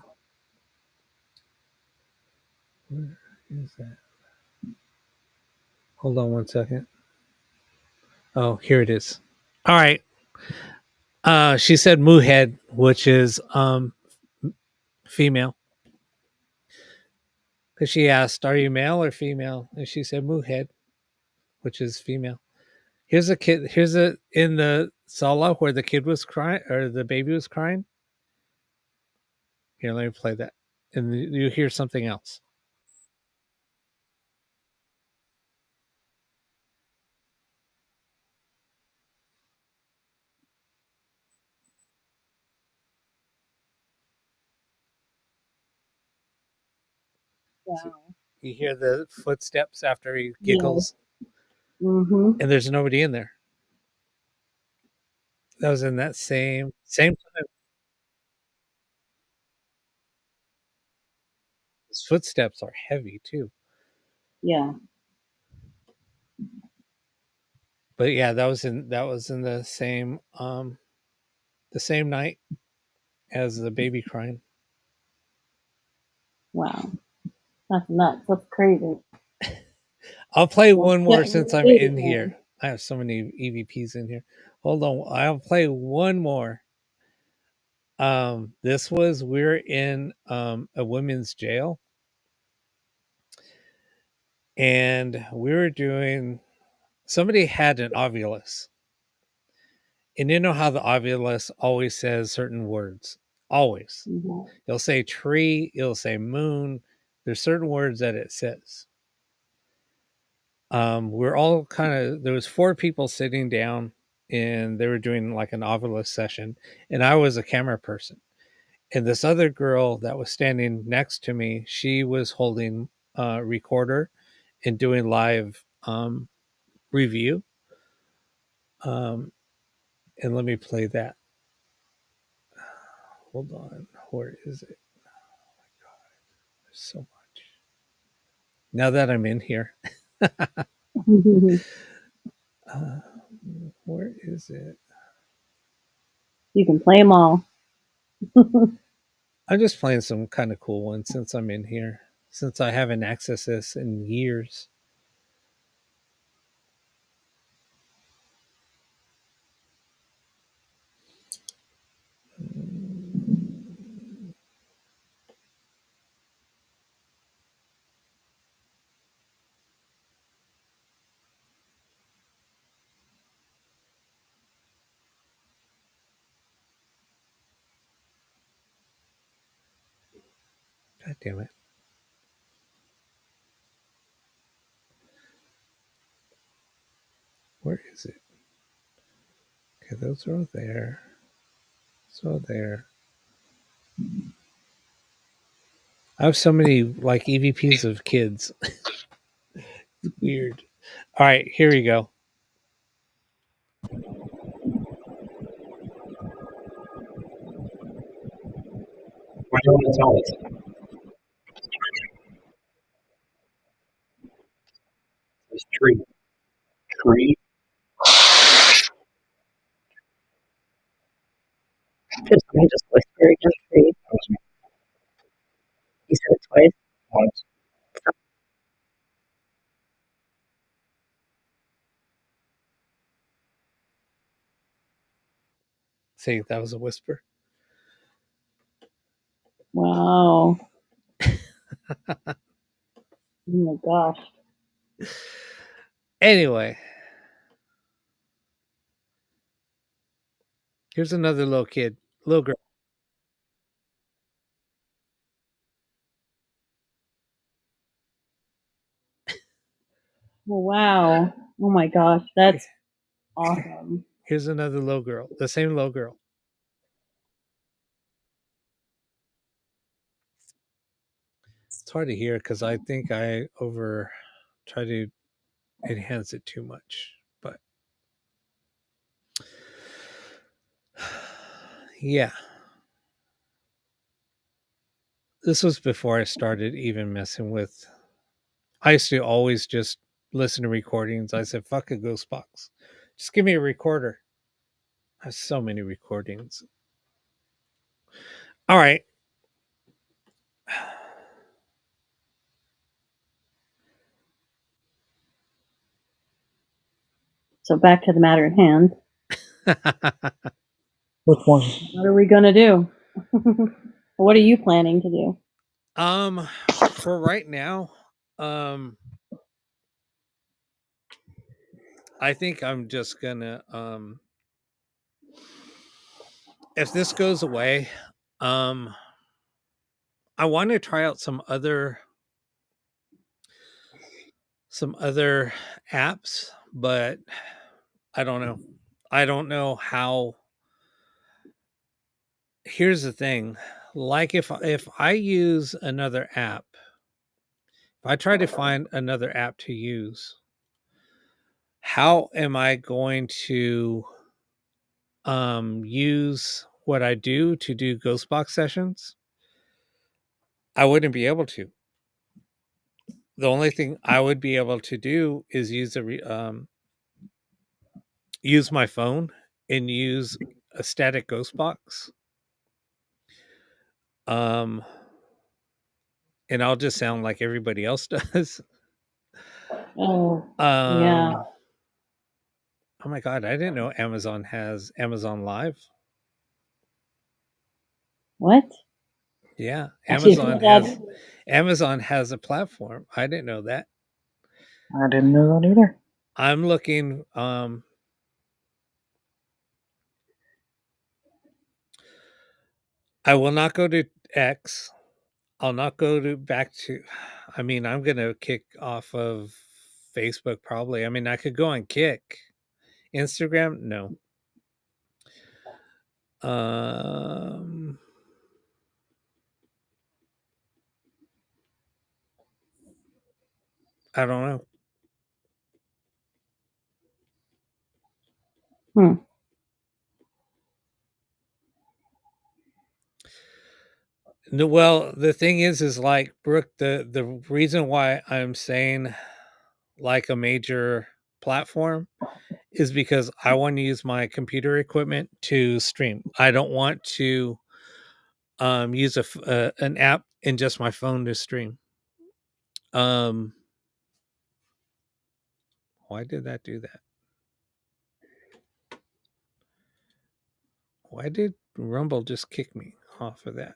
Where is that? Hold on one second. Oh, here it is. All right. She said Moohead, which is female. Because she asked, "Are you male or female?" And she said Moohead, which is female. Here's a kid. Here's a in the sala where the kid was crying or the baby was crying. Here, let me play that, and you hear something else. wow. You hear the footsteps after he Yeah. giggles, Mm-hmm. and there's nobody in there. That was in that same time. His footsteps are heavy too. Yeah. But yeah, that was in the same night as the baby crying. Wow. That's nuts. That's crazy. I'll play one more Yeah, since I'm in here. I have so many EVPs in here. Hold on, I'll play one more. We're in a women's jail, and we were doing. Somebody had an Ovilus, and you know how the Ovilus always says certain words. Always, Mhm. it'll say tree, it'll say moon. There's certain words that it says. We're all kind of there was 4 people sitting down, and they were doing like an Ovilus session, and I was a camera person. And this other girl that was standing next to me, she was holding a recorder and doing live review. And let me play that. Hold on, where is it? Oh my god, there's so much. Now that I'm in here, where is it? You can play them all. I'm just playing some kind of cool ones since I'm in here, since I haven't accessed this in years. God damn it. Where is it? Okay, those are there. So there. I have so many like EVPs of kids. It's weird. All right, here we go. What do you want to tell us? This tree. Tree? Just let me just whisper again, tree. You said it twice. Once. See, that was a whisper. Wow. Oh my gosh. Anyway, here's another little kid, little girl. Wow. Oh my gosh, that's awesome. Here's another low girl, the same low girl. It's hard to hear because I think I try to enhance it too much, but yeah. This was before I started even messing with. I used to always just listen to recordings. I said, fuck a ghost box. Just give me a recorder. I have so many recordings. All right. So back to the matter at hand. Which one? What are we gonna do? What are you planning to do? For right now, I think I'm just gonna if this goes away, I want to try out some other apps, but I don't know. I don't know how. Here's the thing. Like if I use another app, if I try to find another app to use, how am I going to use what I do to do ghost box sessions? I wouldn't be able to. The only thing I would be able to do is use use my phone and use a static ghost box. And I'll just sound like everybody else does. Oh, yeah. Oh my god, I didn't know Amazon has Amazon Live. What? Yeah, I didn't know that. Amazon has a platform. I didn't know that. I didn't know that either. I'm looking I will not go to X. I'll not go to back to I mean, I'm going to kick off of Facebook probably. I mean, I could go on Kick. Instagram? No. I don't know. No, well, the thing is like Brooke, the reason why I'm saying like a major platform is because I want to use my computer equipment to stream. I don't want to use an app in just my phone to stream. Why did that do that? Why did Rumble just kick me off of that?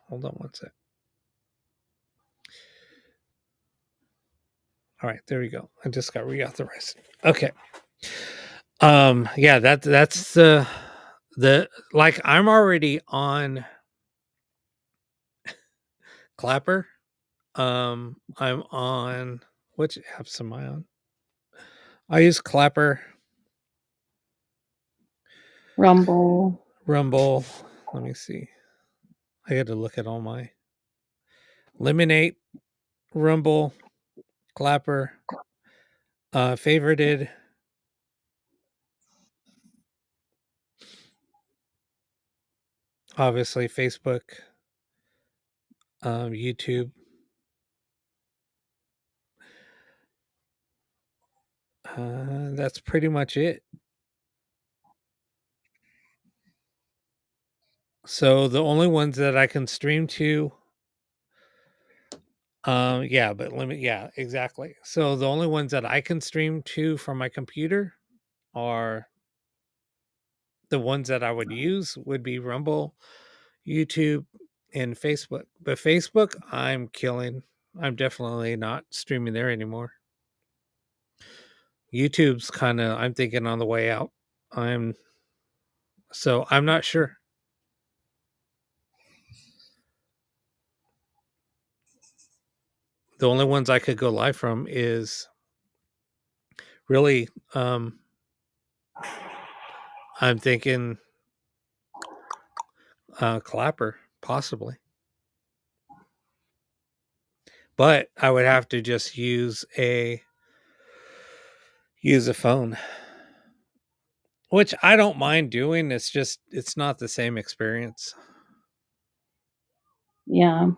Hold on one sec. All right, there we go. I just got reauthorized. Okay. Yeah, that's the like I'm already on Clapper. I'm on which apps am I on? I use Clapper, Rumble. Let me see. I got to look at all my Lemonade, Rumble, Clapper, favorited. Obviously, Facebook, YouTube. That's pretty much it. So the only ones that I can stream to, yeah, but yeah, exactly. So the only ones that I can stream to from my computer are the ones that I would use would be Rumble, YouTube, and Facebook. But Facebook, I'm killing. I'm definitely not streaming there anymore. YouTube's kind of, I'm thinking on the way out. I'm not sure. The only ones I could go live from is really, I'm thinking Clapper, possibly. But I would have to just use a phone, which I don't mind doing. It's just it's not the same experience. Yeah.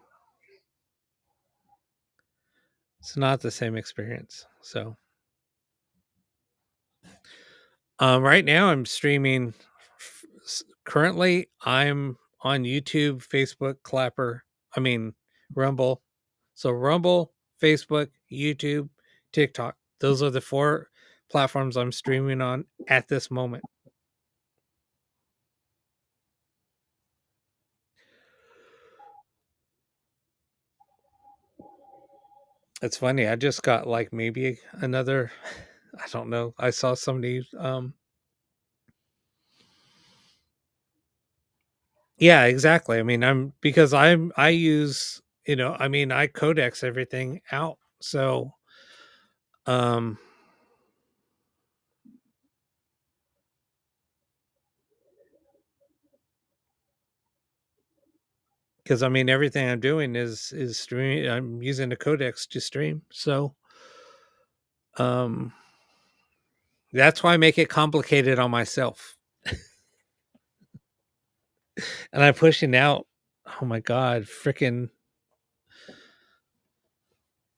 It's not the same experience. So right now I'm streaming. Currently, I'm on YouTube, Facebook, Clapper. I mean Rumble. So Rumble, Facebook, YouTube, TikTok. Those are the 4 platforms I'm streaming on at this moment. It's funny. I just got like maybe another. I don't know. I saw somebody. Yeah, exactly. I mean, I use, I mean, I codex everything out. So, um, because I mean, everything I'm doing is streaming. I'm using the codex to stream. So, um, that's why I make it complicated on myself. And I'm pushing out. Oh my God, freaking.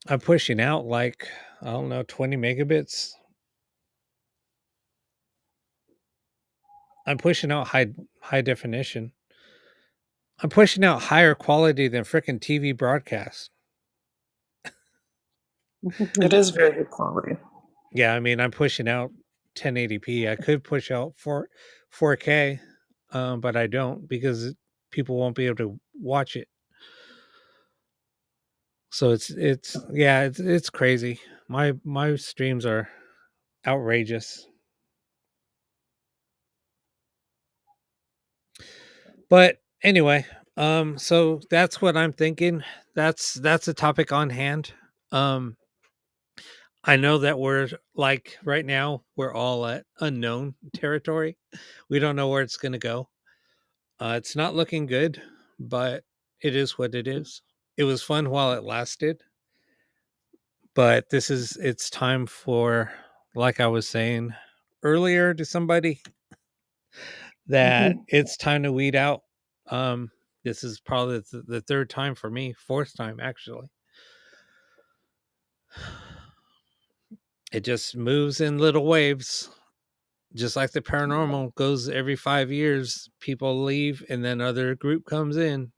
I'm pushing out like, I don't know, 20 megabits. I'm pushing out high definition. I'm pushing out higher quality than freaking TV broadcast. It is very good quality. Yeah, I mean, I'm pushing out 1080p. I could push out 4K, but I don't because people won't be able to watch it. So it's crazy. My streams are outrageous. But anyway, so that's what I'm thinking. That's a topic on hand. I know that we're like right now we're all at unknown territory. We don't know where it's going to go. It's not looking good, but it is what it is. It was fun while it lasted, but it's time for, like I was saying earlier to somebody, that it's time to weed out. This is probably the 3rd time for me, 4th time actually. It just moves in little waves. Just like the paranormal goes every 5 years, people leave and then other group comes in.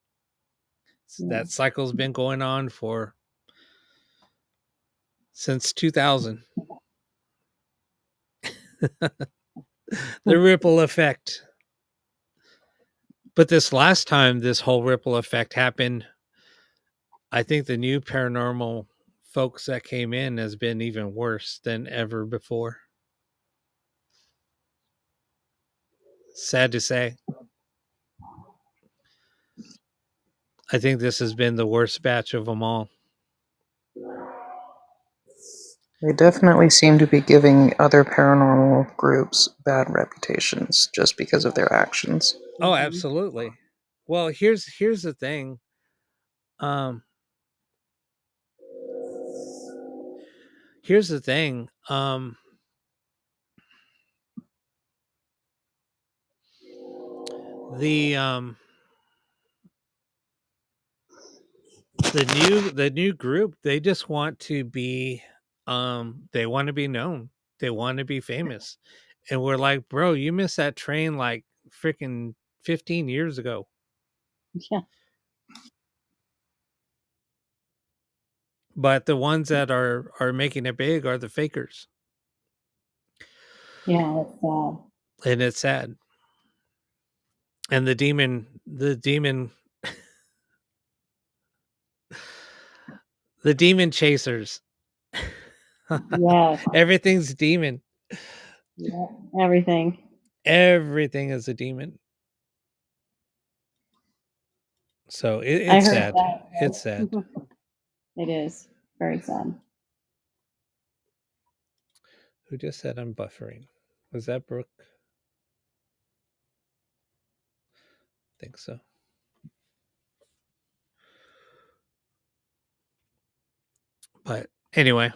That cycle's been going on since 2000. The ripple effect. But this last time this whole ripple effect happened, I think the new paranormal folks that came in has been even worse than ever before. Sad to say. I think this has been the worst batch of them all. They definitely seem to be giving other paranormal groups bad reputations just because of their actions. Oh, absolutely. Well, here's the thing. Here's the thing. The new group, they just want to be they want to be known. They want to be famous. And we're like, bro, you missed that train like freaking 15 years ago. Yeah. But the ones that are making it big are the fakers. Yeah, it's sad. And it's sad. And the demon the demon chasers. Yeah. Everything's demon. Yeah, everything. Everything is a demon. So I it's heard sad. that. It's sad. It is very sad. Who just said I'm buffering? Was that Brooke? I think so. But anyway.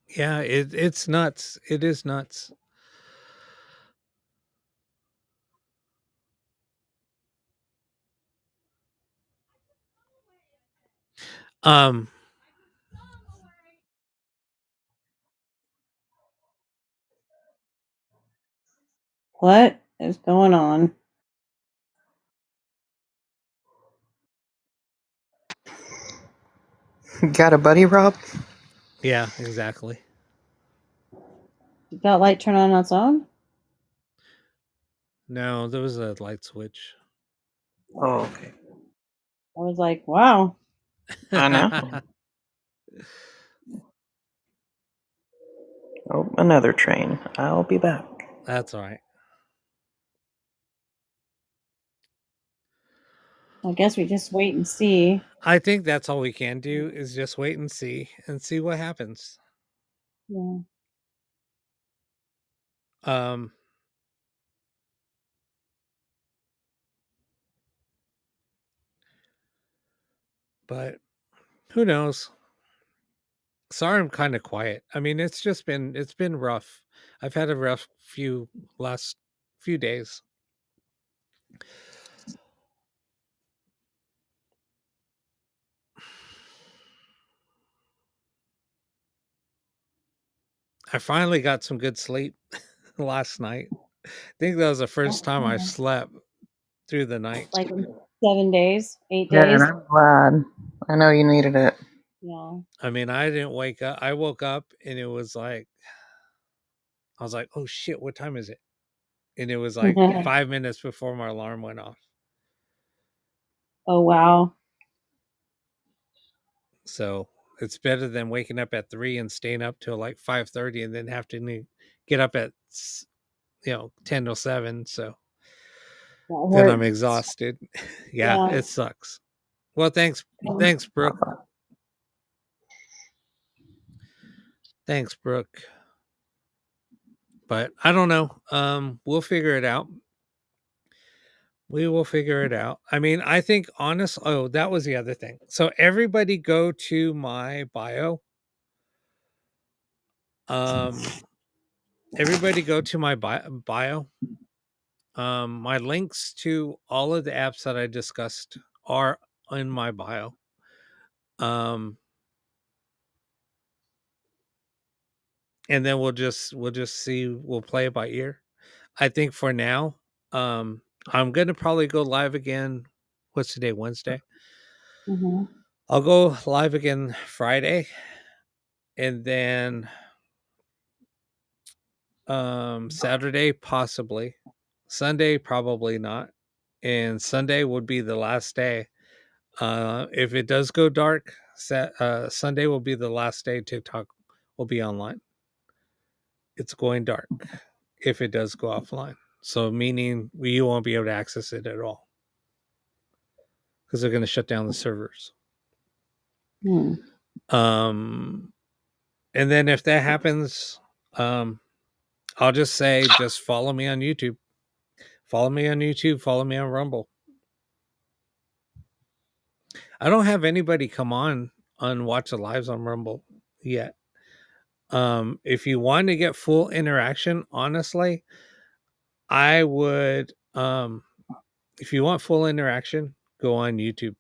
Yeah, it's nuts. It is nuts. Um What is going on? Got a buddy, Rob? yeah, exactly. Did that light turn on its own? No, there was a light switch. Oh, okay. I was like, wow. I know. Oh, another train. I'll be back. That's all right. I guess we just wait and see. I think that's all we can do is just wait and see what happens. Yeah. But who knows? Sorry, I'm kind of quiet. I mean, it's been rough. I've had a rough last few days. I finally got some good sleep last night. I think that was the first time I slept through the night. Like 7 days, 8 Yeah, days. and I'm glad. I know you needed it. Yeah. I mean, I didn't wake up. I woke up and it was like, I was like, oh shit, what time is it? And it was like 5 minutes before my alarm went off. Oh, wow. So it's better than waking up at 3 and staying up till like 5:30 and then have to get up at 10 till 7. So then I'm exhausted. Yeah, it sucks. Well, thanks, Brooke. Thanks, Brooke. But I don't know. We'll figure it out. We will figure it out. I mean, I think oh, that was the other thing. So everybody go to my bio. Everybody go to my bio. My links to all of the apps that I discussed are in my bio. And then we'll just see, we'll play it by ear. I think for now, I'm gonna probably go live again. What's today? Wednesday. Mm-hmm. I'll go live again Friday, and then Saturday possibly, Sunday probably not, and Sunday would be the last day. If it does go dark, Sunday will be the last day TikTok will be online. It's going dark if it does go offline. So meaning you won't be able to access it at all because they're going to shut down the servers. Hmm. And then if that happens, I'll just say, just follow me on YouTube. Follow me on YouTube. Follow me on Rumble. I don't have anybody come on watch the lives on Rumble yet. If you want to get full interaction, honestly, I would, if you want full interaction, go on YouTube.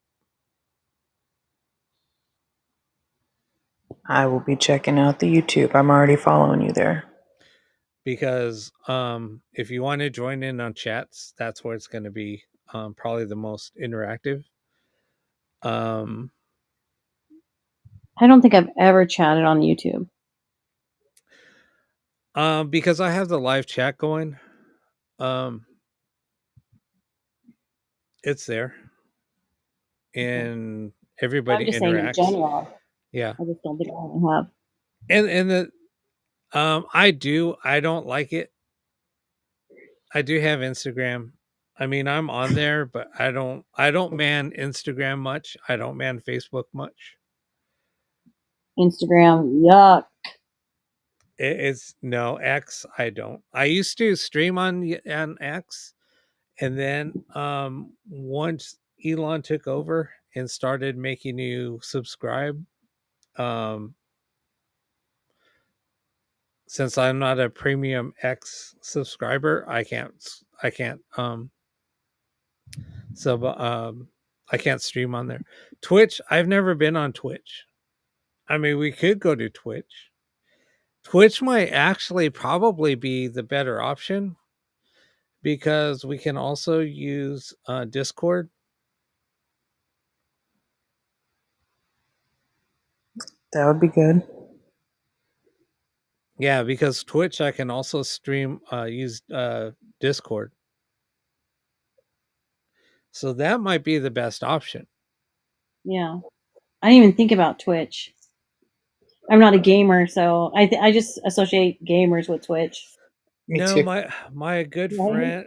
I will be checking out the YouTube. I'm already following you there. Because if you want to join in on chats, that's where it's going to be probably the most interactive. I don't think I've ever chatted on YouTube. Because I have the live chat going. It's there. And everybody I'm just interacts. saying in general. Yeah. I just don't think I have. And the I don't like it. I do have Instagram. I mean, I'm on there, but I don't man Instagram much. I don't man Facebook much. Instagram, yuck. It's no X. I don't. I used to stream on X, and then once Elon took over and started making you subscribe, since I'm not a premium X subscriber, I can't I can't stream on there. Twitch, I've never been on Twitch. I mean, we could go to Twitch. Twitch might actually probably be the better option because we can also use Discord. That would be good. Yeah, because Twitch I can also stream use Discord. So that might be the best option. Yeah. I didn't even think about Twitch. I'm not a gamer, so I just associate gamers with Twitch. Me No, too. my good Right? friend,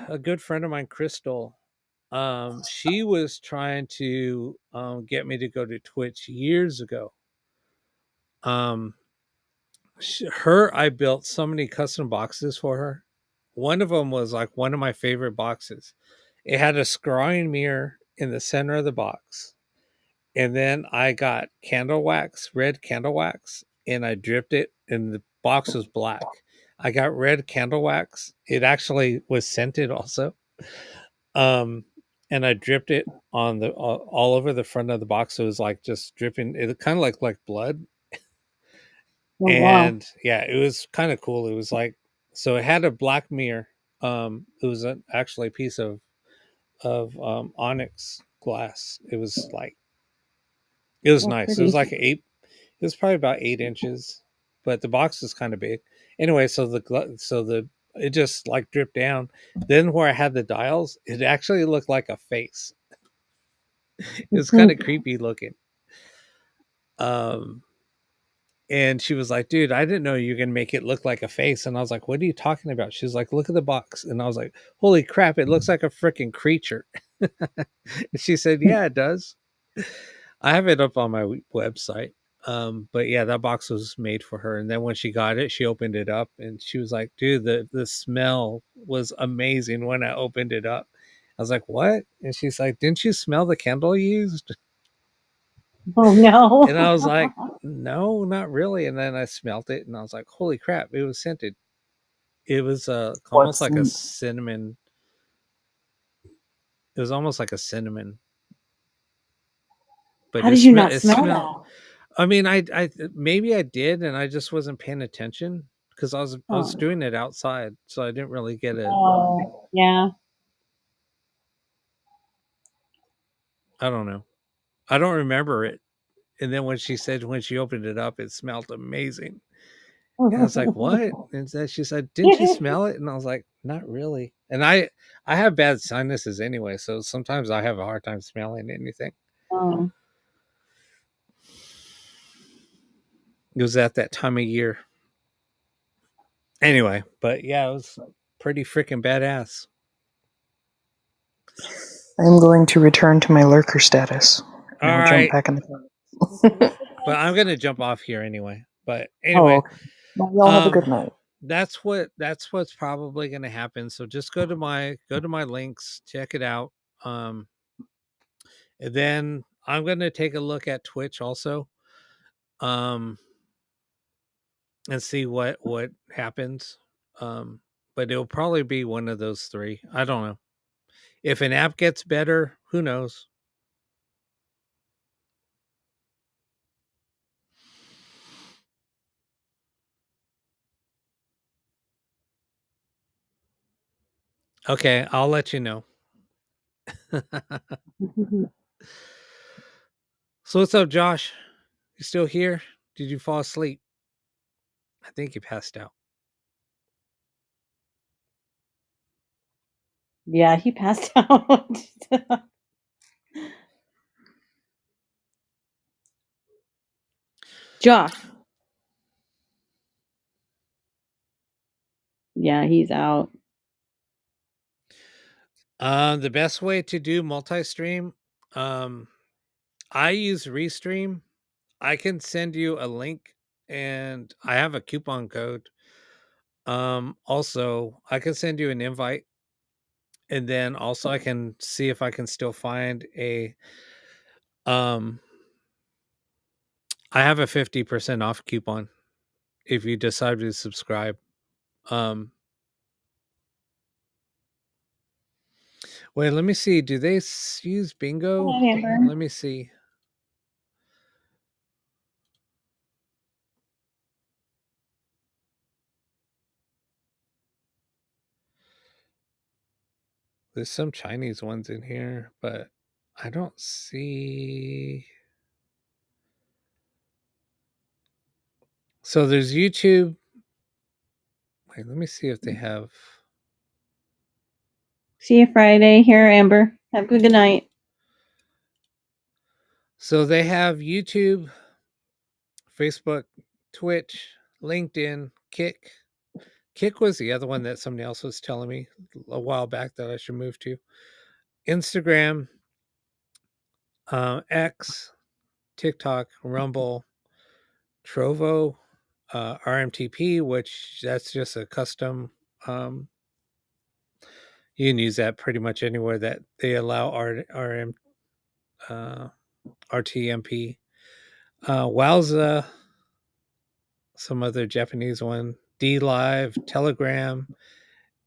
a good friend of mine, Crystal, she was trying to get me to go to Twitch years ago. I built so many custom boxes for her. One of them was like one of my favorite boxes. It had a scrying mirror in the center of the box. And then I got candle wax, red candle wax, and I dripped it, and the box was black. I got red candle wax. It actually was scented also. And I dripped it on the all over the front of the box. So it was like just dripping. It kind of like blood. Oh, wow. And yeah, it was kind of cool. It was like, so it had a black mirror. It was actually a piece of onyx glass. It was like, it was Oh, nice. It was pretty. like it was probably about 8 inches, but the box is kind of big. Anyway, so it just like dripped down. Then where I had the dials, it actually looked like a face. It was kind of creepy looking. And she was like, dude, I didn't know you were going to make it look like a face. And I was like, what are you talking about? She was like, look at the box. And I was like, holy crap, it looks like a freaking creature. And she said, yeah, it does. I have it up on my website. But yeah, that box was made for her. And then when she got it, she opened it up and she was like, dude, the smell was amazing when I opened it up. I was like, what? And she's like, didn't you smell the candle you used? Oh, no. And I was like, no, not really. And then I smelt it and I was like, holy crap, it was scented. It was almost like a cinnamon. It was almost like a cinnamon. But How did you not smell that? I mean, I maybe I did, and I just wasn't paying attention because I was doing it outside, so I didn't really get it. Oh, yeah. I don't know. I don't remember it. And then when she opened it up, it smelled amazing. And I was like, what? And then she said, didn't you smell it? And I was like, not really. And I have bad sinuses anyway, so sometimes I have a hard time smelling anything. Oh. It was at that time of year. Anyway, but yeah, it was pretty freaking badass. I'm going to return to my lurker status. All I'll right. jump back in the But I'm gonna jump off here anyway. But anyway, okay. Well, y'all have a good night. That's what's probably gonna happen. So just go to my links, check it out. And then I'm gonna take a look at Twitch also. And see what happens. But it'll probably be one of those three. I don't know. If an app gets better, who knows? Okay, I'll let you know. So what's up, Josh? You still here? Did you fall asleep? I think you passed out. Yeah, he passed out. Josh. Yeah, he's out. The best way to do multi-stream, I use Restream. I can send you a link, and I have a coupon code. Also, I can send you an invite, and then also I can see if I can still find a. I have a 50% off coupon if you decide to subscribe. Wait, let me see. Do they use Bingo? Hi, Amber. Let me see. There's some Chinese ones in here, but I don't see. So there's YouTube. Wait, let me see if they have. See you Friday. Here, Amber. Have a good night. So they have YouTube, Facebook, Twitch, LinkedIn, Kick. Kick was the other one that somebody else was telling me a while back that I should move to. Instagram, X, TikTok, Rumble, Trovo, RMTP, which that's just a custom. You can use that pretty much anywhere that they allow RTMP. Wowza, some other Japanese one. DLive, Telegram,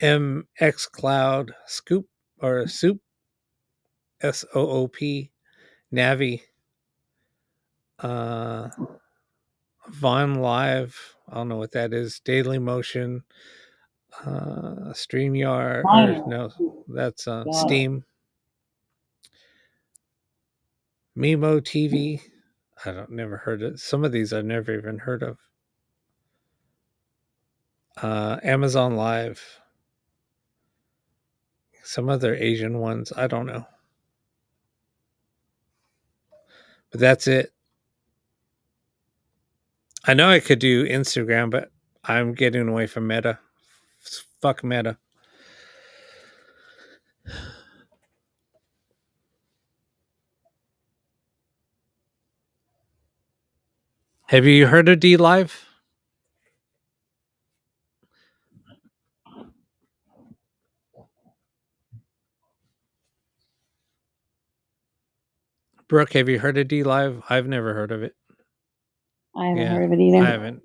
MX Cloud, Scoop or Soup, SOOP, Navi, Vaughn Live. I don't know what that is. Daily Motion, StreamYard. Or, no, that's Steam. Mimo TV. Never heard of. Some of these I've never even heard of. Amazon Live. Some other Asian ones. I don't know. But that's it. I know I could do Instagram, but I'm getting away from Meta. Fuck Meta. Have you heard of DLive? Brooke, have you heard of DLive? I've never heard of it. I haven't heard of it either. I haven't.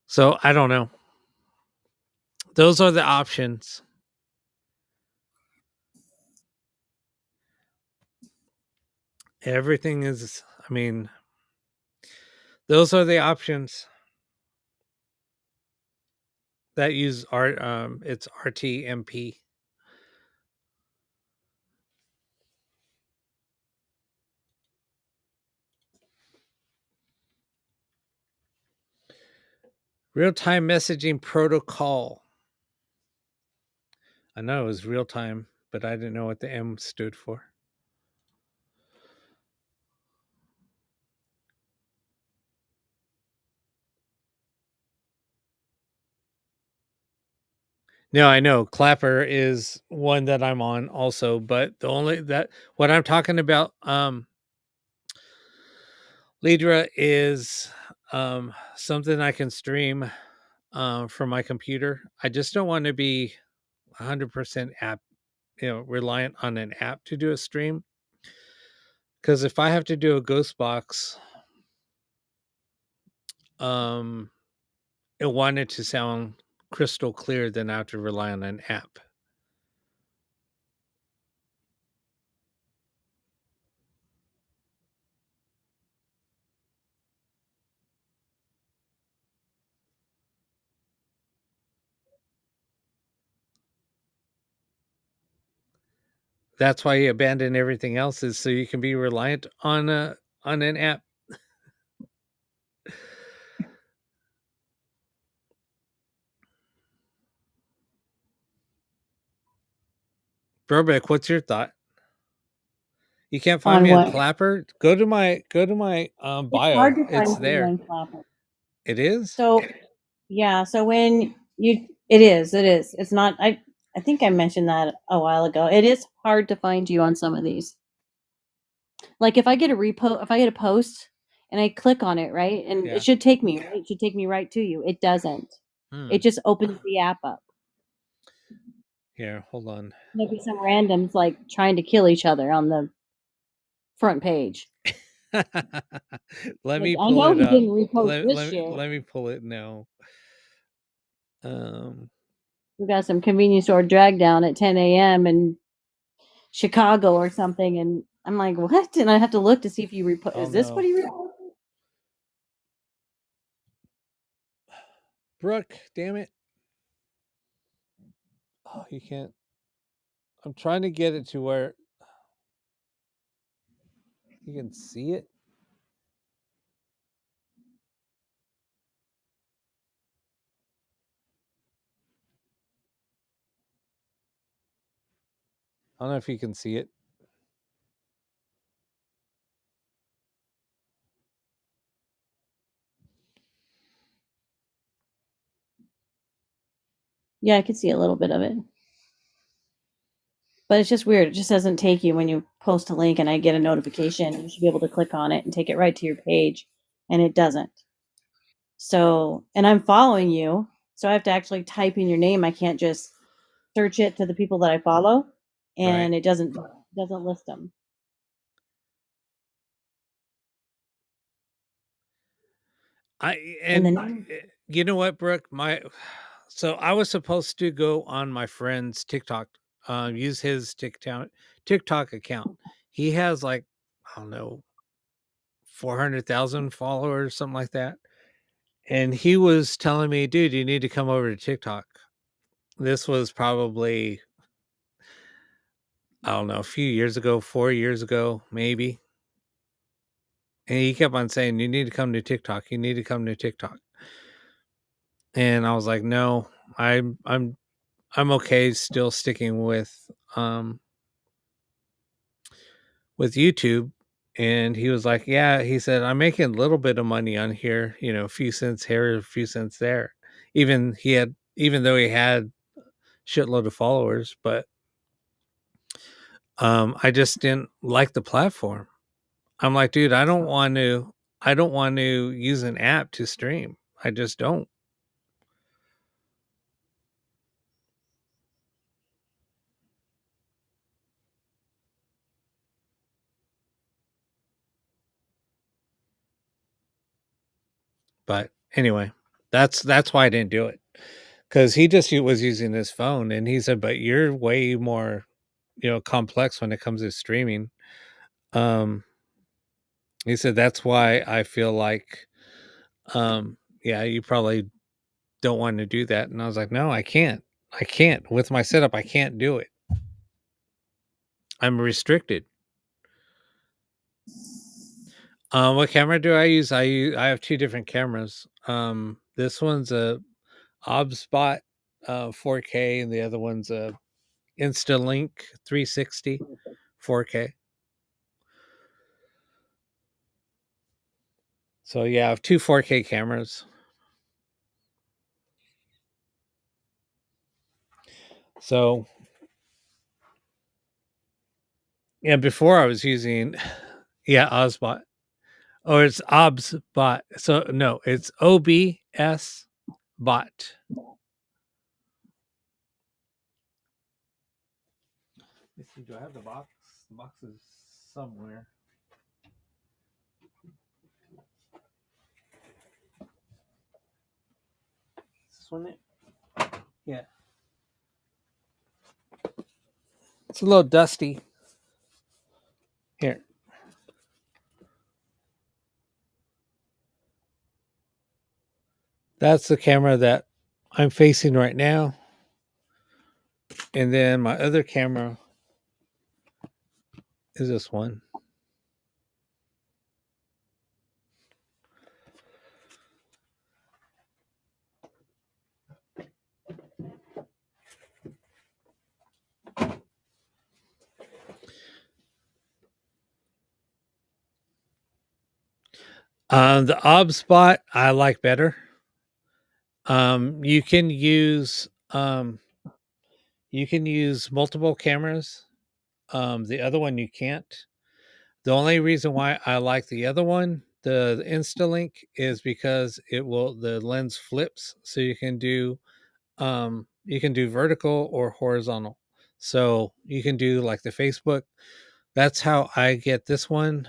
So I don't know. Those are the options. Everything is, I mean, those are the options that use it's RTMP. Real-time messaging protocol. I know it was real time, but I didn't know what the M stood for. No, I know Clapper is one that I'm on also, but the only that what I'm talking about, Lidra is something I can stream from my computer. I just don't want to be 100% app, reliant on an app to do a stream. Because if I have to do a ghost box, it wanted to sound crystal clear, then I have to rely on an app. That's why you abandon everything else, is so you can be reliant on an app. Brobeck, what's your thought? You can't find On me on what? Clapper? Go to my bio. hard to find It's people there. on Clapper. It is? So, yeah. So when it is. It's not. I think I mentioned that a while ago. It is hard to find you on some of these. Like if I get a post and I click on it, right? And Yeah. it should take me, right? It should take me right to you. It doesn't. It just opens the app up. Here, hold on. Maybe some randoms like trying to kill each other on the front page. Let me I pull know it he up. didn't repost this shit. Let me pull it now. We got some convenience store drag down at 10 a.m. in Chicago or something, and I'm like, what? And I have to look to see if you repost. Oh, Is this no. what he reposted? Brooke, damn it. Oh, you can't. I'm trying to get it to where you can see it. I don't know if you can see it. Yeah, I could see a little bit of it. But it's just weird. It just doesn't take you when you post a link and I get a notification. You should be able to click on it and take it right to your page, and it doesn't. So, and I'm following you, so I have to actually type in your name. I can't just search it to the people that I follow, and it doesn't list them. You know what, Brooke? So I was supposed to go on my friend's TikTok, use his TikTok account. He has like, I don't know, 400,000 followers, something like that. And he was telling me, dude, you need to come over to TikTok. This was probably, I don't know, a few years ago, 4 years ago, maybe. And he kept on saying, you need to come to TikTok. You need to come to TikTok. And I was like, no, I'm okay still sticking with YouTube. And he was like, yeah, he said, I'm making a little bit of money on here, you know, a few cents here, a few cents there. Even though he had shitload of followers, but I just didn't like the platform. I'm like, dude, I don't want to use an app to stream. I just don't. But anyway, that's why I didn't do it. Because he just was using his phone, and he said, but you're way more, complex when it comes to streaming. He said, that's why I feel like, yeah, you probably don't want to do that. And I was like, no, I can't. With my setup, I can't do it. I'm restricted. What camera do I use? I have two different cameras. This one's a OBSBot 4K, and the other one's a Instalink 360 4K. So yeah, I have two 4K cameras. So yeah, before I was using OBSBot. Or it's OBSBot. So no, it's OBS bot. Let's see, do I have the box? The box is somewhere. Is this one it? Yeah. It's a little dusty. Here. That's the camera that I'm facing right now. And then my other camera is this one. The OBSBot I like better. You can use You can use multiple cameras. The other one you can't. The only reason why I like the other one, the Instalink, is because the lens flips, so you can do vertical or horizontal. So you can do like the Facebook. That's how I get this one.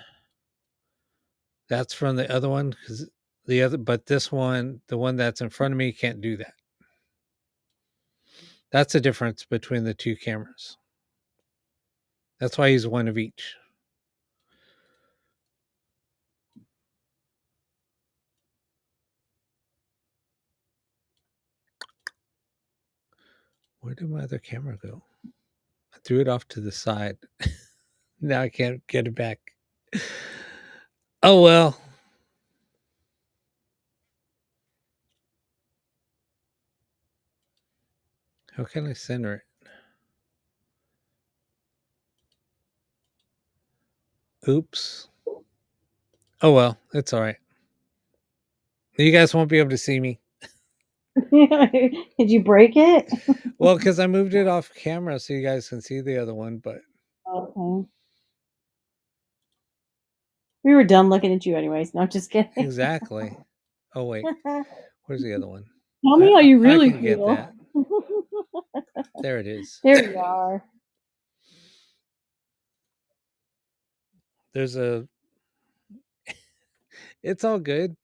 That's from the other one, but this one, the one that's in front of me, can't do that. That's the difference between the two cameras. That's why I use one of each. Where did my other camera go? I threw it off to the side. Now I can't get it back. Oh well. How can I center it? Oops. Oh well, it's all right. You guys won't be able to see me. Did you break it? Well, because I moved it off camera so you guys can see the other one, but Okay. We were done looking at you anyways. No, just kidding. exactly. Oh wait, where's the other one? Tell me how you really I can get feel. that. There it is. There you are. There's a. It's all good.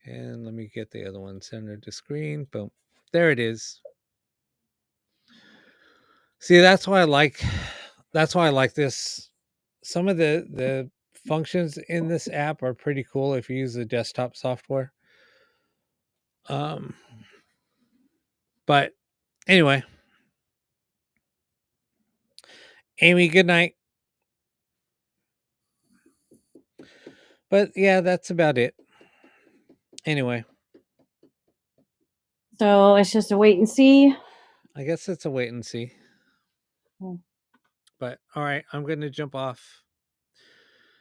And let me get the other one centered to screen. Boom. There it is. See, that's why I like this. Some of the functions in this app are pretty cool if you use the desktop software. But anyway, Amy, good night. But yeah, that's about it. Anyway, So it's just a wait and see. I guess it's a wait and see. But all right, I'm going to jump off.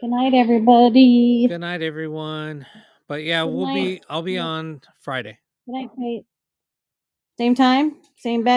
Good night, everybody. Good night, everyone. But yeah, Good night. I'll be on Friday. Good night, Kate. Same time, same bed.